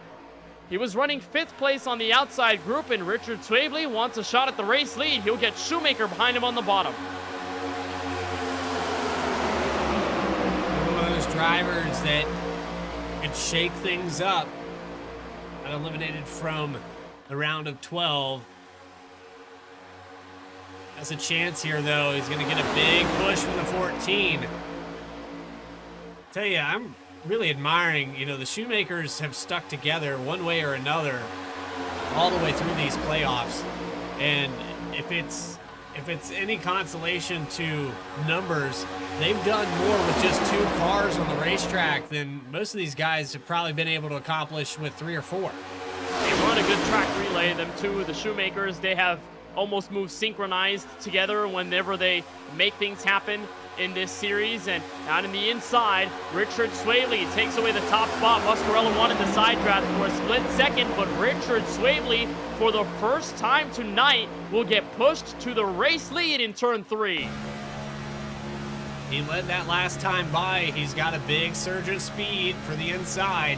he was running 5th place on the outside group, and Richard Swaley wants a shot at the race lead. He'll get Shoemaker behind him on the bottom. One of those drivers that could shake things up. Got eliminated from the round of 12. Has a chance here, though. He's going to get a big push from the 14. Tell you, I'm really admiring, you know, the Shoemakers have stuck together one way or another all the way through these playoffs. And if it's any consolation to numbers, they've done more with just 2 cars on the racetrack than most of these guys have probably been able to accomplish with 3 or 4. They run a good track relay, them two, the Shoemakers. They have almost moved synchronized together whenever they make things happen in this series. And out in the inside, Richard Swavely takes away the top spot. Muscarella wanted the side draft for a split second, but Richard Swavely, for the first time tonight, will get pushed to the race lead in turn 3. He led that last time by. He's got a big surge of speed for the inside.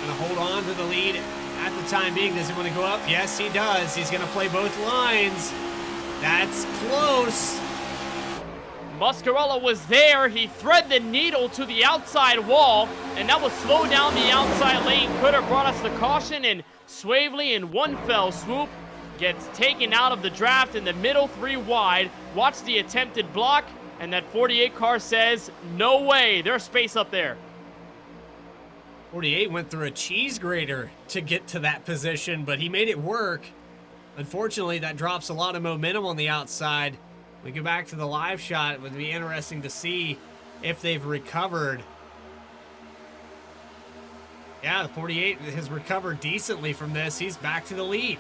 Gonna hold on to the lead at the time being. Does he want to go up? Yes, he does. He's gonna play both lines. That's close. Muscarella was there. He threaded the needle to the outside wall, and that will slow down the outside lane. Could have brought us the caution, and Swavely in one fell swoop gets taken out of the draft in the middle 3 wide. Watch the attempted block, and that 48 car says, no way, there's space up there. 48 went through a cheese grater to get to that position, but he made it work. Unfortunately, that drops a lot of momentum on the outside. We go back to the live shot. It would be interesting to see if they've recovered. Yeah, the 48 has recovered decently from this. He's back to the lead.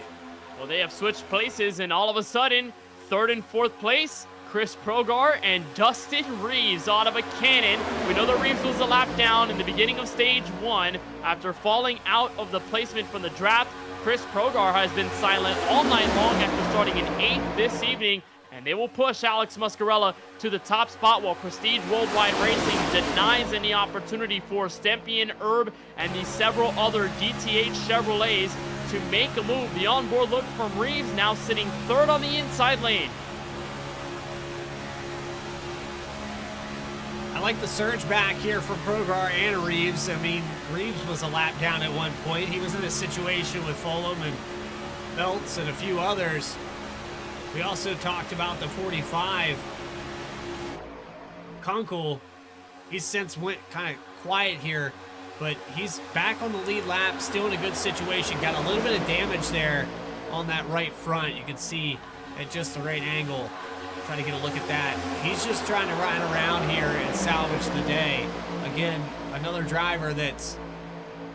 Well, they have switched places, and all of a sudden, 3rd and 4th place, Chris Progar and Dustin Reeves out of a cannon. We know that Reeves was a lap down in the beginning of stage 1 after falling out of the placement from the draft. Chris Progar has been silent all night long after starting in 8th this evening, and they will push Alex Muscarella to the top spot while Prestige Worldwide Racing denies any opportunity for Stempian, Herb, and the several other DTH Chevrolets to make a move. The onboard look from Reeves, now sitting 3rd on the inside lane. I like the surge back here for Progar and Reeves. I mean, Reeves was a lap down at one point. He was in a situation with Fulham and Belts and a few others. We also talked about the 45. Kunkel, he's since went kind of quiet here, but he's back on the lead lap, still in a good situation. Got a little bit of damage there on that right front. You can see at just the right angle. Try to get a look at that. He's just trying to ride around here and salvage the day. Again, another driver that's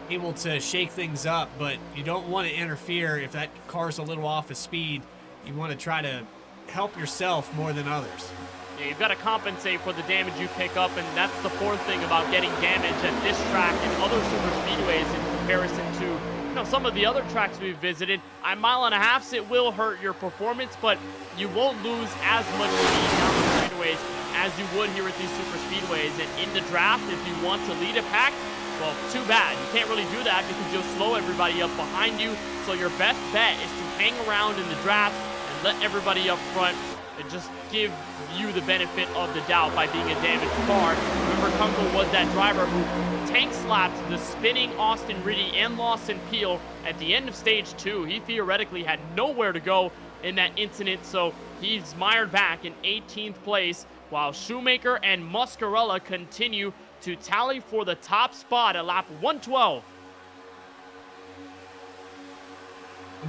able to shake things up, but you don't want to interfere if that car's a little off of speed. You want to try to help yourself more than others. Yeah, you've got to compensate for the damage you pick up, and that's the 4th thing about getting damage at this track and other super speedways in comparison to some of the other tracks we've visited. On 1.5 miles, it will hurt your performance, but you won't lose as much speed down the straightaways as you would here at these super speedways. And in the draft, if you want to lead a pack, well, too bad. You can't really do that because you'll slow everybody up behind you. So your best bet is to hang around in the draft and let everybody up front and just give you the benefit of the doubt by being a damaged car. Remember, Kunkel was that driver who tank slapped the spinning Austin Riddy and Lawson Peel at the end of stage 2. He theoretically had nowhere to go in that incident, so he's mired back in 18th place, while Shoemaker and Muscarella continue to tally for the top spot at lap 112.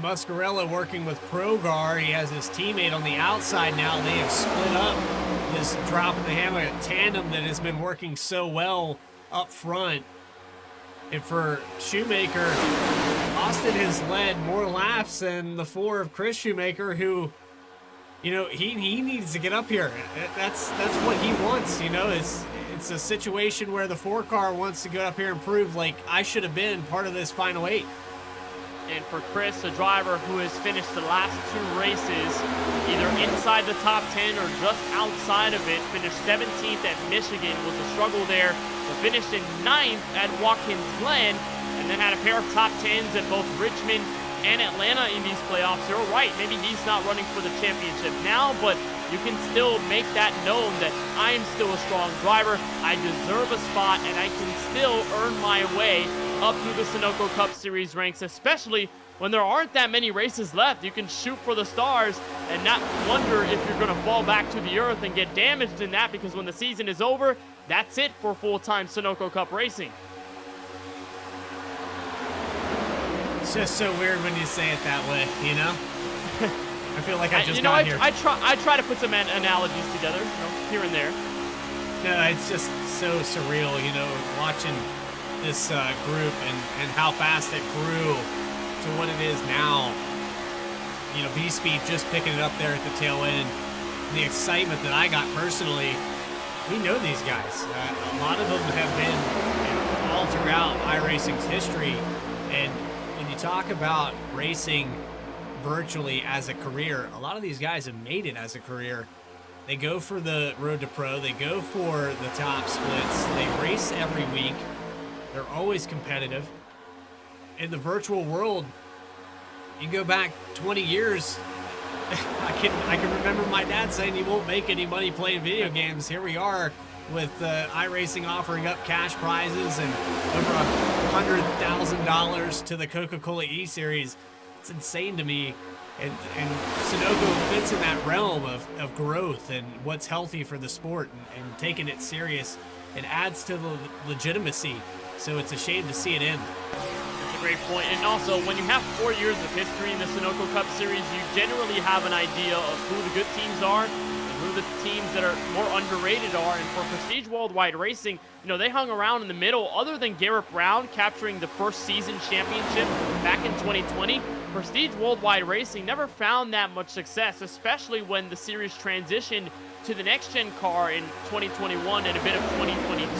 Muscarella working with Progar. He has his teammate on the outside now. They have split up this drop in the hammer tandem that has been working so well up front. And for Shoemaker, Austin has led more laps than the 4 of Chris Shoemaker, who, he needs to get up here. That's what he wants. It's a situation where the 4 car wants to go up here and prove like I should have been part of this final 8. And for Chris, a driver who has finished the last 2 races either inside the top 10 or just outside of it, finished 17th at Michigan, was a struggle there, but finished in 9th at Watkins Glen, and then had a pair of top 10s at both Richmond and Atlanta in these playoffs. You're right, maybe he's not running for the championship now, but you can still make that known that I'm still a strong driver, I deserve a spot, and I can still earn my way up through the Sunoco Cup Series ranks, especially when there aren't that many races left. You can shoot for the stars and not wonder if you're going to fall back to the earth and get damaged in that, because when the season is over, that's it for full-time Sunoco Cup racing. It's just so weird when you say it that way, you know? I feel like I just got here. I try to put some analogies together, here and there. No, it's just so surreal, watching this group and how fast it grew to what it is now. VSPEED just picking it up there at the tail end. The excitement that I got personally, we know these guys. A lot of them have been all throughout iRacing's history. And when you talk about racing virtually as a career, a lot of these guys have made it as a career. They go for the road to pro. They go for the top splits. They race every week. They're always competitive. In the virtual world, you go back 20 years, I can remember my dad saying you won't make any money playing video games. Here we are with iRacing offering up cash prizes and over $100,000 to the Coca-Cola E-Series. It's insane to me. And Sunoco fits in that realm of growth and what's healthy for the sport and taking it serious. It adds to the legitimacy. So it's a shame to see it end. That's a great point. And also, when you have 4 years of history in the Sunoco Cup Series, you generally have an idea of who the good teams are and who the teams that are more underrated are. And for Prestige Worldwide Racing, they hung around in the middle. Other than Garrett Brown capturing the first season championship back in 2020, Prestige Worldwide Racing never found that much success, especially when the series transitioned to the next-gen car in 2021 and a bit of 2022,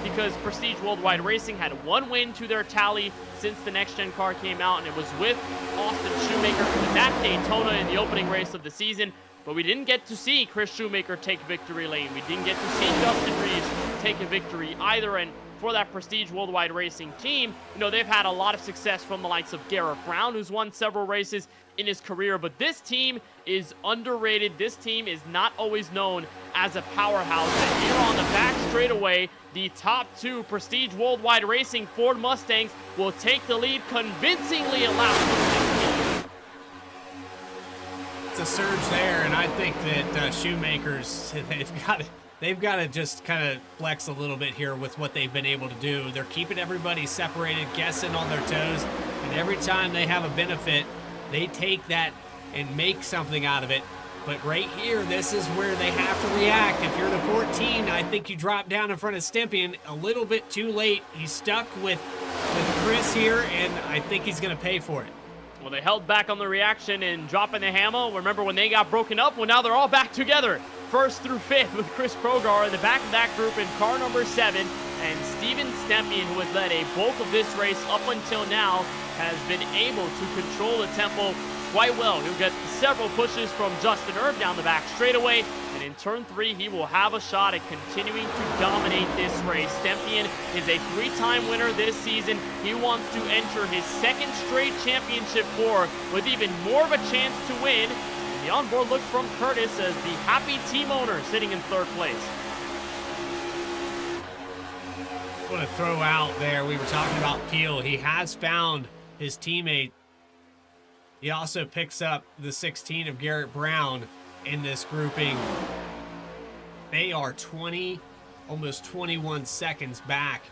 because Prestige Worldwide Racing had one win to their tally since the next-gen car came out, and it was with Austin Shoemaker, who was at Daytona in the opening race of the season. But we didn't get to see Chris Shoemaker take victory lane. We didn't get to see Justin Reeves take a victory either. And for that Prestige Worldwide Racing team, they've had a lot of success from the likes of Garrett Brown, who's won several races in his career. But this team is underrated. This team is not always known as a powerhouse. And here on the back straightaway, the top two Prestige Worldwide Racing Ford Mustangs will take the lead convincingly at lap 16. It's a surge there, and I think that Shoemakers, they've got to just kind of flex a little bit here with what they've been able to do. They're keeping everybody separated, guessing on their toes, and every time they have a benefit, they take that and make something out of it. But right here, this is where they have to react. If you're the 14, I think you drop down in front of Stympian a little bit too late. He's stuck with Chris here, and I think he's going to pay for it. Well, they held back on the reaction and dropping the hammer. Remember when they got broken up? Well, now they're all back together. First through fifth with Chris Progar in the back of that group in car number 7. And Steven Stympian, who has led a bulk of this race up until now, has been able to control the tempo quite well. He'll get several pushes from Justin Erb down the back straightaway. And in turn 3, he will have a shot at continuing to dominate this race. Stympian is a 3-time winner this season. He wants to enter his second straight championship four with even more of a chance to win. And the onboard look from Curtis as the happy team owner sitting in 3rd place. I want to throw out there, we were talking about Peel. He has found his teammate. He also picks up the 16 of Garrett Brown in this grouping. They are 20, almost 21 seconds back.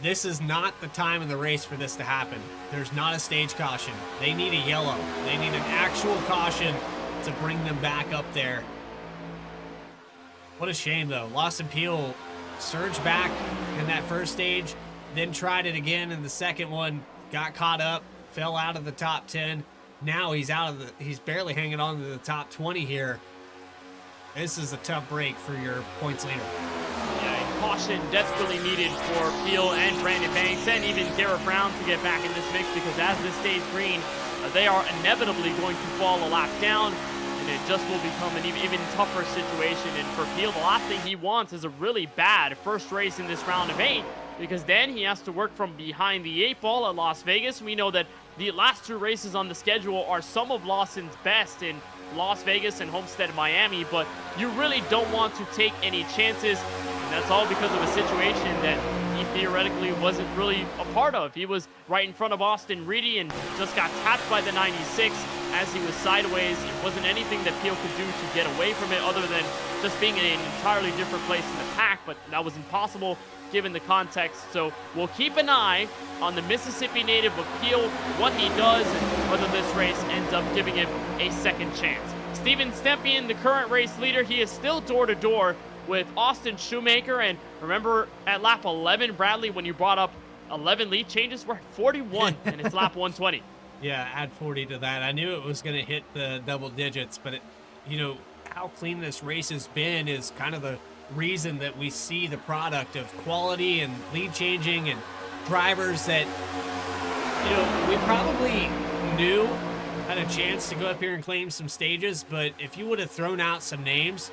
This is not the time in the race for this to happen. There's not a stage caution. They need a yellow. They need an actual caution to bring them back up there. What a shame, though. Lawson Peel surged back in that first stage, then tried it again in the second one, got caught up, fell out of the top 10. Now he's he's barely hanging on to the top 20 here. This is a tough break for your points leader. Yeah, caution desperately needed for Peel and Brandon Banks and even Garrett Brown to get back in this mix, because as this stays green, they are inevitably going to fall a lap down, and it just will become an even tougher situation. And for Peel, the last thing he wants is a really bad first race in this round of 8, because then he has to work from behind the 8 ball at Las Vegas. We know that the last 2 races on the schedule are some of Lawson's best in Las Vegas and Homestead, Miami, but you really don't want to take any chances, and that's all because of a situation that he theoretically wasn't really a part of. He was right in front of Austin Reedy and just got tapped by the 96 as he was sideways. It wasn't anything that Peel could do to get away from it other than just being in an entirely different place in the pack, but that was impossible given the context. So we'll keep an eye on the Mississippi native of Peel, what he does, and whether this race ends up giving him a second chance. Steven Stepien, the current race leader, he is still door-to-door with Austin Shoemaker. And remember at lap 11, Bradley, when you brought up 11 lead changes, we're at 41 and it's lap 120. Yeah, add 40 to that. I knew it was going to hit the double digits, but how clean this race has been is kind of the reason that we see the product of quality and lead changing and drivers that, we probably knew had a chance to go up here and claim some stages, but if you would have thrown out some names,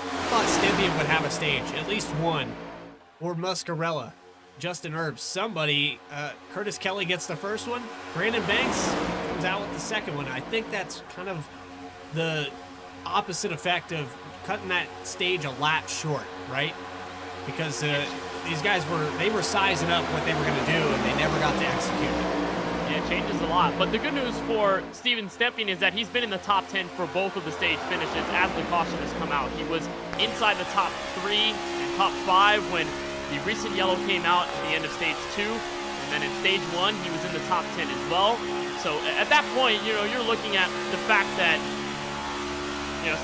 I thought Stepien would have a stage, at least one, or Muscarella, Justin Herbst, somebody. Curtis Kelly gets the first one. Brandon Banks comes out with the second one. I think that's kind of the opposite effect of cutting that stage a lap short, right? Because these guys were sizing up what they were going to do, and they never got to execute it. Yeah, it changes a lot. But the good news for Steven Stepien is that he's been in the top 10 for both of the stage finishes as the caution has come out. He was inside the top 3 and top 5 when the recent yellow came out at the end of stage 2. And then in stage 1, he was in the top 10 as well. So at that point, you're looking at the fact that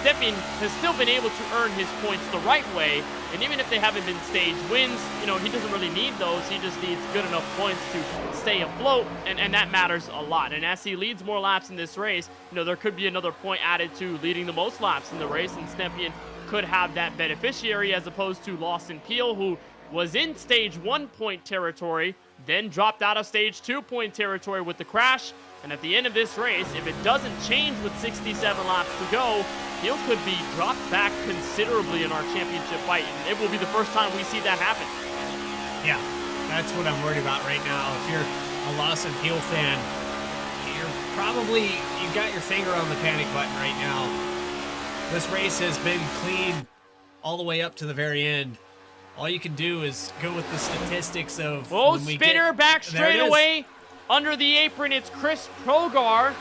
Stepien has still been able to earn his points the right way, and even if they haven't been stage wins, he doesn't really need those. He just needs good enough points to stay afloat, and that matters a lot. And as he leads more laps in this race, there could be another point added to leading the most laps in the race, and Stepien could have that beneficiary as opposed to Lawson Peel, who was in stage 1 point territory, then dropped out of stage 2 point territory with the crash. And at the end of this race, if it doesn't change with 67 laps to go, Peel could be dropped back considerably in our championship fight. And it will be the first time we see that happen. Yeah, that's what I'm worried about right now. If you're a Lawson Peel fan, you've got your finger on the panic button right now. This race has been clean all the way up to the very end. All you can do is go with the statistics of spinner back straight away. Under the apron, it's Chris Progar,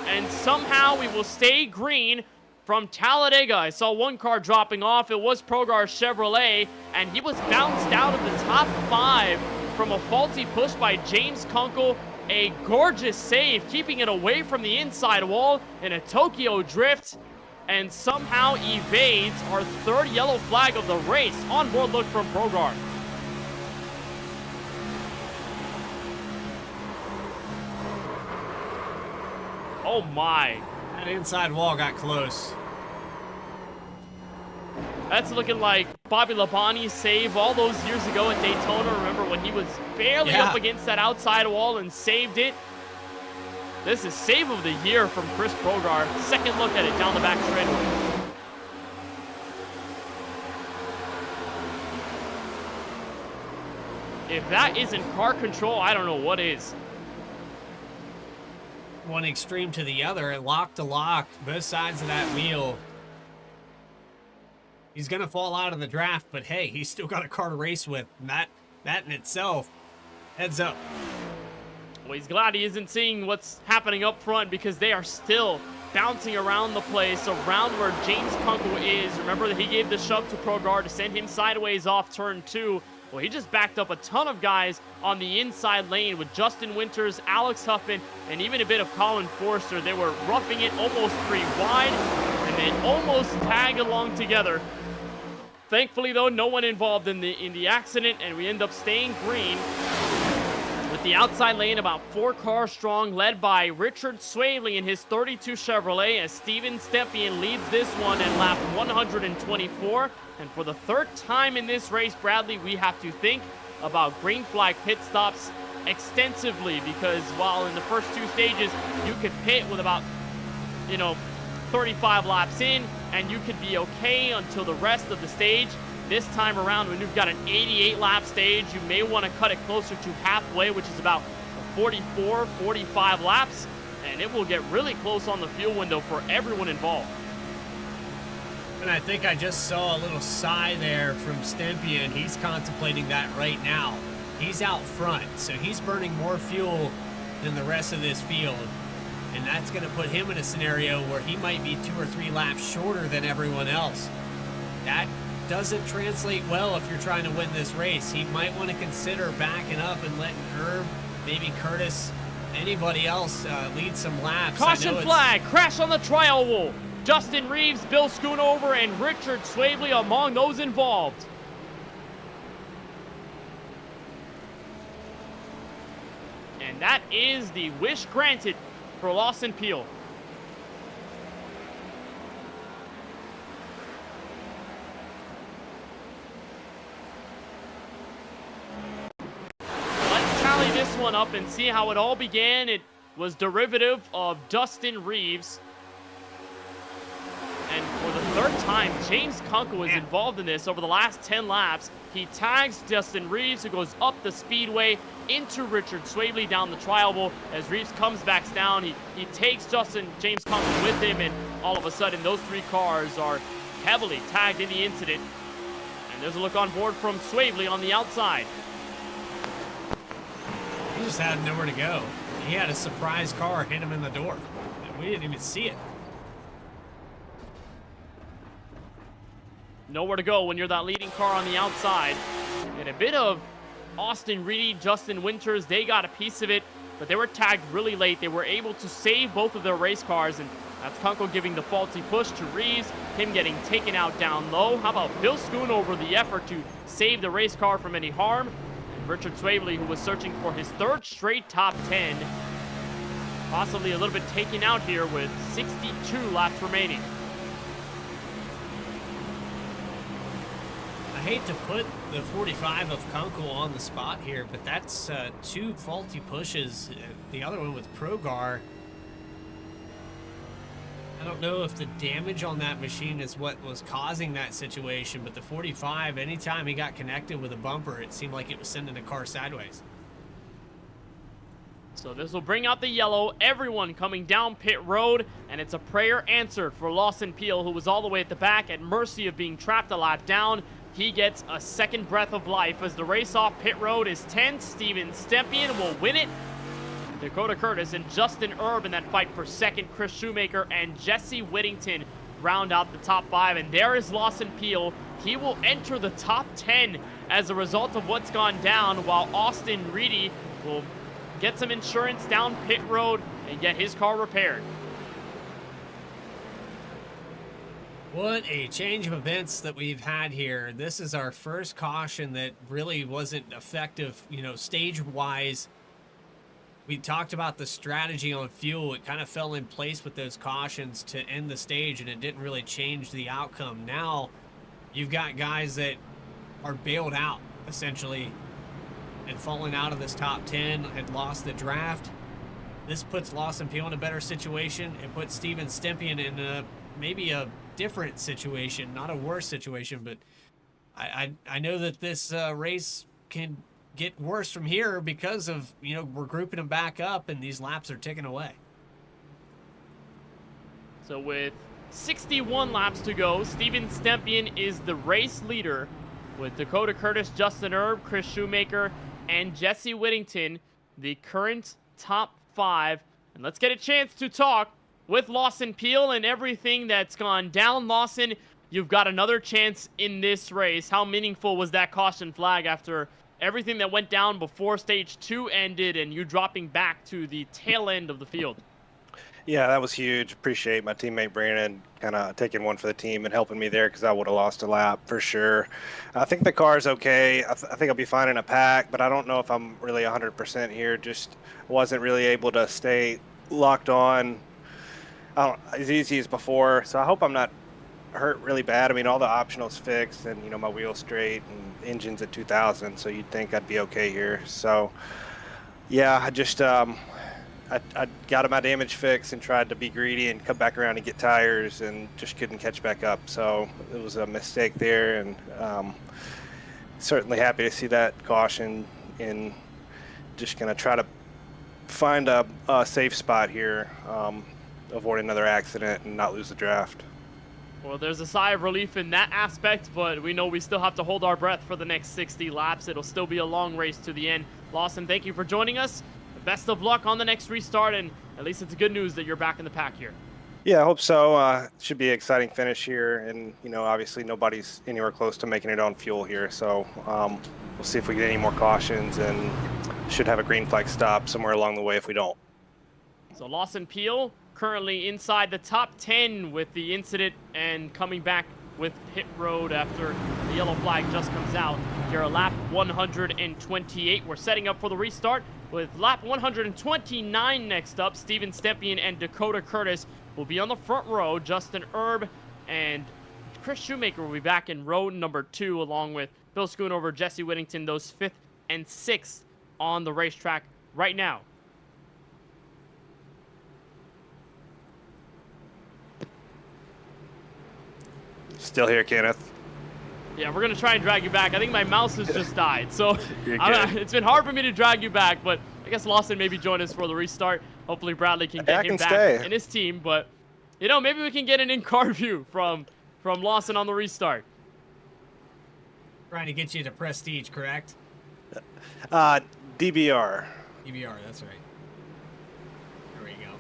and somehow we will stay green from Talladega. I saw one car dropping off. It was Progar's Chevrolet, and he was bounced out of the top 5 from a faulty push by James Kunkel. A gorgeous save, keeping it away from the inside wall in a Tokyo drift, and somehow evades our 3rd yellow flag of the race. Onboard look from Progar. Oh my. That inside wall got close. That's looking like Bobby Labonte's save all those years ago at Daytona. Remember when he was barely up against that outside wall and saved it? This is save of the year from Chris Progar. Second look at it down the back straightaway. If that isn't car control, I don't know what is. One extreme to the other, lock to lock, both sides of that wheel. He's going to fall out of the draft, but hey, he's still got a car to race with. And that in itself, heads up. Well, he's glad he isn't seeing what's happening up front because they are still bouncing around the place, around where James Kunkel is. Remember that he gave the shove to Progar to send him sideways off turn 2. Well, he just backed up a ton of guys on the inside lane with Justin Winters, Alex Huffman, and even a bit of Colin Forster. They were roughing it almost 3 wide, and they almost tag along together. Thankfully, though, no one involved in the accident, and we end up staying green with the outside lane about 4 cars strong, led by Richard Swaley in his 32 Chevrolet, as Steven Stepien leads this one in lap 124. And for the 3rd time in this race, Bradley, we have to think about green flag pit stops extensively, because while in the first 2 stages you could pit with about 35 laps in and you could be okay until the rest of the stage, this time around when you've got an 88 lap stage, you may want to cut it closer to halfway, which is about 44, 45 laps, and it will get really close on the fuel window for everyone involved. And I think I just saw a little sigh there from Stempien. He's contemplating that right now. He's out front, so he's burning more fuel than the rest of this field. And that's going to put him in a scenario where he might be 2 or 3 laps shorter than everyone else. That doesn't translate well if you're trying to win this race. He might want to consider backing up and letting Herb, maybe Curtis, anybody else lead some laps. Caution flag, crash on the trial wall. Justin Reeves, Bill Schoonover, and Richard Swavely among those involved. And that is the wish granted for Lawson Peel. Let's tally this one up and see how it all began. It was derivative of Dustin Reeves. And for the third time, James Kunkel is involved in this over the last 10 laps. He tags Justin Reeves, who goes up the speedway into Richard Swavely down the trial bowl. As Reeves comes back down, he takes James Kunkel with him, and all of a sudden, those 3 cars are heavily tagged in the incident. And there's a look on board from Swavely on the outside. He just had nowhere to go. He had a surprise car hit him in the door. We didn't even see it. Nowhere to go when you're that leading car on the outside. And a bit of Austin Reedy, Justin Winters, they got a piece of it, but they were tagged really late. They were able to save both of their race cars, and that's Kunkel giving the faulty push to Reeves, him getting taken out down low. How about Bill Schoonover, the effort to save the race car from any harm? And Richard Swavely, who was searching for his 3rd straight top 10, possibly a little bit taken out here with 62 laps remaining. I hate to put the 45 of Kunkel on the spot here, but that's 2 faulty pushes. The other one with Progar. I don't know if the damage on that machine is what was causing that situation, but the 45, anytime he got connected with a bumper, it seemed like it was sending the car sideways. So this will bring out the yellow, everyone coming down pit road, and it's a prayer answered for Lawson Peel, who was all the way at the back at mercy of being trapped a lap down. He gets a second breath of life as the race off pit road is tense. Steven Stempien will win it. Dakota Curtis and Justin Erb in that fight for second. Chris Shoemaker and Jesse Whittington round out the top 5. And there is Lawson Peel. He will enter the top 10 as a result of what's gone down, while Austin Reedy will get some insurance down pit road and get his car repaired. What a change of events that we've had here. This is our first caution that really wasn't effective, stage-wise. We talked about the strategy on fuel. It kind of fell in place with those cautions to end the stage, and it didn't really change the outcome. Now, you've got guys that are bailed out, essentially, and falling out of this top 10 and lost the draft. This puts Lawson Peel in a better situation. It puts Steven Stempien in maybe a different situation, not a worse situation, but I know that this race can get worse from here because of, we're grouping them back up and these laps are ticking away. So with 61 laps to go, Steven Stempien is the race leader with Dakota Curtis, Justin Erb, Chris Shoemaker, and Jesse Whittington, the current top 5. And let's get a chance to talk with Lawson Peel and everything that's gone down. Lawson, you've got another chance in this race. How meaningful was that caution flag after everything that went down before stage 2 ended and you dropping back to the tail end of the field? Yeah, that was huge. Appreciate my teammate Brandon kind of taking one for the team and helping me there, because I would have lost a lap for sure. I think the car's okay. I think I'll be fine in a pack, but I don't know if I'm really 100% here. Just wasn't really able to stay locked on as easy as before. So I hope I'm not hurt really bad. I mean, all the optionals fixed, and my wheel's straight and engine's at 2000, so you'd think I'd be okay here. So yeah, I just I got my damage fixed and tried to be greedy and come back around and get tires, and just couldn't catch back up. So it was a mistake there, and certainly happy to see that caution, and just gonna try to find a safe spot here, avoid another accident, and not lose the draft. Well, there's a sigh of relief in that aspect, but we know we still have to hold our breath for the next 60 laps. It'll still be a long race to the end. Lawson, thank you for joining us. Best of luck on the next restart, and at least it's good news that you're back in the pack here. Yeah, I hope so. It should be an exciting finish here, and obviously nobody's anywhere close to making it on fuel here. So we'll see if we get any more cautions, and should have a green flag stop somewhere along the way if we don't. So Lawson Peel currently inside the top 10 with the incident and coming back with pit road after the yellow flag just comes out. Here at lap 128. We're setting up for the restart with lap 129 next up. Steven Stepien and Dakota Curtis will be on the front row. Justin Erb and Chris Shoemaker will be back in row number 2, along with Bill Schoonover, Jesse Whittington, those 5th and 6th on the racetrack right now. Still here, Kenneth. Yeah, we're going to try and drag you back. I think my mouse has just died, so it's been hard for me to drag you back, but I guess Lawson maybe join us for the restart. Hopefully Bradley can get him back in his team, but, maybe we can get an in-car view from Lawson on the restart. Trying to get you to Prestige, correct? DBR. DBR, that's right. There we go.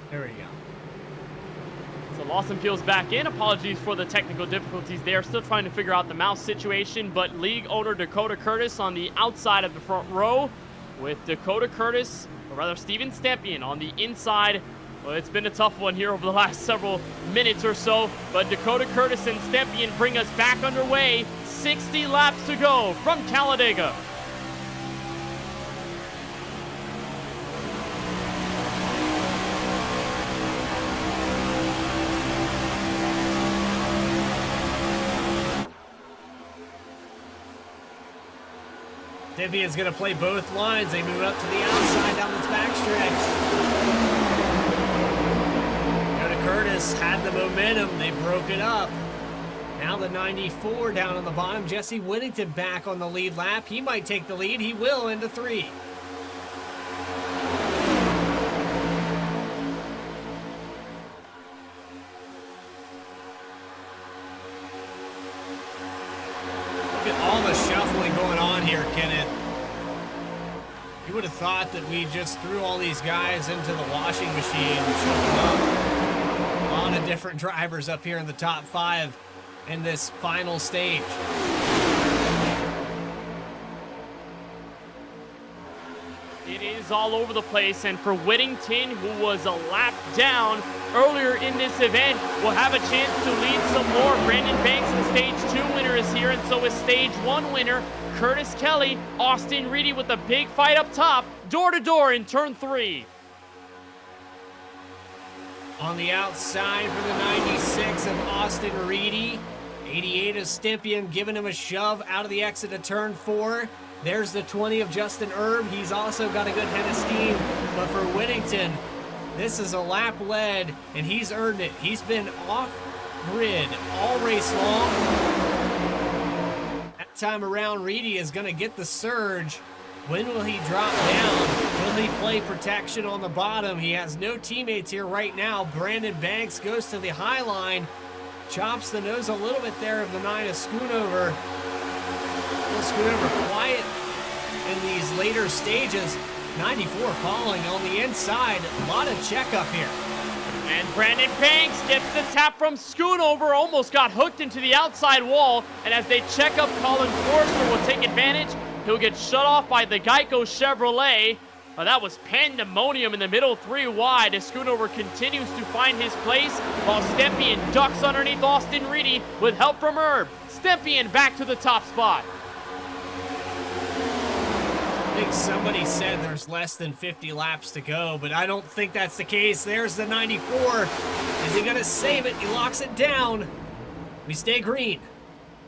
There we go. So Lawson Peel's back in. Apologies for the technical difficulties there. Still trying to figure out the mouse situation, but league owner Dakota Curtis on the outside of the front row with Dakota Curtis, or rather Steven Stepien on the inside. Well, it's been a tough one here over the last several minutes or so, but Dakota Curtis and Stepien bring us back underway. 60 laps to go from Talladega. Stepien's going to play both lines. They move up to the outside down this backstretch. Dakota Curtis had the momentum. They broke it up. Now the 94 down on the bottom. Jesse Whittington back on the lead lap. He might take the lead. He will into 3. All the shuffling going on here, Kenneth. You would have thought that we just threw all these guys into the washing machine and shuffled up. A lot of different drivers up here in the top 5 in this final stage. It is all over the place, and for Whittington, who was a lap down earlier in this event, will have a chance to lead some more. Brandon Banks, the Stage 2 winner, is here, and so is Stage 1 winner Curtis Kelly. Austin Reedy with a big fight up top, door-to-door in Turn 3. On the outside for the 96 of Austin Reedy. 88 of Stepien giving him a shove out of the exit of Turn 4. There's the 20 of Justin Erb. He's also got a good head of steam. But for Whittington, this is a lap led, and he's earned it. He's been off-grid all race long. That time around, Reedy is going to get the surge. When will he drop down? Will he play protection on the bottom? He has no teammates here right now. Brandon Banks goes to the high line. Chops the nose a little bit there of the 9 of Schoonover. Schoonover quiet in these later stages. 94 following on the inside. A lot of checkup here. And Brandon Banks gets the tap from Schoonover. Almost got hooked into the outside wall. And as they check up, Colin Forster will take advantage. He'll get shut off by the Geico Chevrolet. That was pandemonium in the middle, 3 wide, as Schoonover continues to find his place, while Stepien ducks underneath Austin Reedy with help from Erb. Stepien back to the top spot. I think somebody said there's less than 50 laps to go, but I don't think that's the case. There's the 94. Is he going to save it? He locks it down. We stay green.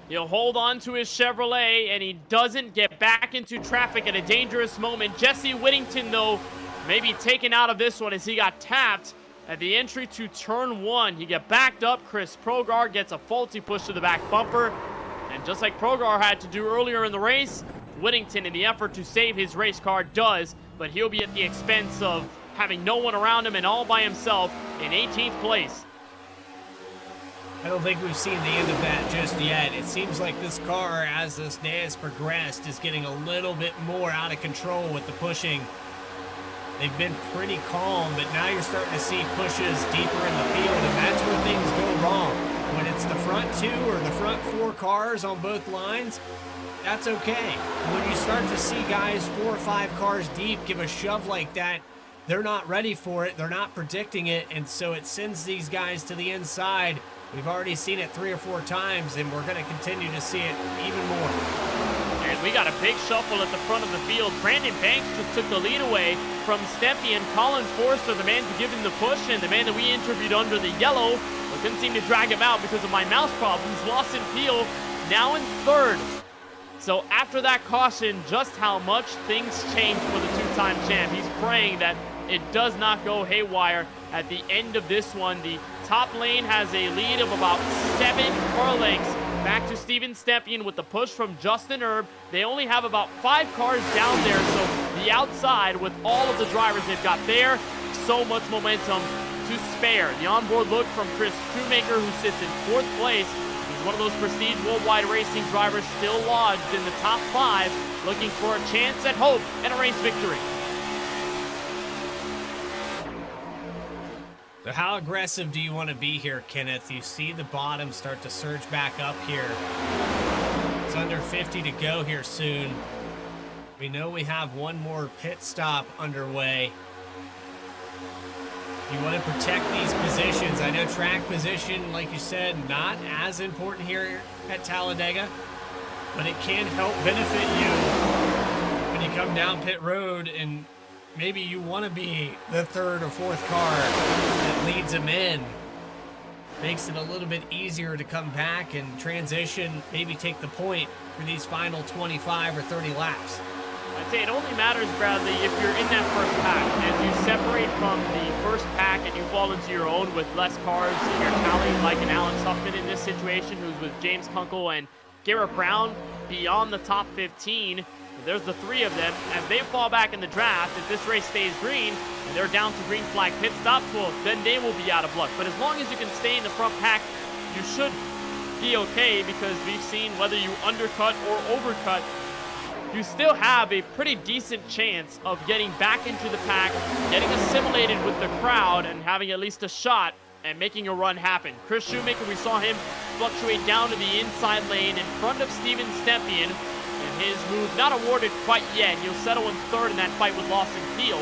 He'll hold on to his Chevrolet, and he doesn't get back into traffic at a dangerous moment. Jesse Whittington, though, may be taken out of this one as he got tapped at the entry to Turn 1. He got backed up. Chris Progar gets a faulty push to the back bumper. And just like Progar had to do earlier in the race, Whittington in the effort to save his race car does, but he'll be at the expense of having no one around him and all by himself in 18th place. I don't think we've seen the end of that just yet. It seems like this car, as this day has progressed, is getting a little bit more out of control with the pushing. They've been pretty calm, but now you're starting to see pushes deeper in the field, and that's where things go wrong. When it's the front two or the front four cars on both lines, that's okay. When you start to see guys 4 or 5 cars deep give a shove like that, they're not ready for it, they're not predicting it, and so it sends these guys to the inside. We've already seen it 3 or 4 times, and we're going to continue to see it even more. And we got a big shuffle at the front of the field. Brandon Banks just took the lead away from Stempy, and Colin Forster, the man to give him the push, and the man that we interviewed under the yellow, but couldn't seem to drag him out because of my mouse problems. Lawson Peel now in 3rd. So after that caution, just how much things changed for the 2-time champ. He's praying that it does not go haywire at the end of this one. The top lane has a lead of about 7 car lengths. Back to Steven Stempien with the push from Justin Erb. They only have about 5 cars down there, so the outside with all of the drivers they've got there, so much momentum to spare. The onboard look from Chris Shoemaker, who sits in 4th place. He's one of those prestige worldwide racing drivers still lodged in the top 5, looking for a chance at hope and a race victory. So how aggressive do you want to be here, Kenneth? You see the bottom start to surge back up here. It's under 50 to go here soon. We know we have one more pit stop underway. You want to protect these positions. I know track position, like you said, not as important here at Talladega, but it can help benefit you when you come down pit road and maybe you want to be the 3rd or 4th car that leads them in. Makes it a little bit easier to come back and transition, maybe take the point for these final 25 or 30 laps. I'd say it only matters, Bradley, if you're in that first pack. As you separate from the first pack and you fall into your own with less cars in your tally, like an Alex Huffman in this situation, who's with James Kunkel and Garrett Brown beyond the top 15. There's the 3 of them. As they fall back in the draft, if this race stays green and they're down to green flag pit stops, well, then they will be out of luck. But as long as you can stay in the front pack, you should be okay, because we've seen whether you undercut or overcut, you still have a pretty decent chance of getting back into the pack, getting assimilated with the crowd, and having at least a shot at making a run happen. Chris Shoemaker, we saw him fluctuate down to the inside lane in front of Steven Stempien. And his move not awarded quite yet. He'll settle in 3rd in that fight with Lawson Peel.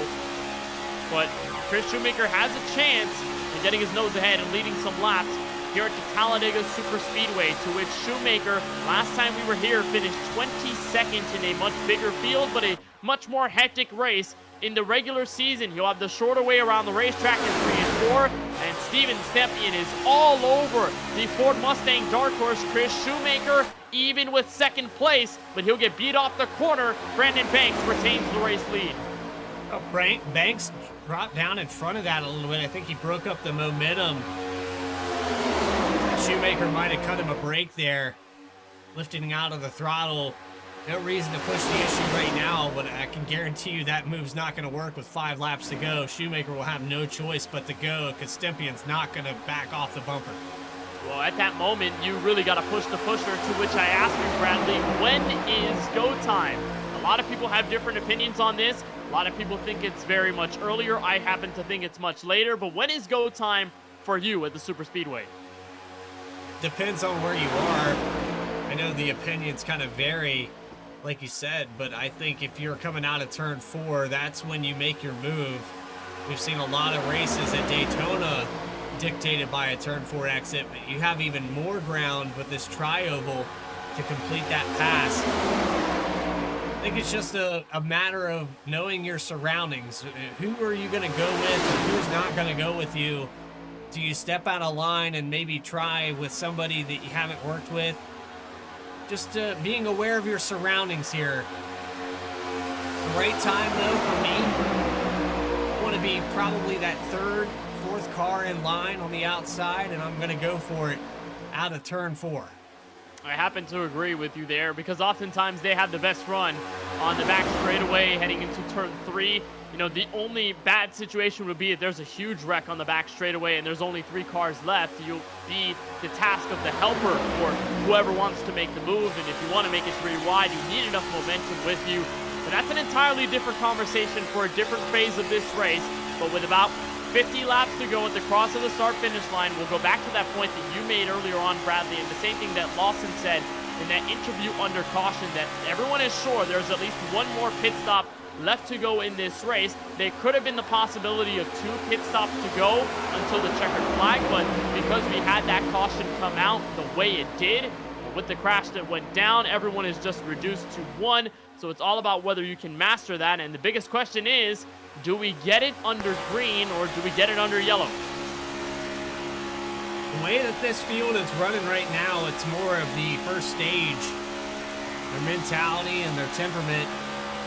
But Chris Shoemaker has a chance in getting his nose ahead and leading some laps here at the Talladega Superspeedway, to which Shoemaker, last time we were here, finished 22nd in a much bigger field, but a much more hectic race. In the regular season, he'll have the shorter way around the racetrack in 3 and 4, and Steven Stempien is all over the Ford Mustang dark horse Chris Shoemaker, even with 2nd place, but he'll get beat off the corner. Brandon Banks retains the race lead. Oh, Banks dropped down in front of that a little bit. I think he broke up the momentum. Shoemaker might have cut him a break there, lifting out of the throttle. No reason to push the issue right now, but I can guarantee you that move's not going to work with 5 laps to go. Shoemaker will have no choice but to go, because Stempien's not going to back off the bumper. Well, at that moment, you really got to push the pusher, to which I asked you, Bradley, when is go time? A lot of people have different opinions on this. A lot of people think it's very much earlier. I happen to think it's much later, but when is go time for you at the Superspeedway? Depends on where you are. I know the opinions kind of vary, like you said, but I think if you're coming out of turn 4, that's when you make your move. We've seen a lot of races at Daytona dictated by a turn 4 exit, but you have even more ground with this tri-oval to complete that pass. I think it's just a matter of knowing your surroundings. Who are you going to go with and who's not going to go with you? Do you step out of line and maybe try with somebody that you haven't worked with? Just being aware of your surroundings here. The right time, though, for me, I want to be probably that 3rd, 4th car in line on the outside, and I'm going to go for it out of turn 4. I happen to agree with you there because oftentimes they have the best run on the back straightaway heading into turn 3. You know, the only bad situation would be if there's a huge wreck on the back straightaway and there's only 3 cars left. You'll be the task of the helper for whoever wants to make the move. And if you want to make it 3 wide, you need enough momentum with you. But that's an entirely different conversation for a different phase of this race. But with about 50 laps to go at the cross of the start-finish line, we'll go back to that point that you made earlier on, Bradley, and the same thing that Lawson said in that interview under caution, that everyone is sure there's at least one more pit stop left to go in this race. There could have been the possibility of 2 pit stops to go until the checkered flag, but because we had that caution come out the way it did, with the crash that went down, everyone is just reduced to 1. So it's all about whether you can master that, and the biggest question is, do we get it under green or do we get it under yellow? The way that this field is running right now, it's more of the first stage, their mentality and their temperament.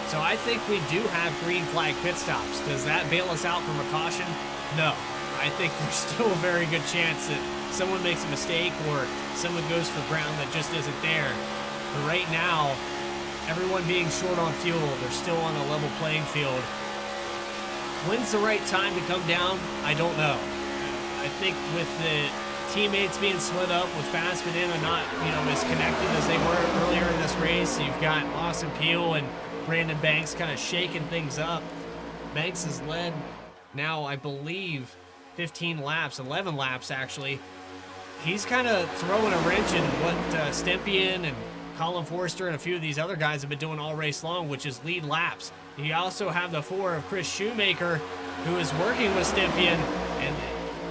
So I think we do have green flag pit stops. Does that bail us out from a caution? No. I think there's still a very good chance that someone makes a mistake or someone goes for ground that just isn't there. But right now, everyone being short on fuel, they're still on a level playing field. When's the right time to come down? I don't know. I think with the teammates being split up, with Fastman in and not, as connected as they were earlier in this race, you've got Lawson Peel and Brandon Banks kind of shaking things up. Banks has led now, I believe, 15 laps, 11 laps actually. He's kind of throwing a wrench in what Stempien and Colin Forster and a few of these other guys have been doing all race long, which is lead laps. You also have the 4 of Chris Shoemaker, who is working with Stempien, and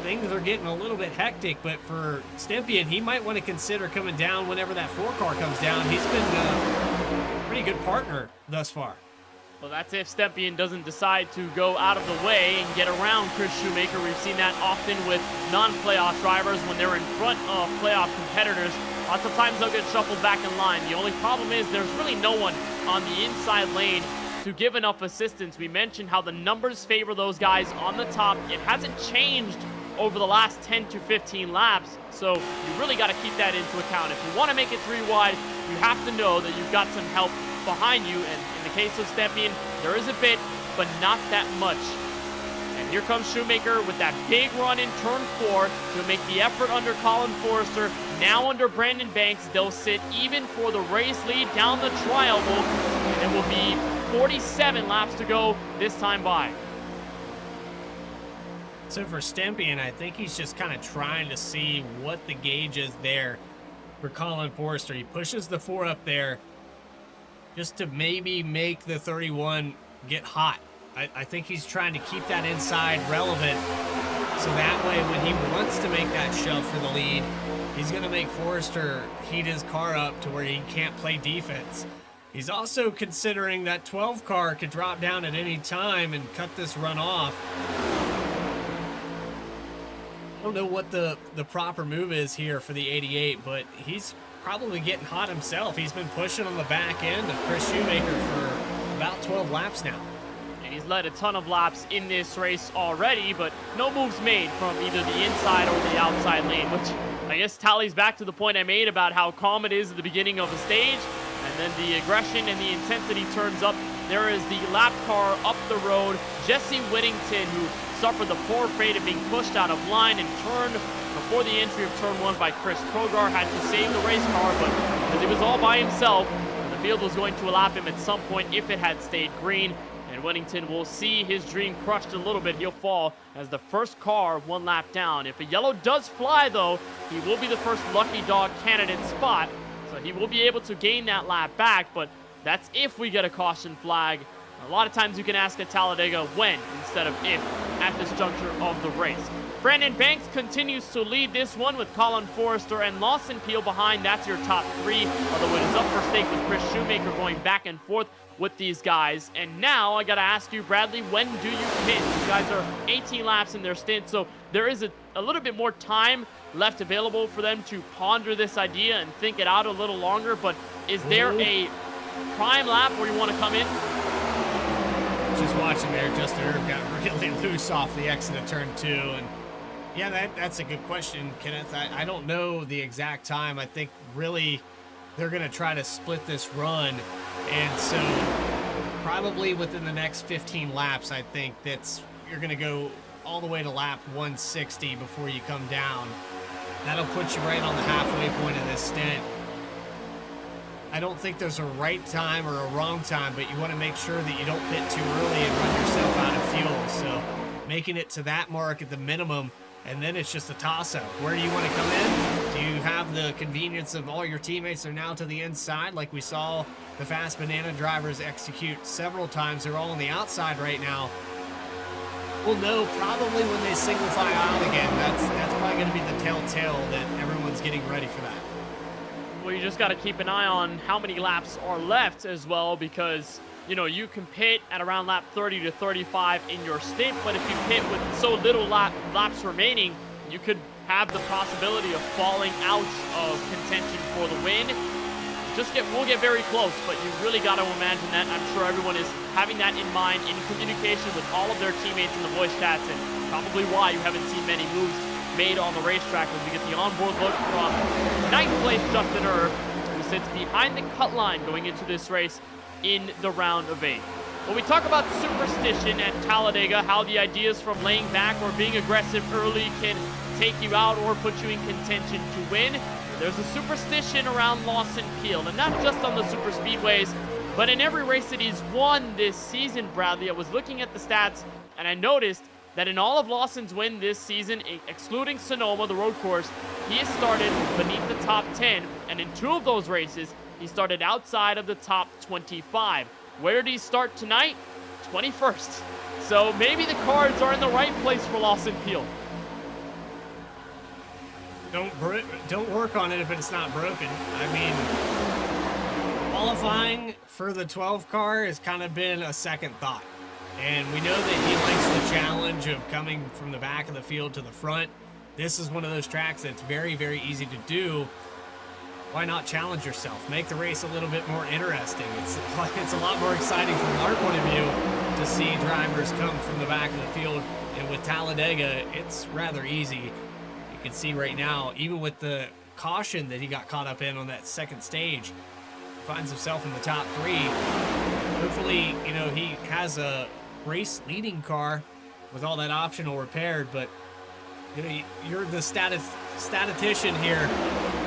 things are getting a little bit hectic, but for Stempien, he might want to consider coming down whenever that 4 car comes down. He's been a pretty good partner thus far. Well, that's if Stempien doesn't decide to go out of the way and get around Chris Shoemaker. We've seen that often with non-playoff drivers when they're in front of playoff competitors. Lots of times they'll get shuffled back in line. The only problem is there's really no one on the inside lane to give enough assistance. We mentioned how the numbers favor those guys on the top. It hasn't changed over the last 10 to 15 laps, so you really got to keep that into account. If you want to make it 3 wide, you have to know that you've got some help behind you, and in the case of Stempien, there is a bit, but not that much. And here comes Shoemaker with that big run in turn 4. He'll make the effort under Colin Forster. Now under Brandon Banks, they'll sit even for the race lead down the tri-oval, and it will be 47 laps to go this time by. So for Stempien, I think he's just kind of trying to see what the gauge is there for Colin Forster. He pushes the 4 up there just to maybe make the 31 get hot. I think he's trying to keep that inside relevant, so that way when he wants to make that shove for the lead, he's going to make Forster heat his car up to where he can't play defense. He's also considering that 12 car could drop down at any time and cut this run off. I don't know what the proper move is here for the 88, but he's probably getting hot himself. He's been pushing on the back end of Chris Shoemaker for about 12 laps now. And he's led a ton of laps in this race already, but no moves made from either the inside or the outside lane, which I guess tallies back to the point I made about how calm it is at the beginning of the stage, and then the aggression and the intensity turns up. There is the lap car up the road, Jesse Whittington, who suffered the poor fate of being pushed out of line and turned before the entry of turn 1 by Chris Krogar, had to save the race car, but because he was all by himself, the field was going to lap him at some point if it had stayed green. And Whittington will see his dream crushed a little bit. He'll fall as the first car 1 lap down. If a yellow does fly, though, he will be the first lucky dog candidate spot. So he will be able to gain that lap back, but that's if we get a caution flag. A lot of times you can ask at Talladega when instead of if at this juncture of the race. Brandon Banks continues to lead this one with Colin Forster and Lawson Peel behind. That's your top 3, although it is up for stake with Chris Shoemaker going back and forth with these guys. And now I gotta ask you, Bradley, when do you pit? These guys are 18 laps in their stint, so there is a little bit more time left available for them to ponder this idea and think it out a little longer, but is there a prime lap where you want to come in? Just watching there, Justin Herb got really loose off the exit of turn 2, and yeah, that's a good question, Kenneth. I don't know the exact time. I think really they're going to try to split this run. And so probably within the next 15 laps, I think you're going to go all the way to lap 160 before you come down. That'll put you right on the halfway point of this stint. I don't think there's a right time or a wrong time, but you want to make sure that you don't pit too early and run yourself out of fuel. So making it to that mark at the minimum, and then it's just a toss-up. Where do you want to come in? Do you have the convenience of all your teammates are now to the inside, like we saw the Fast Banana drivers execute several times? They're all on the outside right now. We'll know probably when they single file out again. That's probably going to be the telltale that everyone's getting ready for that. Well, you just got to keep an eye on how many laps are left as well, because, you know, you can pit at around lap 30 to 35 in your stint, but if you pit with so little laps remaining, you could have the possibility of falling out of contention for the win. We'll get very close, but you really got to imagine that. I'm sure everyone is having that in mind, in communication with all of their teammates in the voice chats, and probably why you haven't seen many moves made on the racetrack, as we get the onboard look from ninth place Justin Erb, who sits behind the cut line going into this race in the round of 8. When we talk about superstition at Talladega, how the ideas from laying back or being aggressive early can take you out or put you in contention to win, there's a superstition around Lawson Peel, and not just on the super speedways, but in every race that he's won this season, Bradley. I was looking at the stats, and I noticed that in all of Lawson's win this season, excluding Sonoma, the road course, he has started beneath the top 10, and in 2 of those races, he started outside of the top 25. Where did he start tonight? 21st. So maybe the cards are in the right place for Lawson Peel. Don't work on it if it's not broken. I mean, qualifying for the 12 car has kind of been a second thought. And we know that he likes the challenge of coming from the back of the field to the front. This is one of those tracks that's very, very easy to do. Why not challenge yourself? Make the race a little bit more interesting. It's a lot more exciting from our point of view to see drivers come from the back of the field. And with Talladega, it's rather easy. You can see right now, even with the caution that he got caught up in on that second stage, he finds himself in the top 3. Hopefully, you know, he has a race leading car with all that optional repaired, but you know, you're the statistician here.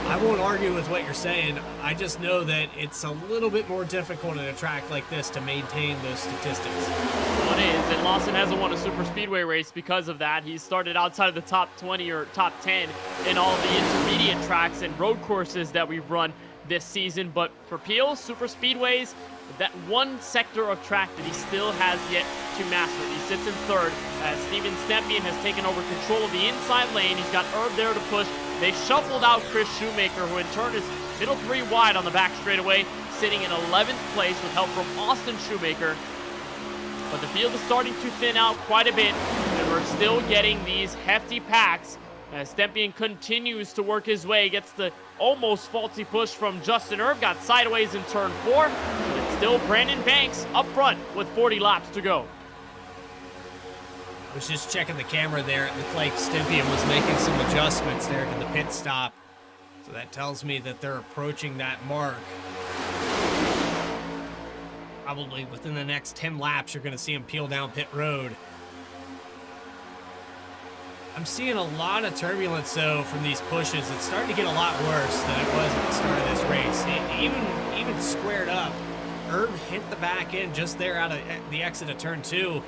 I won't argue with what you're saying. I just know that it's a little bit more difficult in a track like this to maintain those statistics. Well, it is, and Lawson hasn't won a super speedway race because of that. He started outside of the top 20 or top 10 in all the intermediate tracks and road courses that we've run this season. But for Peel, super speedways, that one sector of track that he still has yet to master. He sits in 3rd as Steven Stepien has taken over control of the inside lane. He's got Erb there to push. They shuffled out Chris Shoemaker, who in turn is middle 3 wide on the back straightaway, sitting in 11th place with help from Austin Shoemaker. But the field is starting to thin out quite a bit, and we're still getting these hefty packs as Stepien continues to work his way, gets the almost faulty push from Justin Erb, got sideways in turn 4, but it's still Brandon Banks up front with 40 laps to go. I was just checking the camera there. It looked like Stepien was making some adjustments there to the pit stop. So that tells me that they're approaching that mark. Probably within the next 10 laps, you're going to see him peel down pit road. I'm seeing a lot of turbulence, though, from these pushes. It's starting to get a lot worse than it was at the start of this race. Even squared up, Erb hit the back end just there out of the exit of turn 2,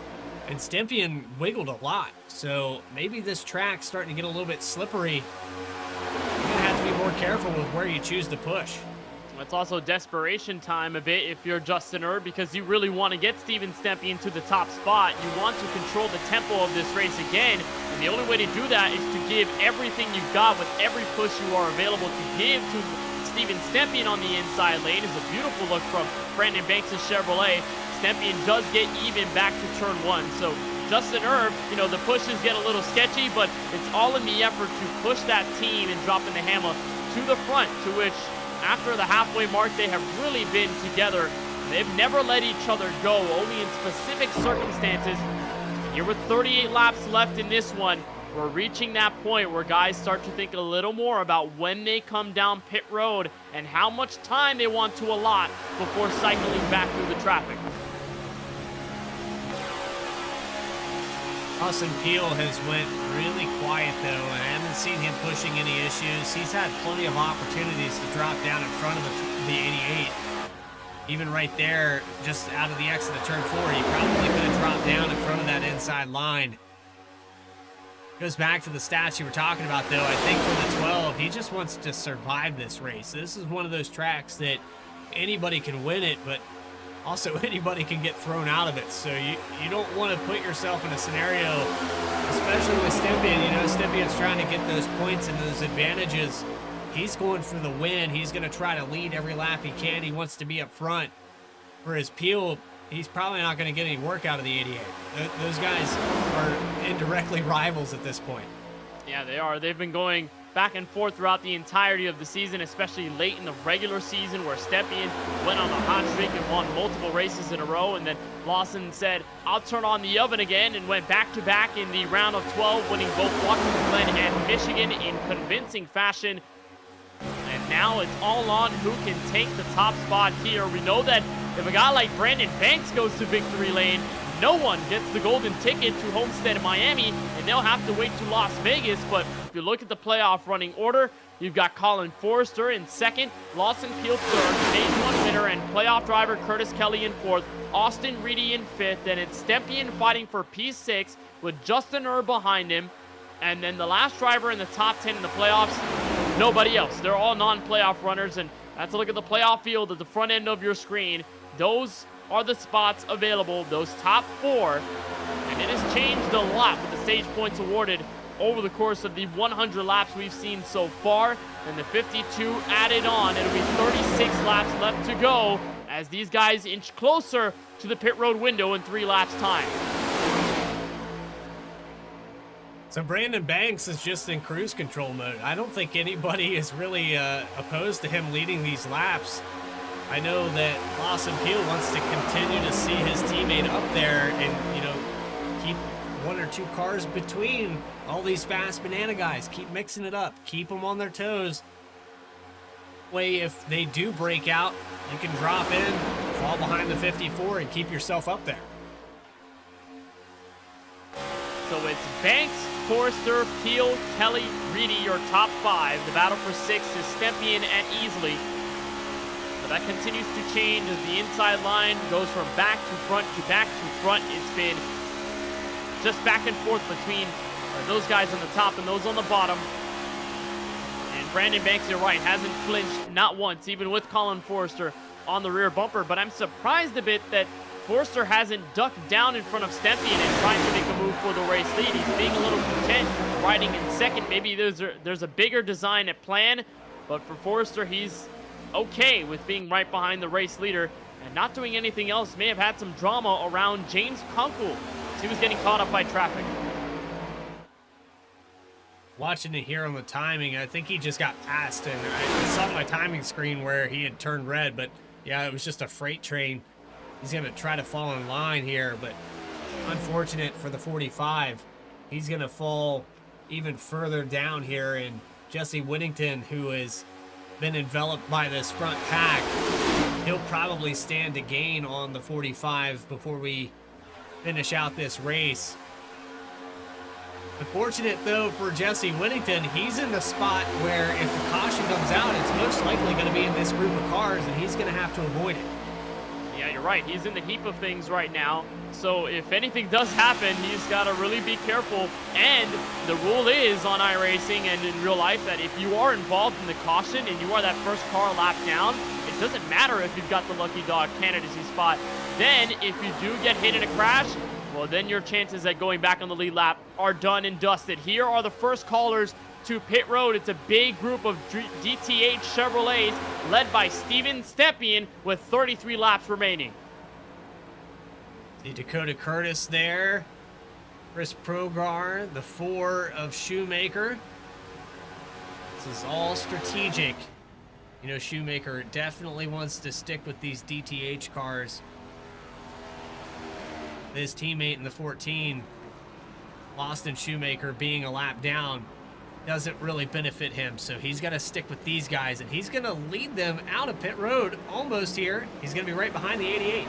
and Stepien wiggled a lot. So maybe this track's starting to get a little bit slippery. You're going to have to be more careful with where you choose to push. It's also desperation time a bit if you're Justin Erb, because you really want to get Steven Stepien to the top spot. You want to control the tempo of this race again, and the only way to do that is to give everything you've got with every push you are available to give to Steven Stepien on the inside lane. Is a beautiful look from Brandon Banks' Chevrolet. Stepien does get even back to turn 1, so Justin Erb, you know, the pushes get a little sketchy, but it's all in the effort to push that team and dropping the hammer to the front, to which after the halfway mark, they have really been together. They've never let each other go, only in specific circumstances. Here with 38 laps left in this one, we're reaching that point where guys start to think a little more about when they come down pit road and how much time they want to allot before cycling back through the traffic. Austin Peele has went really quiet though, and I haven't seen him pushing any issues. He's had plenty of opportunities to drop down in front of the 88. Even right there, just out of the exit of turn 4, he probably could have dropped down in front of that inside line. Goes back to the stats you were talking about though. I think for the 12, he just wants to survive this race. This is one of those tracks that anybody can win it, but also anybody can get thrown out of it. So you don't want to put yourself in a scenario, especially with Stepien. You know, Stepien's trying to get those points and those advantages. He's going for the win. He's going to try to lead every lap he can. He wants to be up front. Whereas Peele, he's probably not going to get any work out of the 88. Those guys are indirectly rivals at this point. Yeah, they are. They've been going back and forth throughout the entirety of the season, especially late in the regular season where Stepien went on a hot streak and won multiple races in a row, and then Lawson said, I'll turn on the oven again, and went back-to-back in the round of 12, winning both Watkins Glen and Michigan in convincing fashion. And now it's all on who can take the top spot here. We know that if a guy like Brandon Banks goes to victory lane, no one gets the golden ticket to Homestead in Miami, and they'll have to wait to Las Vegas. But if you look at the playoff running order, you've got Colin Forrester in second, Lawson Peele third, stage 1 winner, and playoff driver Curtis Kelly in fourth, Austin Reedy in fifth, and it's Stepien fighting for P6 with Justin Erb behind him. And then the last driver in the top 10 in the playoffs, nobody else. They're all non-playoff runners, and that's a look at the playoff field at the front end of your screen. Those are the spots available, those top 4, and it has changed a lot with the stage points awarded over the course of the 100 laps we've seen so far, and the 52 added on. It'll be 36 laps left to go as these guys inch closer to the pit road window in 3 laps time. So Brandon Banks is just in cruise control mode. I don't think anybody is really opposed to him leading these laps. I know that Lawson Peele wants to continue to see his teammate up there and, you know, keep 1 or 2 cars between all these fast banana guys. Keep mixing it up. Keep them on their toes. Way if they do break out, you can drop in, fall behind the 54, and keep yourself up there. So it's Banks, Forrester, Peele, Kelly, Reedy, your top 5. The battle for 6 is Stepien and Easley. But that continues to change as the inside line goes from back to front to back to front. It's been just back and forth between those guys on the top and those on the bottom. And Brandon Banks, you're right, hasn't flinched not once, even with Colin Forrester on the rear bumper. But I'm surprised a bit that Forrester hasn't ducked down in front of Stepien and trying to make a move for the race lead. He's being a little content riding in second. Maybe there's a bigger design at plan, but for Forrester, he's okay with being right behind the race leader and not doing anything else. May have had some drama around James Kunkel. He was getting caught up by traffic. Watching it here on the timing, I think he just got passed, and I saw my timing screen where he had turned red, but yeah, it was just a freight train. He's going to try to fall in line here, but unfortunate for the 45. He's going to fall even further down here, and Jesse Whittington, who has been enveloped by this front pack, he'll probably stand to gain on the 45 before we finish out this race. Unfortunate though for Jesse Whittington, he's in the spot where if a caution comes out, it's most likely going to be in this group of cars, and he's going to have to avoid it. Yeah, you're right. He's in the heap of things right now. So if anything does happen, he's got to really be careful. And the rule is on iRacing and in real life that if you are involved in the caution and you are that first car lap down, it doesn't matter if you've got the lucky dog candidacy spot. Then if you do get hit in a crash, well, then your chances at going back on the lead lap are done and dusted. Here are the first callers to pit road. It's a big group of DTH Chevrolets led by Steven Stepien with 33 laps remaining. The Dakota Curtis there. Chris Progar, the 4 of Shoemaker. This is all strategic. You know, Shoemaker definitely wants to stick with these DTH cars. His teammate in the 14 Austin Shoemaker being a lap down doesn't really benefit him. So he's got to stick with these guys, and he's going to lead them out of pit road almost here. He's going to be right behind the 88.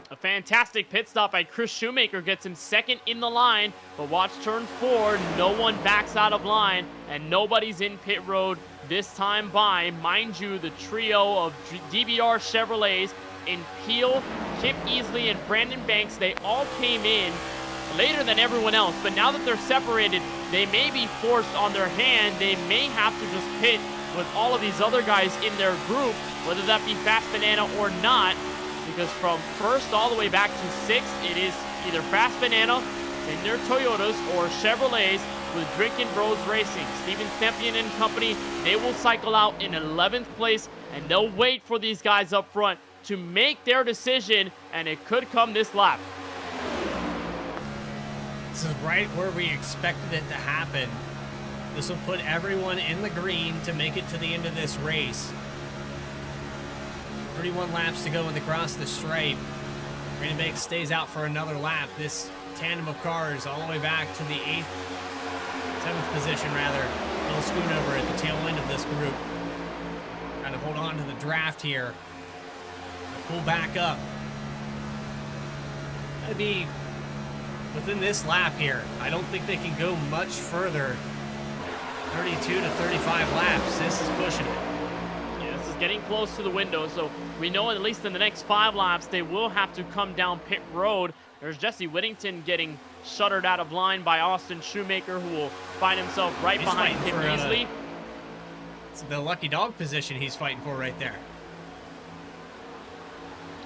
A fantastic pit stop by Chris Shoemaker gets him second in the line, but watch turn 4, no one backs out of line, and nobody's in pit road this time by, mind you, the trio of DBR Chevrolets in Peel, Chip Easley, and Brandon Banks. They all came in later than everyone else, but now that they're separated, they may be forced on their hand. They may have to just pit with all of these other guys in their group, whether that be Fast Banana or not, because from first all the way back to sixth, it is either Fast Banana in their Toyotas or Chevrolets with Drinkin' Bros Racing. Steven Stempian and company, they will cycle out in 11th place, and they'll wait for these guys up front to make their decision, and it could come this lap. This is right where we expected it to happen. This will put everyone in the green to make it to the end of this race. 31 laps to go when they cross the stripe. Brandon Banks stays out for another lap. This tandem of cars all the way back to the 7th position rather. Bill Schoonover at the tail end of this group. Trying to hold on to the draft here. Pull back up. That'd be within this lap here. I don't think they can go much further. 32 to 35 laps. This is pushing it. Yeah, this is getting close to the window, so we know at least in the next 5 laps they will have to come down pit road. There's Jesse Whittington getting shuttered out of line by Austin Shoemaker, who will find himself right behind Chip Easley. It's the lucky dog position he's fighting for right there.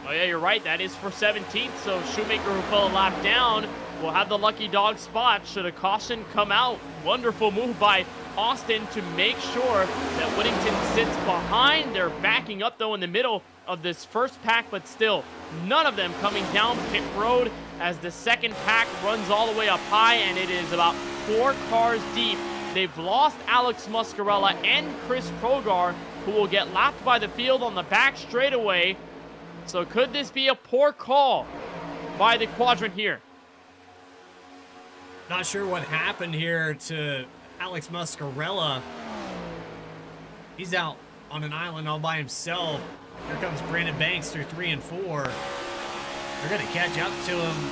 Oh yeah, you're right. That is for 17th, so Shoemaker, who fell a lap down, will have the lucky dog spot should a caution come out. Wonderful move by Austin to make sure that Whittington sits behind. They're backing up, though, in the middle of this first pack, but still, none of them coming down pit road as the second pack runs all the way up high, and it is about 4 cars deep. They've lost Alex Muscarella and Chris Progar, who will get lapped by the field on the back straightaway. So could this be a poor call by the quadrant here? Not sure what happened here to Alex Muscarella. He's out on an island all by himself. Here comes Brandon Banks through 3 and 4. They're going to catch up to him.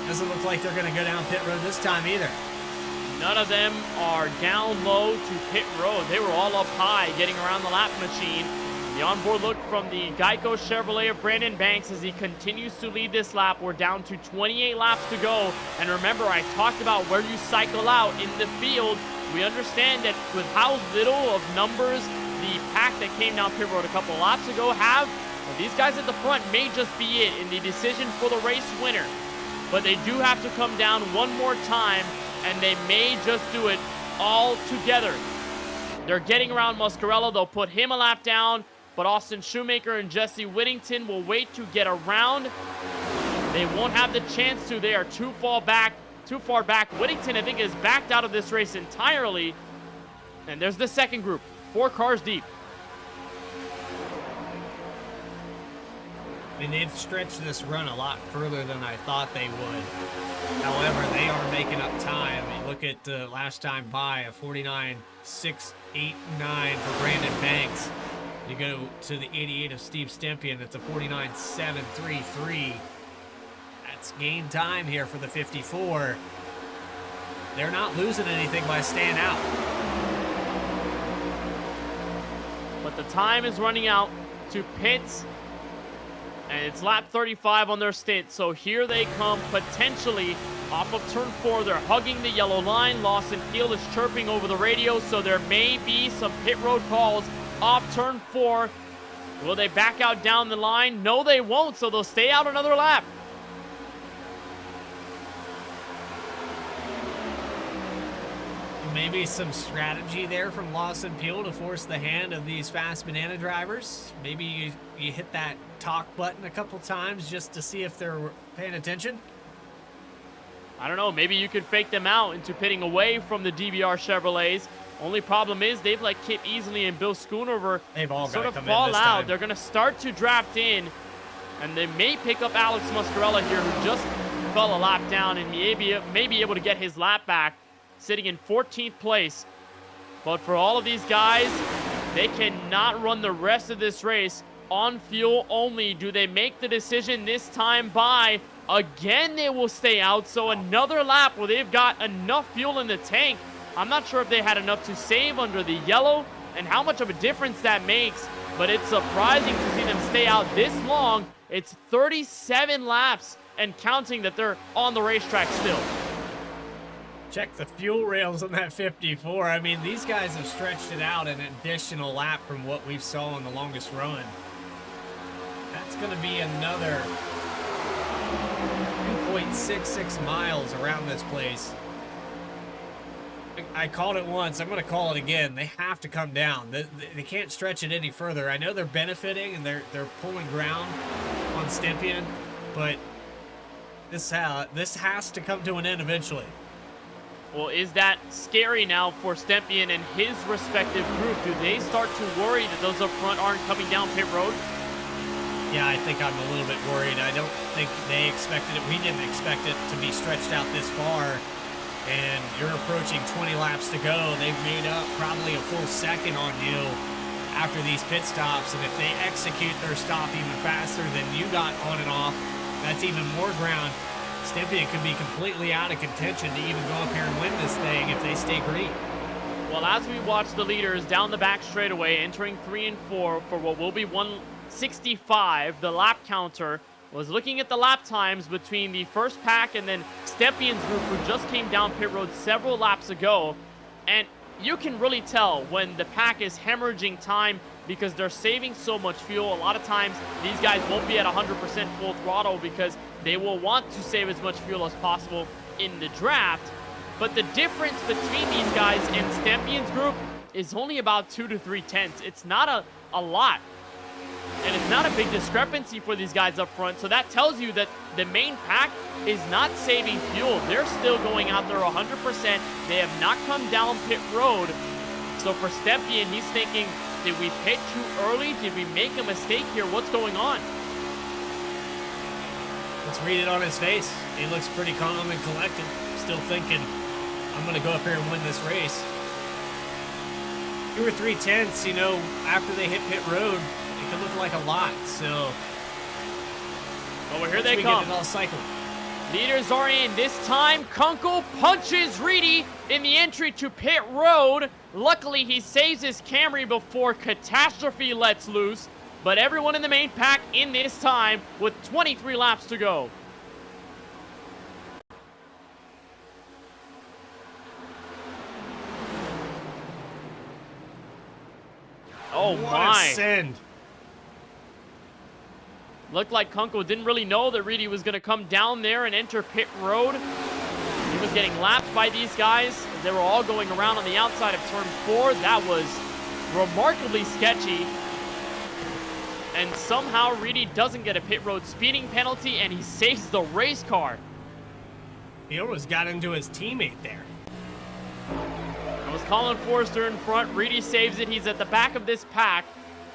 Doesn't look like they're going to go down pit road this time either. None of them are down low to pit road. They were all up high getting around the lap machine. The onboard look from the Geico Chevrolet of Brandon Banks as he continues to lead this lap. We're down to 28 laps to go. And remember, I talked about where you cycle out in the field. We understand that with how little of numbers the pack that came down pit road a couple of laps ago have, well, these guys at the front may just be it in the decision for the race winner. But they do have to come down one more time, and they may just do it all together. They're getting around Muscarella. They'll put him a lap down. But Austin Shoemaker and Jesse Whittington will wait to get around. They won't have the chance to. They are too far back. Whittington, I think, is backed out of this race entirely. And there's the second group, 4 cars deep. I mean, they've stretched this run a lot further than I thought they would. However, they are making up time. You look at the last time by a 49.689 for Brandon Banks. You go to the 88 of Steve Stempian, it's a 49.733. That's gain time here for the 54. They're not losing anything by staying out. But the time is running out to pits, and it's lap 35 on their stint. So here they come, potentially off of turn 4. They're hugging the yellow line. Lawson Field is chirping over the radio, so there may be some pit road calls off turn 4. Will they back out down the line? No, they won't, so they'll stay out another lap. Maybe some strategy there from Lawson Peel to force the hand of these Fast Banana drivers. Maybe you hit that talk button a couple times just to see if they're paying attention. I don't know. Maybe you could fake them out into pitting away from the DBR Chevrolets. Only problem is they've let Kip Easley and Bill Schoonover sort of fall out. They're going to start to draft in, and they may pick up Alex Muscarella here, who just fell a lap down and may be able to get his lap back, sitting in 14th place. But for all of these guys, they cannot run the rest of this race on fuel only. Do they make the decision this time by? Again, they will stay out. So another lap where they've got enough fuel in the tank. I'm not sure if they had enough to save under the yellow and how much of a difference that makes, but it's surprising to see them stay out this long. It's 37 laps and counting that they're on the racetrack still. Check the fuel rails on that 54. I mean, these guys have stretched it out an additional lap from what we saw in the longest run. That's going to be another 2.66 miles around this place. I called it once. I'm going to call it again. They have to come down. They can't stretch it any further. I know they're benefiting and they're pulling ground on Stempien, but this has to come to an end eventually. Well, is that scary now for Stempien and his respective group? Do they start to worry that those up front aren't coming down pit road? Yeah, I think I'm a little bit worried. I don't think they expected it. We didn't expect it to be stretched out this far. And you're approaching 20 laps to go. They've made up probably a full second on you after these pit stops. And if they execute their stop even faster than you got on and off, that's even more ground. Stempien could be completely out of contention to even go up here and win this thing if they stay green. Well, as we watch the leaders down the back straightaway, entering 3 and 4 for what will be 165, the lap counter was looking at the lap times between the first pack and then Stempien's group, who just came down pit road several laps ago. And you can really tell when the pack is hemorrhaging time because they're saving so much fuel. A lot of times, these guys won't be at 100% full throttle because they will want to save as much fuel as possible in the draft. But the difference between these guys and Stempien's group is only about 2 to 3 tenths. It's not a lot. And it's not a big discrepancy for these guys up front. So that tells you that the main pack is not saving fuel. They're still going out there 100%. They have not come down pit road. So for Stempien, he's thinking, did we pit too early? Did we make a mistake here? What's going on? Let's read it on his face. He looks pretty calm and collected. Still thinking, I'm going to go up here and win this race. 2 or 3 tenths, you know, after they hit pit road, it could look like a lot. So, well, here they come. Get it all cycled. Leaders are in. This time, Kunkel punches Reedy in the entry to pit road. Luckily, he saves his Camry before catastrophe lets loose. But everyone in the main pack in this time with 23 laps to go. Oh what my. a send. Looked like Kunkel didn't really know that Reedy was going to come down there and enter pit road. He was getting lapped by these guys as they were all going around on the outside of turn 4. That was remarkably sketchy. And somehow Reedy doesn't get a pit road speeding penalty and he saves the race car. He almost got into his teammate there. It was Colin Forrester in front. Reedy saves it. He's at the back of this pack.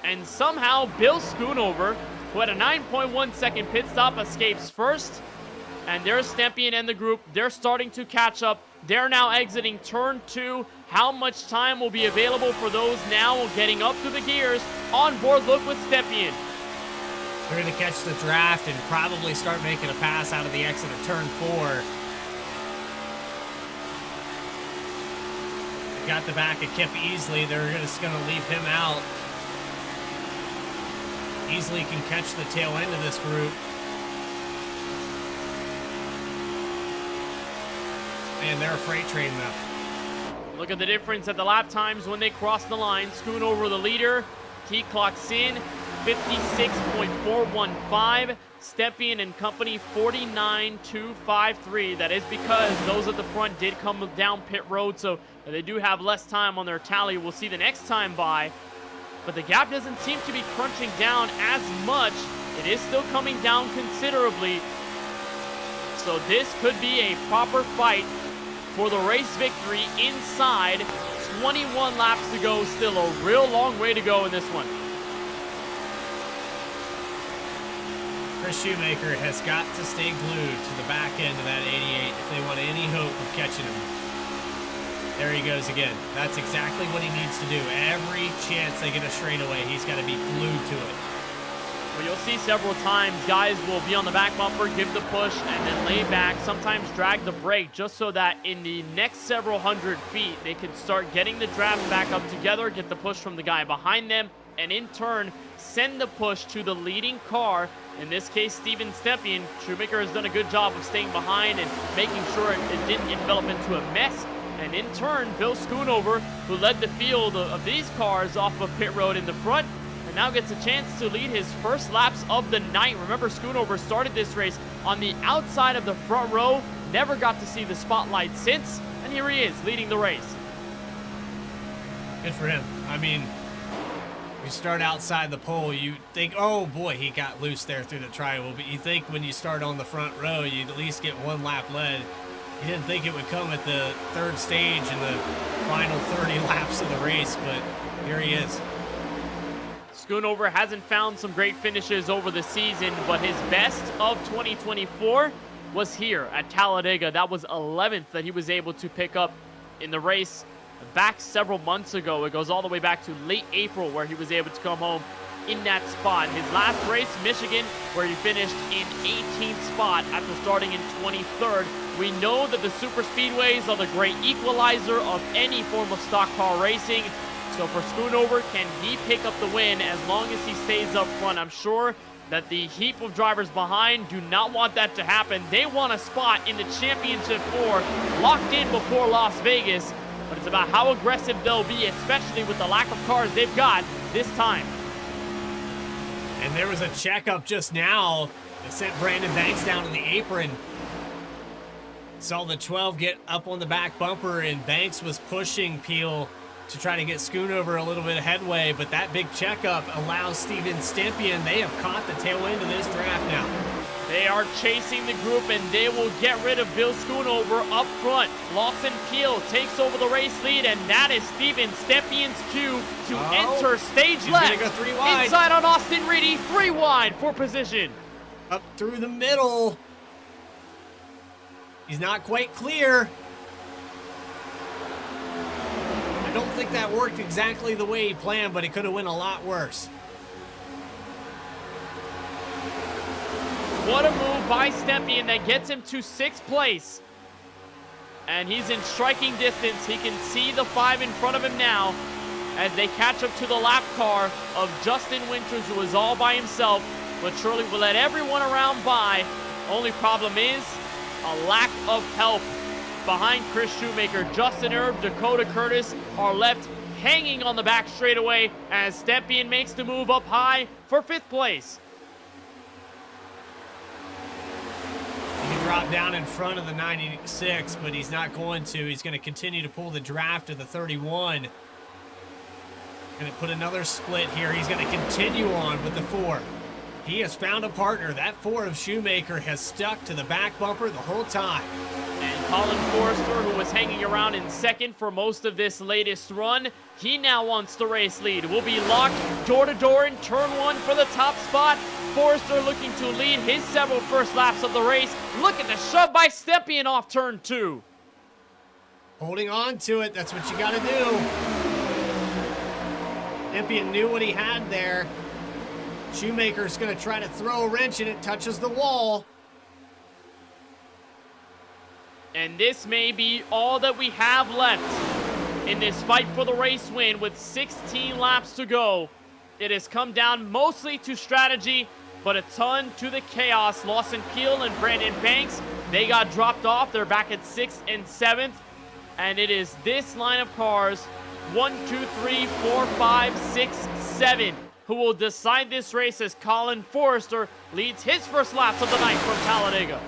And somehow Bill Schoonover, who had a 9.1 second pit stop, escapes first. And there's Stempien and the group. They're starting to catch up. They're now exiting turn 2. How much time will be available for those now getting up to the gears? On board, look with Stempien. They're going to catch the draft and probably start making a pass out of the exit of turn 4. They got the back of Kip Easley. They're just going to leave him out. Easley can catch the tail end of this group. Man, they're a freight train though. Look at the difference at the lap times when they cross the line. Schoonover the leader. He clocks in 56.415. Stempien and company 49.253. That is because those at the front did come down pit road, so they do have less time on their tally. We'll see the next time by. But the gap doesn't seem to be crunching down as much. It is still coming down considerably. So this could be a proper fight for the race victory inside. 21 laps to go. Still a real long way to go in this one. Chris Shoemaker has got to stay glued to the back end of that 88 if they want any hope of catching him. There he goes again. That's exactly what he needs to do. Every chance they get a straightaway, he's got to be glued to it. Well, you'll see several times guys will be on the back bumper, give the push, and then lay back, sometimes drag the brake, just so that in the next several hundred feet, they can start getting the draft back up together, get the push from the guy behind them, and in turn, send the push to the leading car. In this case, Steven Stepien. Shoemaker has done a good job of staying behind and making sure it didn't envelop into a mess. And in turn, Bill Schoonover, who led the field of these cars off of pit road in the front, and now gets a chance to lead his first laps of the night. Remember, Schoonover started this race on the outside of the front row, never got to see the spotlight since, and here he is leading the race. Good for him. I mean, you start outside the pole, you think, oh boy, he got loose there through the tri-oval, but you think when you start on the front row, you'd at least get one lap led. You didn't think it would come at the third stage in the final 30 laps of the race, but here he is. Schoonover hasn't found some great finishes over the season, but his best of 2024 was here at Talladega. That was 11th that he was able to pick up in the race back several months ago. It goes all the way back to late April where he was able to come home in that spot. His last race, Michigan, where he finished in 18th spot after starting in 23rd. We know that the super speedways are the great equalizer of any form of stock car racing. So for Schoonover, can he pick up the win as long as he stays up front? I'm sure that the heap of drivers behind do not want that to happen. They want a spot in the championship 4 locked in before Las Vegas. But it's about how aggressive they'll be, especially with the lack of cars they've got this time. And there was a checkup just now that sent Brandon Banks down to the apron. Saw the 12 get up on the back bumper, and Banks was pushing Peel to try to get Schoonover a little bit of headway, but that big checkup allows Steven Stepien. They have caught the tail end of this draft now. They are chasing the group, and they will get rid of Bill Schoonover up front. Lawson Peel takes over the race lead, and that is Steven Stepien's cue to enter stage left. Go 3 wide. Inside on Austin Reedy, 3 wide for position. Up through the middle. He's not quite clear. I don't think that worked exactly the way he planned, but it could have went a lot worse. What a move by Stepien that gets him to 6th place. And he's in striking distance. He can see the 5 in front of him now as they catch up to the lap car of Justin Winters, who is all by himself, but surely will let everyone around by. Only problem is a lack of help behind Chris Shoemaker. Justin Erb, Dakota Curtis are left hanging on the back straightaway as Stepien makes the move up high for 5th place. He can drop down in front of the 96, but he's not going to. He's going to continue to pull the draft of the 31. Going to put another split here. He's going to continue on with the 4. He has found a partner. That 4 of Shoemaker has stuck to the back bumper the whole time. And Colin Forrester, who was hanging around in 2nd for most of this latest run, he now wants the race lead. Will be locked door-to-door in turn 1 for the top spot. Forrester looking to lead his several first laps of the race. Look at the shove by Stepien off turn 2. Holding on to it. That's what you got to do. Stepien knew what he had there. Shoemaker's going to try to throw a wrench and it touches the wall. And this may be all that we have left in this fight for the race win with 16 laps to go. It has come down mostly to strategy, but a ton to the chaos. Lawson Peel and Brandon Banks, they got dropped off. They're back at 6th and 7th. And it is this line of cars, 1, 2, 3, 4, 5, 6, 7, who will decide this race as Colin Forrester leads his first laps of the night from Talladega.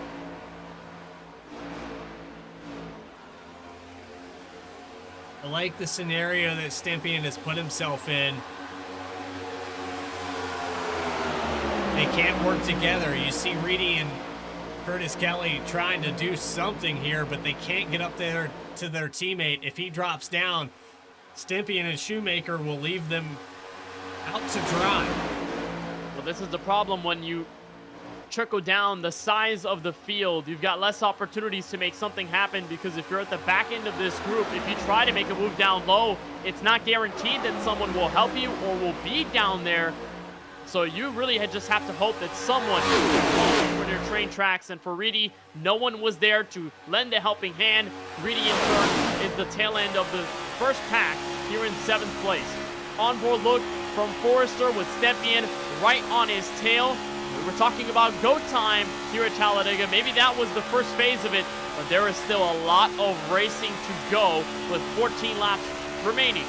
I like the scenario that Stepien has put himself in. They can't work together. You see Reedy and Curtis Kelly trying to do something here, but they can't get up there to their teammate. If he drops down, Stepien and Shoemaker will leave them out to dry. Well, this is the problem when you trickle down the size of the field, you've got less opportunities to make something happen, because if you're at the back end of this group, if you try to make a move down low, it's not guaranteed that someone will help you or will be down there. So you really just have to hope that someone for their train tracks. And for Reedy, no one was there to lend a helping hand. Reedy in turn is the tail end of the first pack here in 7th place. Onboard look from Forrester with Stepien right on his tail. We were talking about go time here at Talladega. Maybe that was the first phase of it, but there is still a lot of racing to go with 14 laps remaining.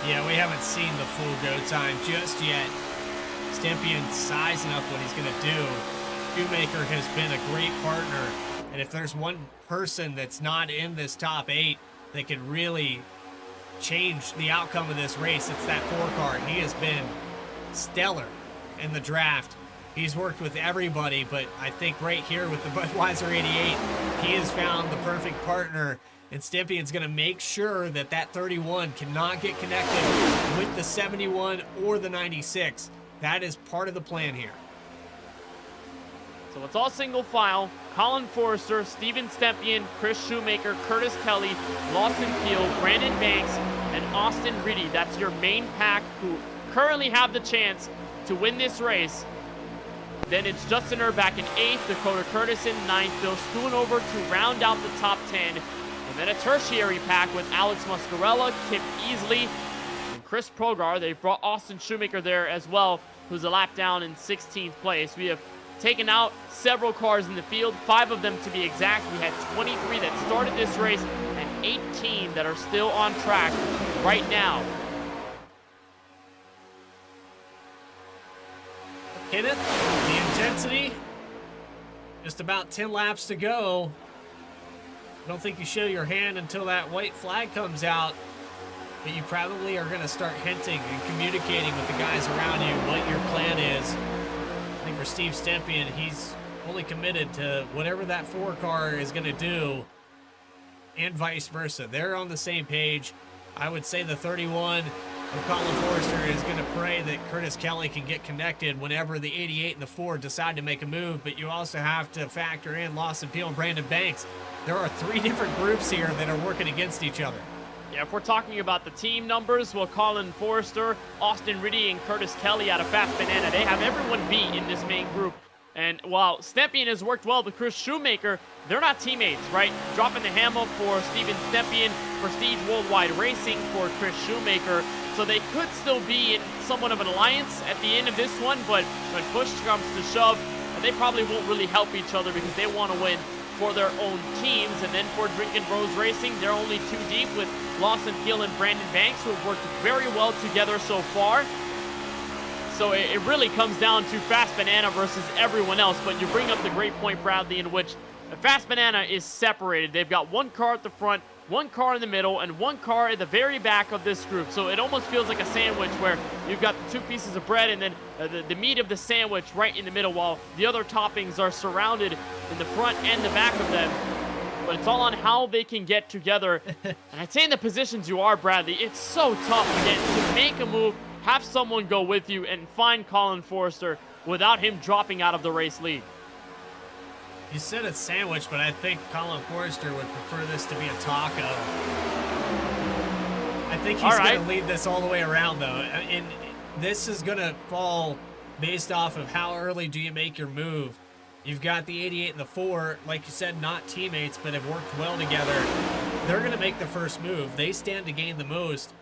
Yeah, we haven't seen the full go time just yet. Stepien sizing up what he's going to do. Shoemaker has been a great partner, and if there's one person that's not in this top 8 that could really change the outcome of this race, it's that 4 car. He has been stellar in the draft. He's worked with everybody, but I think right here with the Budweiser 88, he has found the perfect partner. And Stepien's going to make sure that that 31 cannot get connected with the 71 or the 96. That is part of the plan here. So it's all single file. Colin Forrester, Steven Stepien, Chris Shoemaker, Curtis Kelly, Lawson Peel, Brandon Banks, and Austin Reedy. That's your main pack who currently have the chance to win this race. Then it's Justin Erbach in 8th, Dakota Curtis in 9th, Bill Schoonover to round out the top 10. And then a tertiary pack with Alex Muscarella, Kip Easley, and Chris Progar. They brought Austin Shoemaker there as well, who's a lap down in 16th place. We have taken out several cars in the field, 5 of them to be exact. We had 23 that started this race and 18 that are still on track right now. Kenneth, the intensity, just about 10 laps to go. I don't think you show your hand until that white flag comes out, but you probably are going to start hinting and communicating with the guys around you what your plan is. I think for Steve Stepien, he's fully committed to whatever that 4 car is going to do, and vice versa. They're on the same page. I would say the 31 of Colin Forrester is going to pray that Curtis Kelly can get connected whenever the 88 and the 4 decide to make a move, but you also have to factor in Lawson Peel and Brandon Banks. There are 3 different groups here that are working against each other. Yeah, if we're talking about the team numbers, well, Colin Forrester, Austin Reedy, and Curtis Kelly out of Fast Banana, they have everyone beat in this main group. And while Stepien has worked well with Chris Shoemaker, they're not teammates, right? Dropping the hammer for Steven Stepien, Prestige Worldwide Racing for Chris Shoemaker. So they could still be in somewhat of an alliance at the end of this one, but when push comes to shove, they probably won't really help each other because they want to win for their own teams. And then for Drinkin' Bros Racing, they're only 2 deep with Lawson Peel and Brandon Banks, who have worked very well together so far. So it really comes down to Fast Banana versus everyone else. But you bring up the great point, Bradley, in which Fast Banana is separated. They've got 1 car at the front, 1 car in the middle, and 1 car at the very back of this group. So it almost feels like a sandwich where you've got the 2 pieces of bread and then the meat of the sandwich right in the middle, while the other toppings are surrounded in the front and the back of them. But it's all on how they can get together. And I'd say in the positions you are, Bradley, it's so tough again to make a move, have someone go with you, and find Colin Forrester without him dropping out of the race lead. You said it's sandwich, but I think Colin Forrester would prefer this to be a taco. I think he's going to lead this all the way around, though. And this is going to fall based off of how early do you make your move. You've got the 88 and the 4, like you said, not teammates, but have worked well together. They're going to make the first move. They stand to gain the most.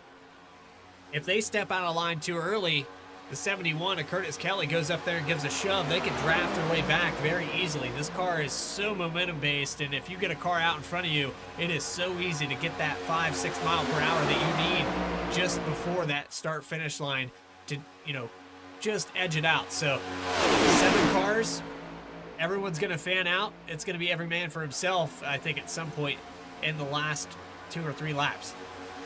If they step out of line too early, the 71 of Curtis Kelly goes up there and gives a shove. They can draft their way back very easily. This car is so momentum-based, and if you get a car out in front of you, it is so easy to get that 5-6 mile per hour that you need just before that start-finish line to, just edge it out. So 7 cars, everyone's going to fan out. It's going to be every man for himself, I think, at some point in the last 2 or 3 laps.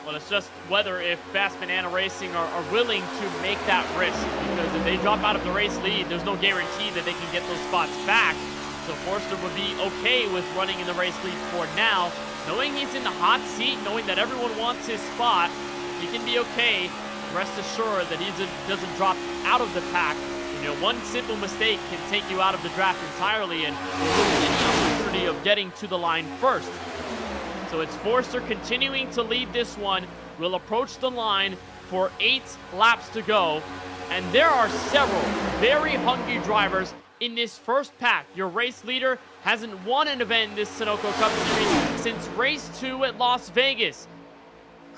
Well, it's just whether if Fast Banana Racing are willing to make that risk, because if they drop out of the race lead, there's no guarantee that they can get those spots back. So Forrester would be okay with running in the race lead for now, knowing he's in the hot seat, knowing that everyone wants his spot. He can be okay. Rest assured that he doesn't drop out of the pack. You know, one simple mistake can take you out of the draft entirely and lose any opportunity of getting to the line first. So it's Forster continuing to lead this one. Will approach the line for 8 laps to go. And there are several very hungry drivers in this first pack. Your race leader hasn't won an event in this Sunoco Cup Series since race 2 at Las Vegas.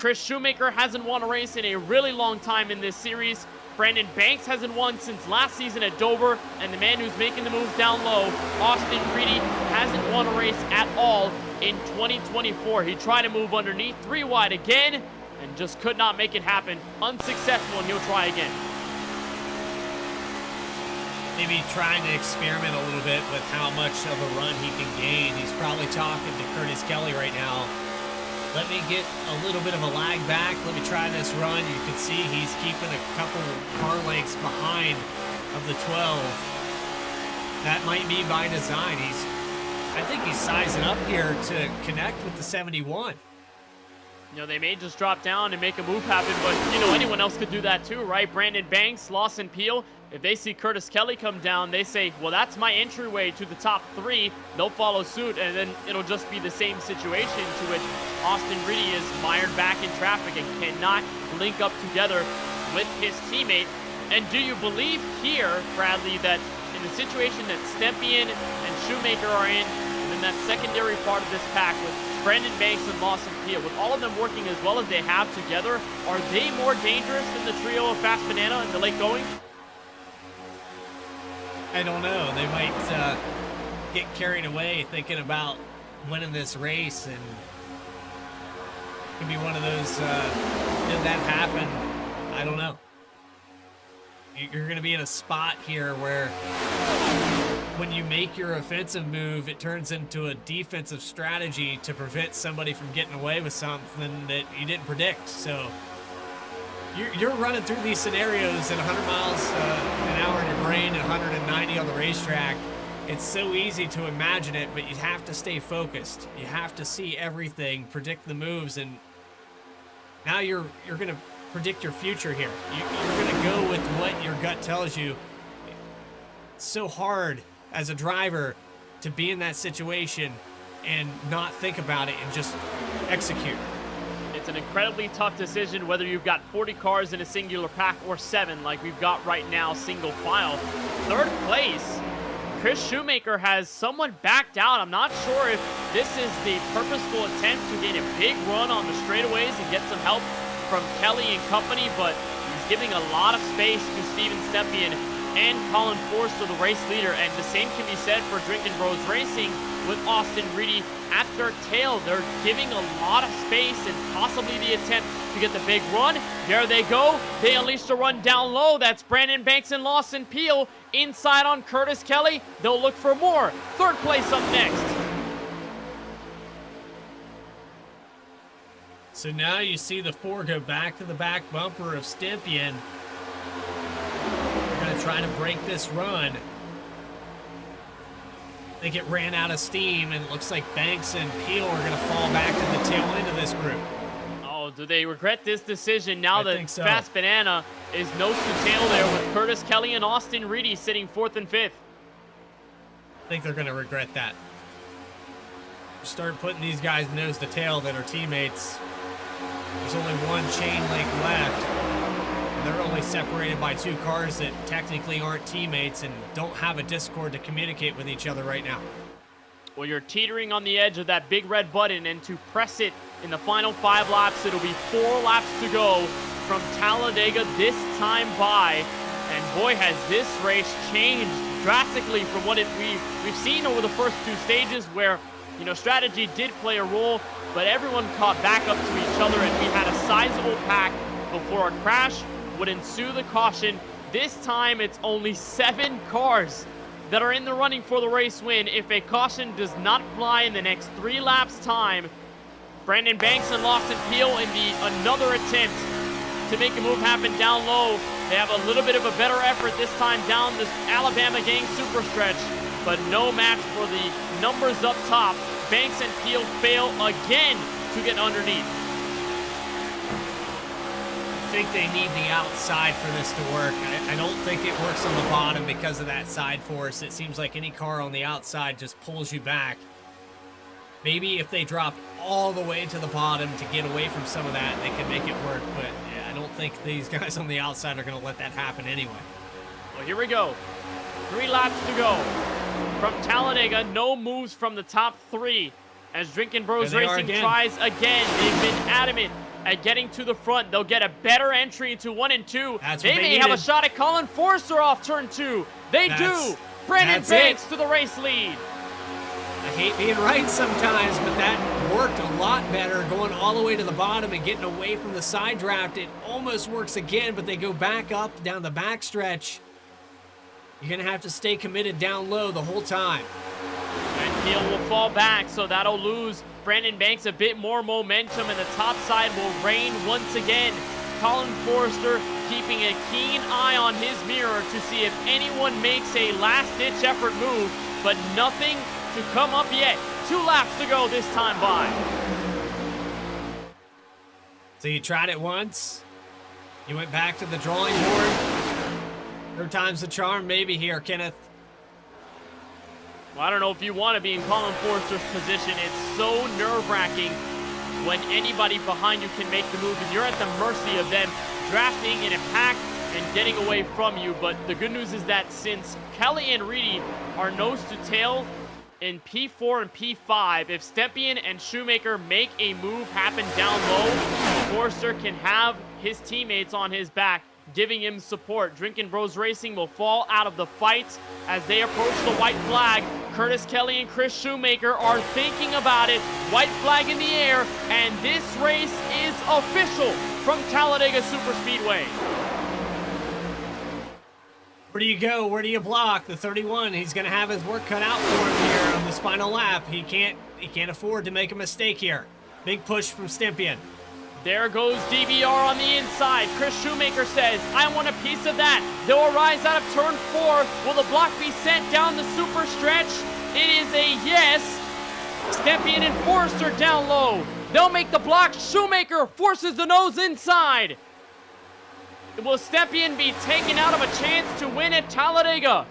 Chris Shoemaker hasn't won a race in a really long time in this series. Brandon Banks hasn't won since last season at Dover. And the man who's making the moves down low, Austin Reedy, hasn't won a race at all in 2024. He tried to move underneath 3 wide again and just could not make it happen. Unsuccessful, and he'll try again. Maybe trying to experiment a little bit with how much of a run he can gain. He's probably talking to Curtis Kelly right now. Let me get a little bit of a lag back. Let me try this run. You can see he's keeping a couple car lengths behind of the 12. That might be by design. I think he's sizing up here to connect with the 71. You know, they may just drop down and make a move happen, but, you know, anyone else could do that too, right? Brandon Banks, Lawson Peel, if they see Curtis Kelly come down, they say, well, that's my entryway to the top 3. They'll follow suit, and then it'll just be the same situation to which Austin Reedy is mired back in traffic and cannot link up together with his teammate. And do you believe here, Bradley, that in the situation that Stempien and Shoemaker are in that secondary part of this pack with Brandon Banks and Lawson Peel, with all of them working as well as they have together, are they more dangerous than the trio of Fast Banana and the late going? I don't know. They might get carried away thinking about winning this race, and it could be one of those, did that happen? I don't know. You're going to be in a spot here where when you make your offensive move, it turns into a defensive strategy to prevent somebody from getting away with something that you didn't predict. So you're running through these scenarios at 100 miles an hour in your brain and 190 on the racetrack. It's so easy to imagine it, but you have to stay focused. You have to see everything, predict the moves, and now you're going to predict your future here. You're going to go with what your gut tells you. It's so hard as a driver to be in that situation and not think about it and just execute. It's an incredibly tough decision whether you've got 40 cars in a singular pack or 7 like we've got right now, single file. 3rd place, Chris Shoemaker has somewhat backed out. I'm not sure if this is the purposeful attempt to gain a big run on the straightaways and get some help from Kelly and company, but he's giving a lot of space to Steven Stempien and Colin Forster, the race leader, and the same can be said for Drinking Bros Racing with Austin Reedy at their tail. They're giving a lot of space and possibly the attempt to get the big run. There they go. They unleashed a run down low. That's Brandon Banks and Lawson Peel inside on Curtis Kelly. They'll look for more. 3rd place up next. So now you see the 4 go back to the back bumper of Stempien. They're going to try to break this run. They get ran out of steam, and it looks like Banks and Peel are going to fall back to the tail end of this group. Oh, do they regret this decision now that so. Fast Banana is nose to tail there with Curtis Kelly and Austin Reedy sitting 4th and 5th? I think they're going to regret that. Start putting these guys nose to tail that are teammates. There's only one chain link left. And they're only separated by 2 cars that technically aren't teammates and don't have a Discord to communicate with each other right now. Well, you're teetering on the edge of that big red button, and to press it in the final 5 laps, it'll be 4 laps to go from Talladega this time by. And boy, has this race changed drastically from what we've seen over the first 2 stages where, you know, strategy did play a role, but everyone caught back up to each other, and we had a sizable pack before a crash would ensue the caution. This time, it's only 7 cars that are in the running for the race win. If a caution does not fly in the next 3 laps time, Brandon Banks and Lawson Peel in another attempt to make a move happen down low. They have a little bit of a better effort this time down this Alabama gang super stretch, but no match for the numbers up top. Banks and Peel fail again to get underneath. think they need the outside for this to work. I don't think it works on the bottom because of that side force. It seems like any car on the outside just pulls you back. Maybe if they drop all the way to the bottom to get away from some of that, they can make it work. But yeah, I don't think these guys on the outside are going to let that happen anyway. Well, here we go. 3 laps to go. From Talladega, no moves from the top 3. As Drinking Bros Racing tries again. They've been adamant at getting to the front. They'll get a better entry into 1 and 2. They may have a shot at Colin Forster off turn 2. They do. Brandon Banks to the race lead. I hate being right sometimes, but that worked a lot better, going all the way to the bottom and getting away from the side draft. It almost works again, but they go back up down the backstretch. You're going to have to stay committed down low the whole time. And Hill will fall back, so that'll lose Brandon Banks a bit more momentum, and the top side will reign once again. Colin Forster keeping a keen eye on his mirror to see if anyone makes a last-ditch effort move, but nothing to come up yet. 2 laps to go this time by. So you tried it once. You went back to the drawing board. 3rd time's the charm maybe here, Kenneth. Well, I don't know if you want to be in Colin Forster's position. It's so nerve-wracking when anybody behind you can make the move, and you're at the mercy of them drafting in a pack and getting away from you. But the good news is that since Kelly and Reedy are nose to tail in P4 and P5, if Stepien and Shoemaker make a move happen down low, Forster can have his teammates on his back, giving him support. Drinking Bros Racing will fall out of the fight as they approach the white flag. Curtis Kelly and Chris Shoemaker are thinking about it. White flag in the air, and this race is official from Talladega Superspeedway. Where do you go? Where do you block? The 31, he's going to have his work cut out for him here on this final lap. He can't afford to make a mistake here. Big push from Stepien. There goes DVR on the inside. Chris Shoemaker says, I want a piece of that. They'll arise out of turn 4. Will the block be sent down the super stretch? It is a yes. Stepien and Forster down low. They'll make the block. Shoemaker forces the nose inside. Will Stepien be taken out of a chance to win at Talladega?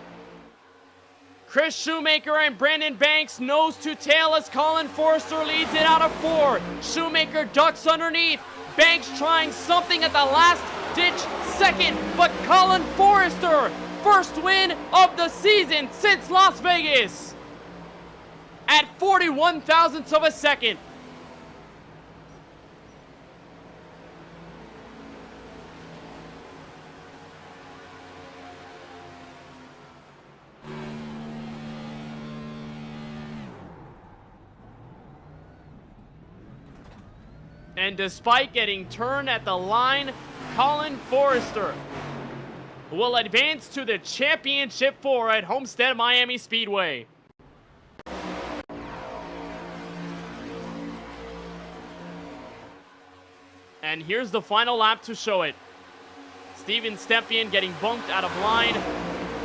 Chris Shoemaker and Brandon Banks nose to tail as Colin Forster leads it out of 4. Shoemaker ducks underneath. Banks trying something at the last ditch second, but Colin Forster, first win of the season since Las Vegas at 41 thousandths of a second. And despite getting turned at the line, Colin Forster will advance to the championship 4 at Homestead Miami Speedway. And here's the final lap to show it. Steven Stepien getting bumped out of line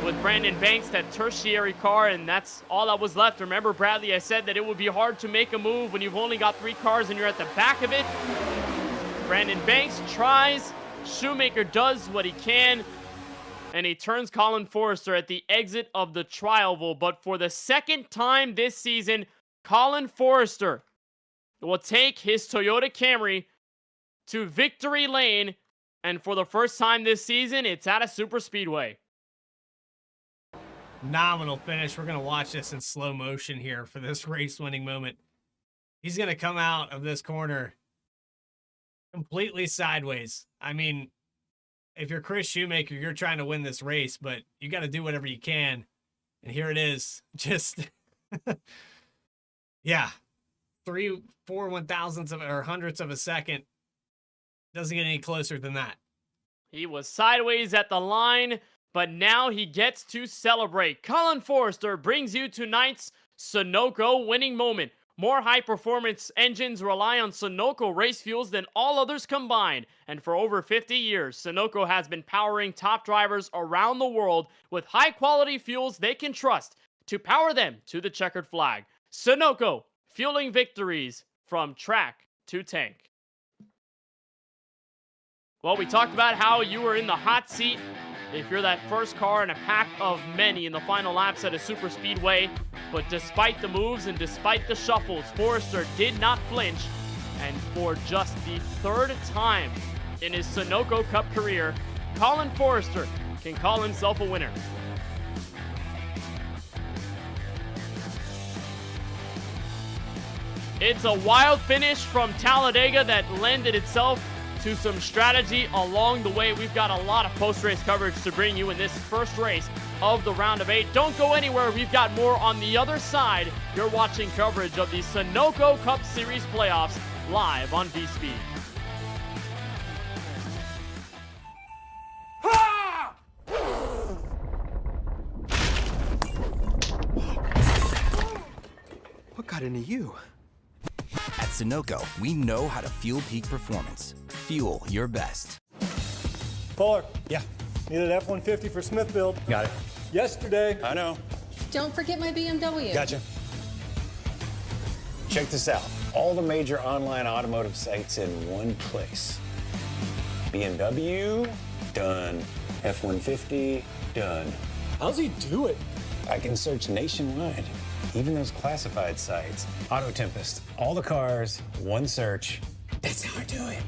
with Brandon Banks, that tertiary car, and that's all that was left. Remember, Bradley, I said that it would be hard to make a move when you've only got 3 cars and you're at the back of it. Brandon Banks tries. Shoemaker does what he can, and he turns Colin Forster at the exit of the Trioval. But for the 2nd time this season, Colin Forster will take his Toyota Camry to victory lane, and for the first time this season, it's at a super speedway. Phenomenal finish. We're going to watch this in slow motion here for this race-winning moment. He's going to come out of this corner completely sideways. I mean, if you're Chris Shoemaker, you're trying to win this race, but you got to do whatever you can. And here it is. Just, yeah, 3, 4 1,000ths of, or hundredths of a second. Doesn't get any closer than that. He was sideways at the line, but now he gets to celebrate. Colin Forster brings you tonight's Sunoco winning moment. More high-performance engines rely on Sunoco race fuels than all others combined. And for over 50 years, Sunoco has been powering top drivers around the world with high-quality fuels they can trust to power them to the checkered flag. Sunoco, fueling victories from track to tank. Well, we talked about how you were in the hot seat if you're that first car in a pack of many in the final laps at a super speedway. But despite the moves and despite the shuffles, Forrester did not flinch. And for just the third time in his Sunoco Cup career, Colin Forrester can call himself a winner. It's a wild finish from Talladega that lended itself to some strategy along the way. We've got a lot of post-race coverage to bring you in this first race of the round of 8. Don't go anywhere. We've got more on the other side. You're watching coverage of the Sunoco Cup Series playoffs live on VSPEED. What got into you? At Sunoco, we know how to fuel peak performance. Fuel your best. Fuller. Yeah, Needed F-150 for Smith build. got it. Yesterday. I know. Don't forget my BMW. Gotcha. Check this out. All the major online automotive sites in one place. BMW, done. F-150, done. How's he do it? I can search nationwide, even those classified sites. Auto Tempest, all the cars, one search. That's how I do it.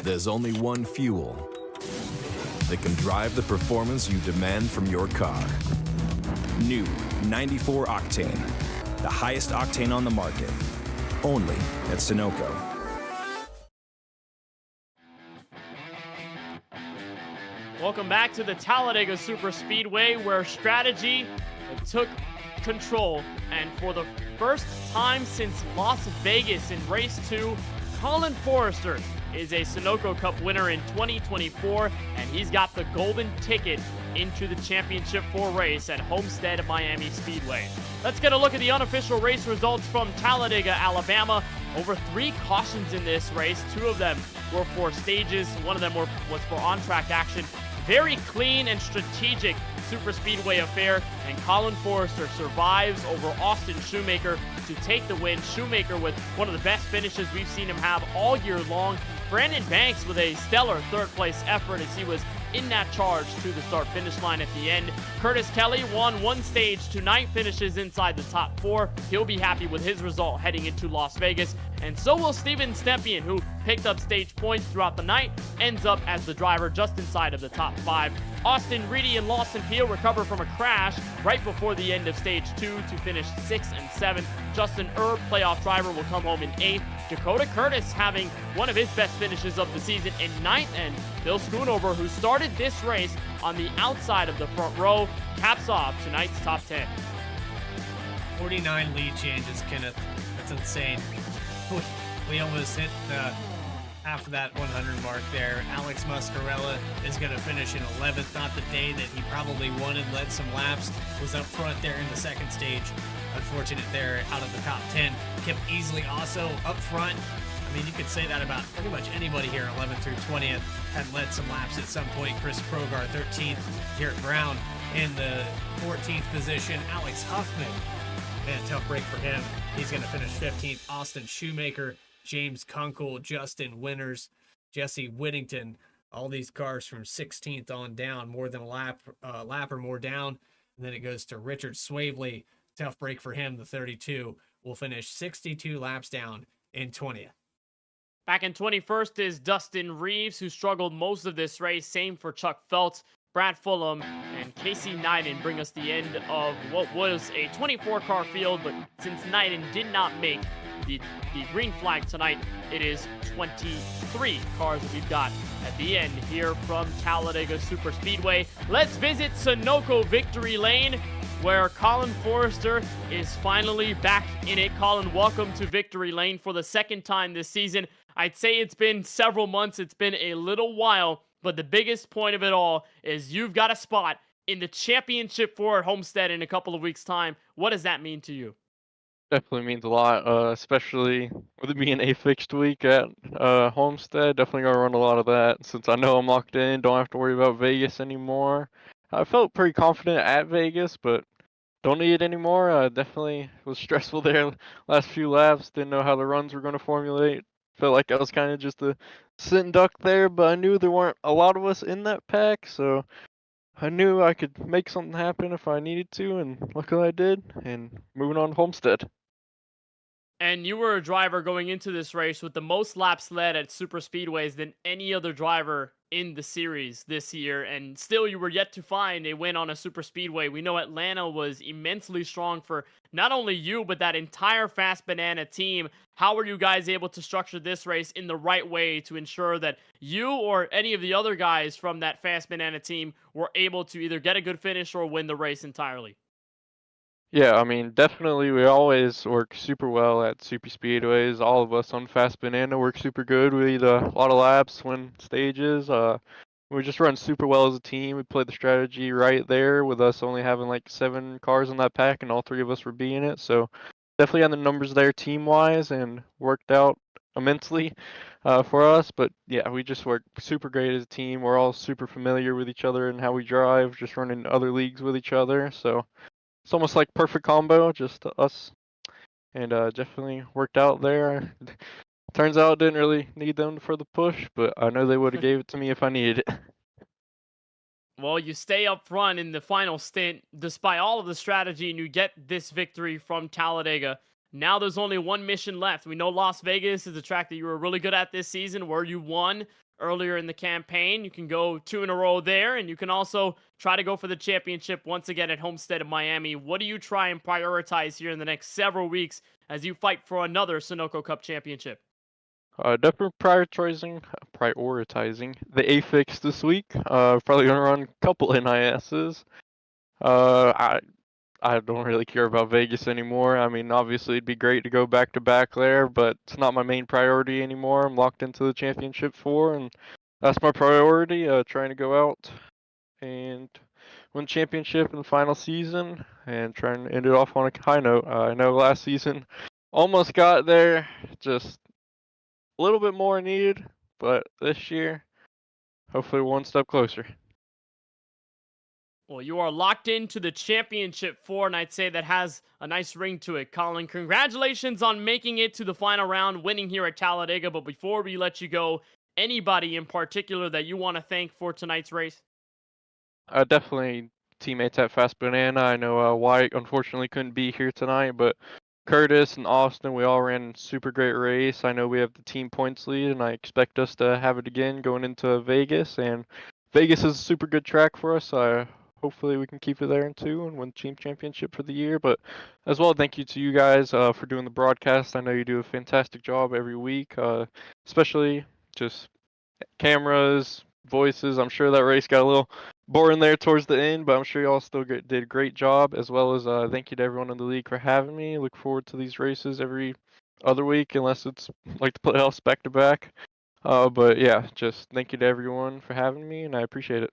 There's only one fuel that can drive the performance you demand from your car. New 94 Octane, the highest octane on the market, only at Sunoco. Welcome back to the Talladega Superspeedway, where strategy took control. And for the first time since Las Vegas in race 2, Colin Forrester is a Sunoco Cup winner in 2024, and he's got the golden ticket into the Championship 4 race at Homestead Miami Speedway. Let's get a look at the unofficial race results from Talladega, Alabama. Over 3 cautions in this race. 2 of them were for stages. One of them was for on-track action. Very clean and strategic super speedway affair, and Colin Forrester survives over Austin Shoemaker to take the win. Shoemaker with one of the best finishes we've seen him have all year long. Brandon Banks with a stellar third-place effort as he was in that charge to the start-finish line at the end. Curtis Kelly won 1 stage to 9 finishes inside the top 4. He'll be happy with his result heading into Las Vegas. And so will Steven Stepien, who picked up stage points throughout the night, ends up as the driver just inside of the top 5. Austin Reedy and Lawson Peel recover from a crash right before the end of stage 2 to finish 6 and 7. Justin Erb, playoff driver, will come home in 8th. Dakota Curtis having one of his best finishes of the season in 9th, and Bill Schoonover, who started this race on the outside of the front row, caps off tonight's top 10. 49 lead changes, Kenneth. That's insane. We almost hit half of that 100 mark there. Alex Muscarella is going to finish in 11th. Not the day that he probably wanted. Led some laps. Was up front there in the second stage. Unfortunate there out of the top 10. Kip Easley also up front. I mean, you could say that about pretty much anybody here, 11th through 20th. Had led some laps at some point. Chris Progar, 13th. Garrett Brown in the 14th position. Alex Huffman, man, tough break for him. He's going to finish 15th. Austin Shoemaker, James Kunkel, Justin Winters, Jesse Whittington. All these cars from 16th on down, more than a lap or more down. And then it goes to Richard Swavely. Tough break for him. The 32 will finish 62 laps down in 20th. Back in 21st is Dustin Reeves, who struggled most of this race. Same for Chuck Feltz. Brad Fulham and Casey Neiden bring us the end of what was a 24-car field, but since Neiden did not make the green flag tonight, it is 23 cars that we've got at the end here from Talladega Superspeedway. Let's visit Sunoco Victory Lane, where Colin Forrester is finally back in it. Colin, welcome to Victory Lane for the second time this season. I'd say it's been several months. It's been a little while, but the biggest point of it all is you've got a spot in the championship for Homestead in a couple of weeks' time. What does that mean to you? Definitely means a lot, especially with it being a fixed week at Homestead. Definitely gonna run a lot of that since I know I'm locked in. Don't have to worry about Vegas anymore. I felt pretty confident at Vegas, but don't need it anymore. Definitely was stressful there last few laps. Didn't know how the runs were gonna formulate. Felt like I was kind of just a sitting duck there, but I knew there weren't a lot of us in that pack, so I knew I could make something happen if I needed to, and luckily I did. And moving on to Homestead. And you were a driver going into this race with the most laps led at super speedways than any other driver in the series this year, and still you were yet to find a win on a super speedway. We know Atlanta was immensely strong for not only you, but that entire Fast Banana team. How were you guys able to structure this race in the right way to ensure that you or any of the other guys from that Fast Banana team were able to either get a good finish or win the race entirely? Yeah, I mean, definitely we always work super well at super speedways. All of us on Fast Banana work super good. We lead a lot of laps, win stages. We just run super well as a team. We played the strategy right there with us only having like 7 cars in that pack, and all 3 of us were being it. So definitely had the numbers there team-wise and worked out immensely for us. But yeah, we just work super great as a team. We're all super familiar with each other and how we drive, just running other leagues with each other. So it's almost like perfect combo, just us, and definitely worked out there. Turns out didn't really need them for the push, but I know they would have gave it to me if I needed it. Well, you stay up front in the final stint despite all of the strategy, and you get this victory from Talladega. Now there's only one mission left. We know Las Vegas is a track that you were really good at this season, where you won earlier in the campaign. You can go 2 in a row there, and you can also try to go for the championship once again at Homestead in Miami. What do you try and prioritize here in the next several weeks as you fight for another Sunoco Cup championship? Definitely prioritizing the AFIX this week. Probably gonna run a couple NISs. I don't really care about Vegas anymore. I mean, obviously it'd be great to go back to back there, but it's not my main priority anymore. I'm locked into the championship 4, and that's my priority. Trying to go out and win championship in the final season and trying to end it off on a high note. I know last season almost got there, just a little bit more needed, but this year, hopefully one step closer. Well, you are locked into the championship 4, and I'd say that has a nice ring to it. Colin, congratulations on making it to the final round, winning here at Talladega. But before we let you go, anybody in particular that you want to thank for tonight's race? Definitely teammates at Fast Banana. I know White unfortunately couldn't be here tonight, but Curtis and Austin, we all ran super great race. I know we have the team points lead, and I expect us to have it again going into Vegas. And Vegas is a super good track for us. Hopefully we can keep it there too and win team championship for the year. But as well, thank you to you guys for doing the broadcast. I know you do a fantastic job every week, especially just cameras, voices. I'm sure that race got a little boring there towards the end, but I'm sure you all still did a great job. As well as thank you to everyone in the league for having me. Look forward to these races every other week, unless it's like the playoffs back to back. But yeah, just thank you to everyone for having me, and I appreciate it.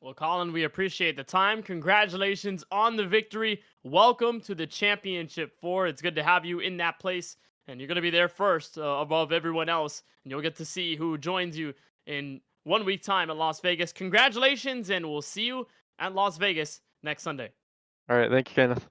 Well, Colin, we appreciate the time. Congratulations on the victory. Welcome to the championship 4. It's good to have you in that place, and you're going to be there first above everyone else, and you'll get to see who joins you in 1 week time at Las Vegas. Congratulations, and we'll see you at Las Vegas next Sunday. All right, thank you, Kenneth.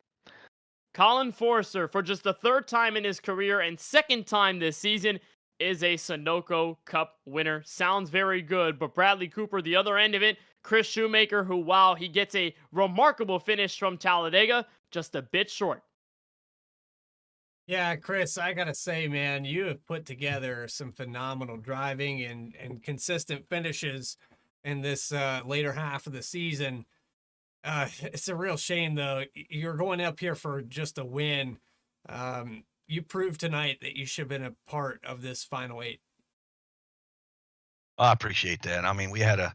Colin Forrester, for just the 3rd time in his career and 2nd time this season, is a Sunoco Cup winner. Sounds very good, but Bradley Cooper, the other end of it, Chris Shoemaker, who, wow, he gets a remarkable finish from Talladega, just a bit short. Yeah, Chris, I gotta say, man, you have put together some phenomenal driving and consistent finishes in this later half of the season. It's a real shame, though. You're going up here for just a win. You proved tonight that you should have been a part of this final 8. I appreciate that. I mean, we had a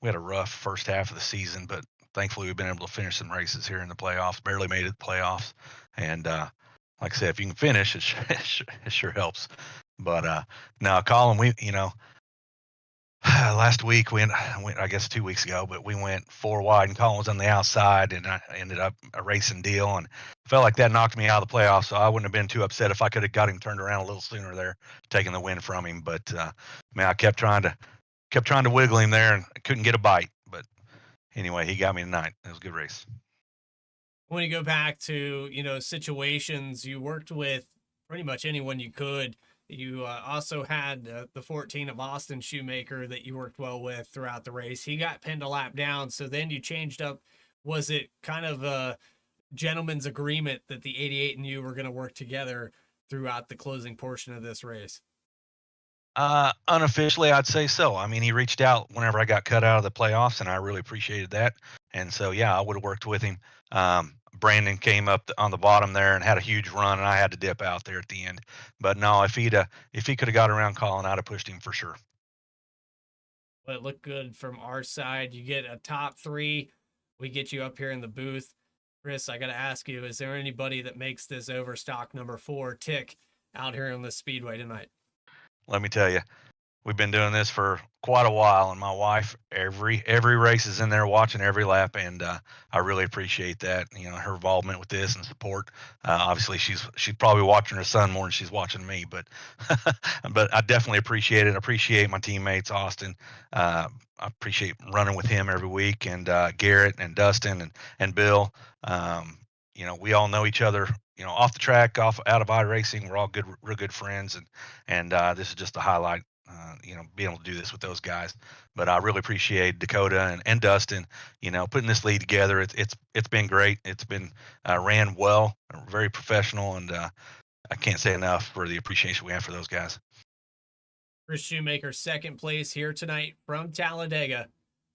rough first half of the season, but thankfully we've been able to finish some races here in the playoffs. Barely made it the playoffs, and like I said, if you can finish, it sure helps. But now, Colin, last week we went, I guess 2 weeks ago, but we went 4 wide, and Colin was on the outside, and I ended up a racing deal, and felt like that knocked me out of the playoffs. So I wouldn't have been too upset if I could have got him turned around a little sooner there, taking the win from him. But man, I kept trying to wiggle him there, and I couldn't get a bite. But anyway, he got me tonight. It was a good race. When you go back to, situations, you worked with pretty much anyone you could. You also had the 14 of Austin Shoemaker that you worked well with throughout the race. He got pinned a lap down, so then you changed up. Was it kind of a gentleman's agreement that the 88 and you were going to work together throughout the closing portion of this race? Unofficially, I'd say so. I mean, he reached out whenever I got cut out of the playoffs, and I really appreciated that. And so, yeah, I would have worked with him. Brandon came up on the bottom there and had a huge run, and I had to dip out there at the end. But no, if he could have got around Colin, I'd have pushed him for sure. Well, it looked good from our side. You get a top 3. We get you up here in the booth. Chris, I got to ask you, is there anybody that makes this overstock number 4 tick out here on the speedway tonight? Let me tell you, we've been doing this for quite a while, and my wife, every race is in there watching every lap, and I really appreciate that. Her involvement with this and support. Obviously, she's probably watching her son more than she's watching me, but but I definitely appreciate it. I appreciate my teammates, Austin. I appreciate running with him every week, and Garrett and Dustin and Bill. We all know each other. Off the track, out of iRacing, we're all real good friends, and this is just a highlight. Being able to do this with those guys. But I really appreciate Dakota and Dustin, putting this lead together. It's been great. It's been ran well, very professional, and I can't say enough for the appreciation we have for those guys. Chris Shoemaker, second place here tonight from Talladega.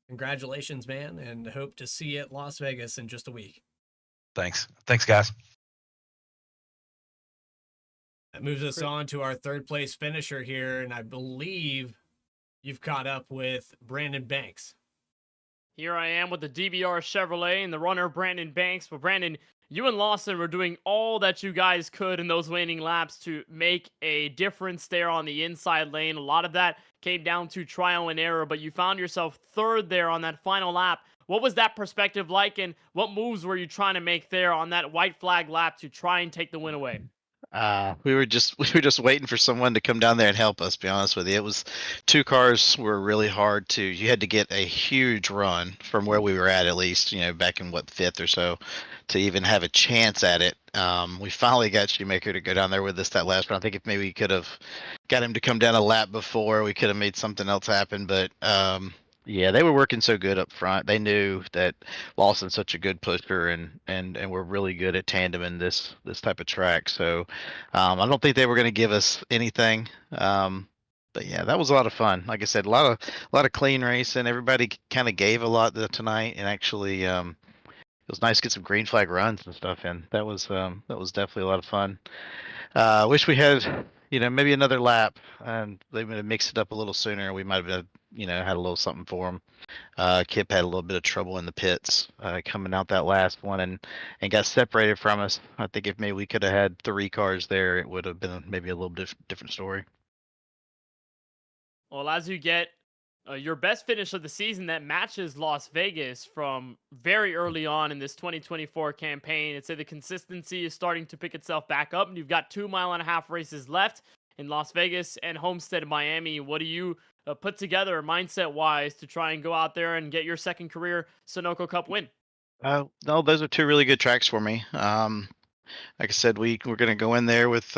Congratulations, man, and hope to see you at Las Vegas in just a week. Thanks, guys. That moves us on to our third place finisher here, and I believe you've caught up with Brandon Banks. Here I am with the DBR Chevrolet and the runner Brandon Banks. But Brandon, you and Lawson were doing all that you guys could in those waning laps to make a difference there on the inside lane. A lot of that came down to trial and error, but you found yourself third there on that final lap. What was that perspective like, and what moves were you trying to make there on that white flag lap to try and take the win away? We were just waiting for someone to come down there and help us, to be honest with you. It was 2 cars were really hard you had to get a huge run from where we were at least, back in 5th or so to even have a chance at it. We finally got Shoemaker to go down there with us that last round. I think if maybe we could have got him to come down a lap before, we could have made something else happen. But yeah, they were working so good up front. They knew that Lawson's such a good pusher, and we're really good at tandem in this type of track. So I don't think they were going to give us anything. But yeah, that was a lot of fun. Like I said, a lot of clean racing. Everybody kind of gave a lot tonight, and actually it was nice to get some green flag runs and stuff in. That was definitely a lot of fun. Wish we had maybe another lap, and they would have mixed it up a little sooner. We might have had a little something for him. Kip had a little bit of trouble in the pits coming out that last one, and got separated from us. I think if maybe we could have had 3 cars there, it would have been maybe a little different story. Well, as you get your best finish of the season that matches Las Vegas from very early on in this 2024 campaign, I'd say the consistency is starting to pick itself back up, and you've got 2.5-mile races left in Las Vegas and Homestead, Miami. What do you put together mindset-wise to try and go out there and get your second career Sunoco Cup win? No, those are 2 really good tracks for me. Like I said, we're going to go in there with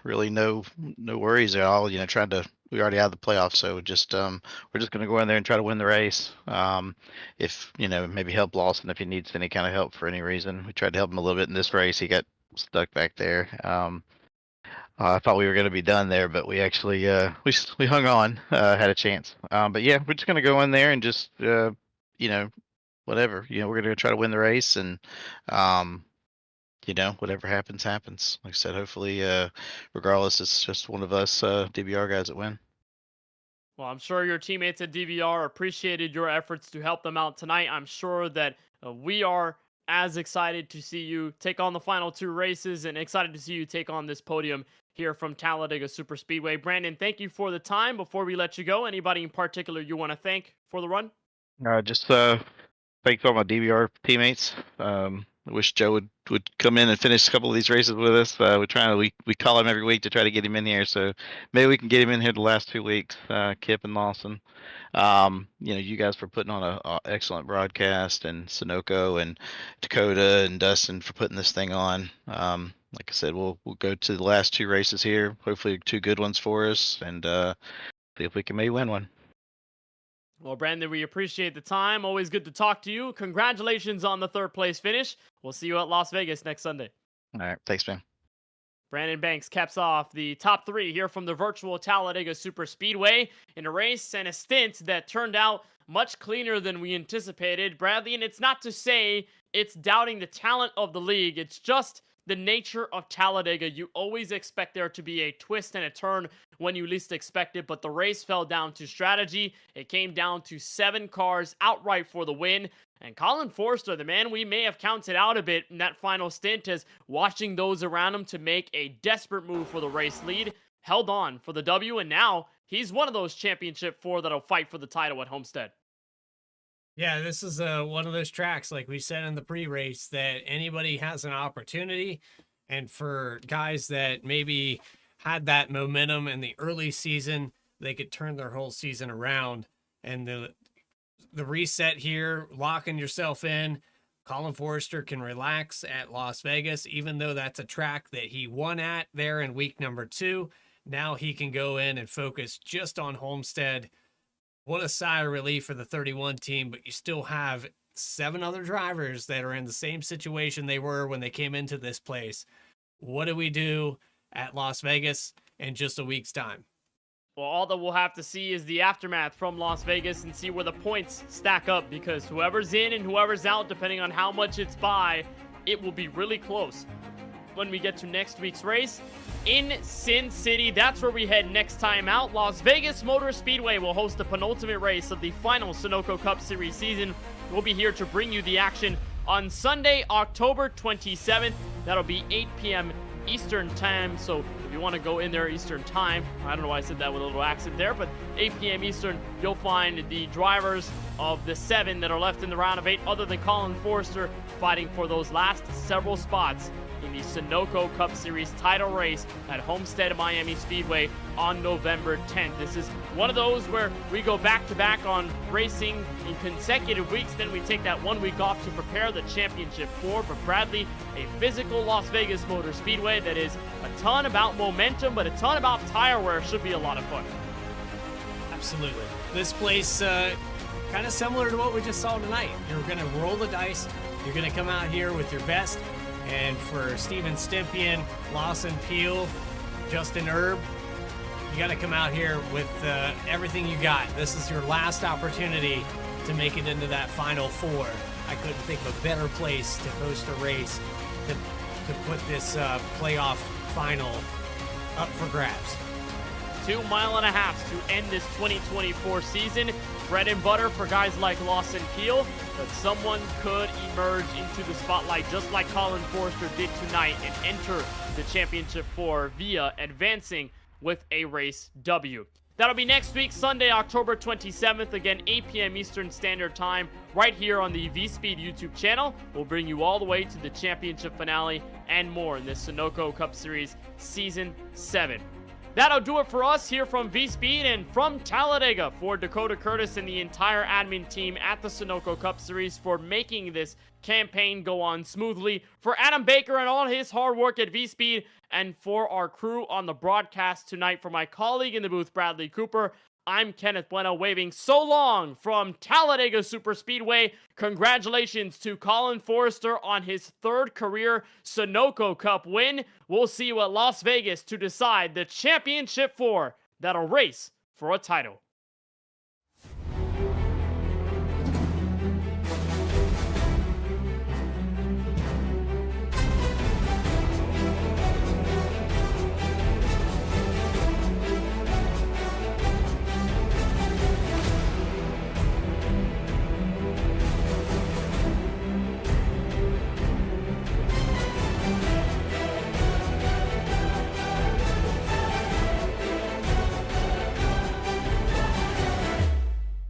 really no worries at all. We already out of the playoffs, so we're just going to go in there and try to win the race. If maybe help Lawson if he needs any kind of help for any reason. We tried to help him a little bit in this race. He got stuck back there. I thought we were going to be done there, but we actually we hung on, had a chance. But yeah, we're just going to go in there and just whatever. We're going to try to win the race, and whatever happens, happens. Like I said, hopefully, regardless, it's just one of us DBR guys that win. Well, I'm sure your teammates at DVR appreciated your efforts to help them out tonight. I'm sure that we are as excited to see you take on the final 2 races and excited to see you take on this podium here from Talladega Superspeedway. Brandon, thank you for the time. Before we let you go, anybody in particular you want to thank for the run? Just thanks all my DVR teammates. I wish Joe would come in and finish a couple of these races with us. We call him every week to try to get him in here, so maybe we can get him in here the last 2 weeks. Kip and Lawson, you guys for putting on a excellent broadcast, and Sunoco and Dakota and Dustin for putting this thing on. Like I said, we'll go to the last 2 races here. Hopefully, 2 good ones for us, and see if we can maybe win one. Well, Brandon, we appreciate the time. Always good to talk to you. Congratulations on the 3rd place finish. We'll see you at Las Vegas next Sunday. All right. Thanks, man. Brandon Banks caps off the top 3 here from the virtual Talladega Superspeedway in a race and a stint that turned out much cleaner than we anticipated, Bradley. And it's not to say it's doubting the talent of the league. It's just the nature of Talladega. You always expect there to be a twist and a turn when you least expect it, but the race fell down to strategy. It came down to 7 cars outright for the win. And Colin Forster, the man we may have counted out a bit in that final stint, as watching those around him to make a desperate move for the race lead, held on for the W, and now he's one of those championship 4 that'll fight for the title at Homestead. Yeah, this is one of those tracks, like we said in the pre-race, that anybody has an opportunity. And for guys that maybe had that momentum in the early season, they could turn their whole season around. And the reset here, locking yourself in, Colin Forster can relax at Las Vegas, even though that's a track that he won at there in week number 2. Now he can go in and focus just on Homestead. What a sigh of relief for the 31 team, but you still have 7 other drivers that are in the same situation they were when they came into this place. What do we do at Las Vegas in just a week's time? Well, all that we'll have to see is the aftermath from Las Vegas and see where the points stack up, because whoever's in and whoever's out, depending on how much it's by, it will be really close. When we get to next week's race in Sin City, that's where we head next time out. Las Vegas Motor Speedway will host the penultimate race of the final Sunoco Cup Series season. We'll be here to bring you the action on Sunday, October 27th. That'll be 8 p.m. Eastern time, so if you want to go in there Eastern time, I don't know why I said that with a little accent there, but 8 p.m. Eastern, you'll find the drivers of the 7 that are left in the round of 8, other than Colin Forster, fighting for those last several spots in the Sunoco Cup Series title race at Homestead Miami Speedway on November 10th. This is one of those where we go back-to-back on racing in consecutive weeks, then we take that 1 week off to prepare the championship 4. But Bradley, a physical Las Vegas Motor Speedway that is a ton about momentum, but a ton about tire wear. Should be a lot of fun. Absolutely. This place, kind of similar to what we just saw tonight. You're going to roll the dice. You're going to come out here with your best. And for Steven Stimpian, Lawson Peel, Justin Erb, you got to come out here with everything you got. This is your last opportunity to make it into that final 4. I couldn't think of a better place to host a race to put this playoff final up for grabs. 2.5 miles to end this 2024 season. Bread and butter for guys like Lawson Peel, but someone could emerge into the spotlight just like Colin Forster did tonight and enter the championship 4 via advancing with a race W. That'll be next week, Sunday, October 27th, again, 8 p.m. Eastern Standard Time, right here on the VSPEED YouTube channel. We'll bring you all the way to the championship finale and more in this Sunoco Cup Series Season 7. That'll do it for us here from VSPEED and from Talladega. For Dakota Curtis and the entire admin team at the Sunoco Cup Series for making this campaign go on smoothly. For Adam Baker and all his hard work at VSPEED, and for our crew on the broadcast tonight, for my colleague in the booth, Bradley Cooper, I'm Kenneth Bueno waving so long from Talladega Superspeedway. Congratulations to Colin Forrester on his 3rd career Sunoco Cup win. We'll see you at Las Vegas to decide the championship 4 that'll race for a title.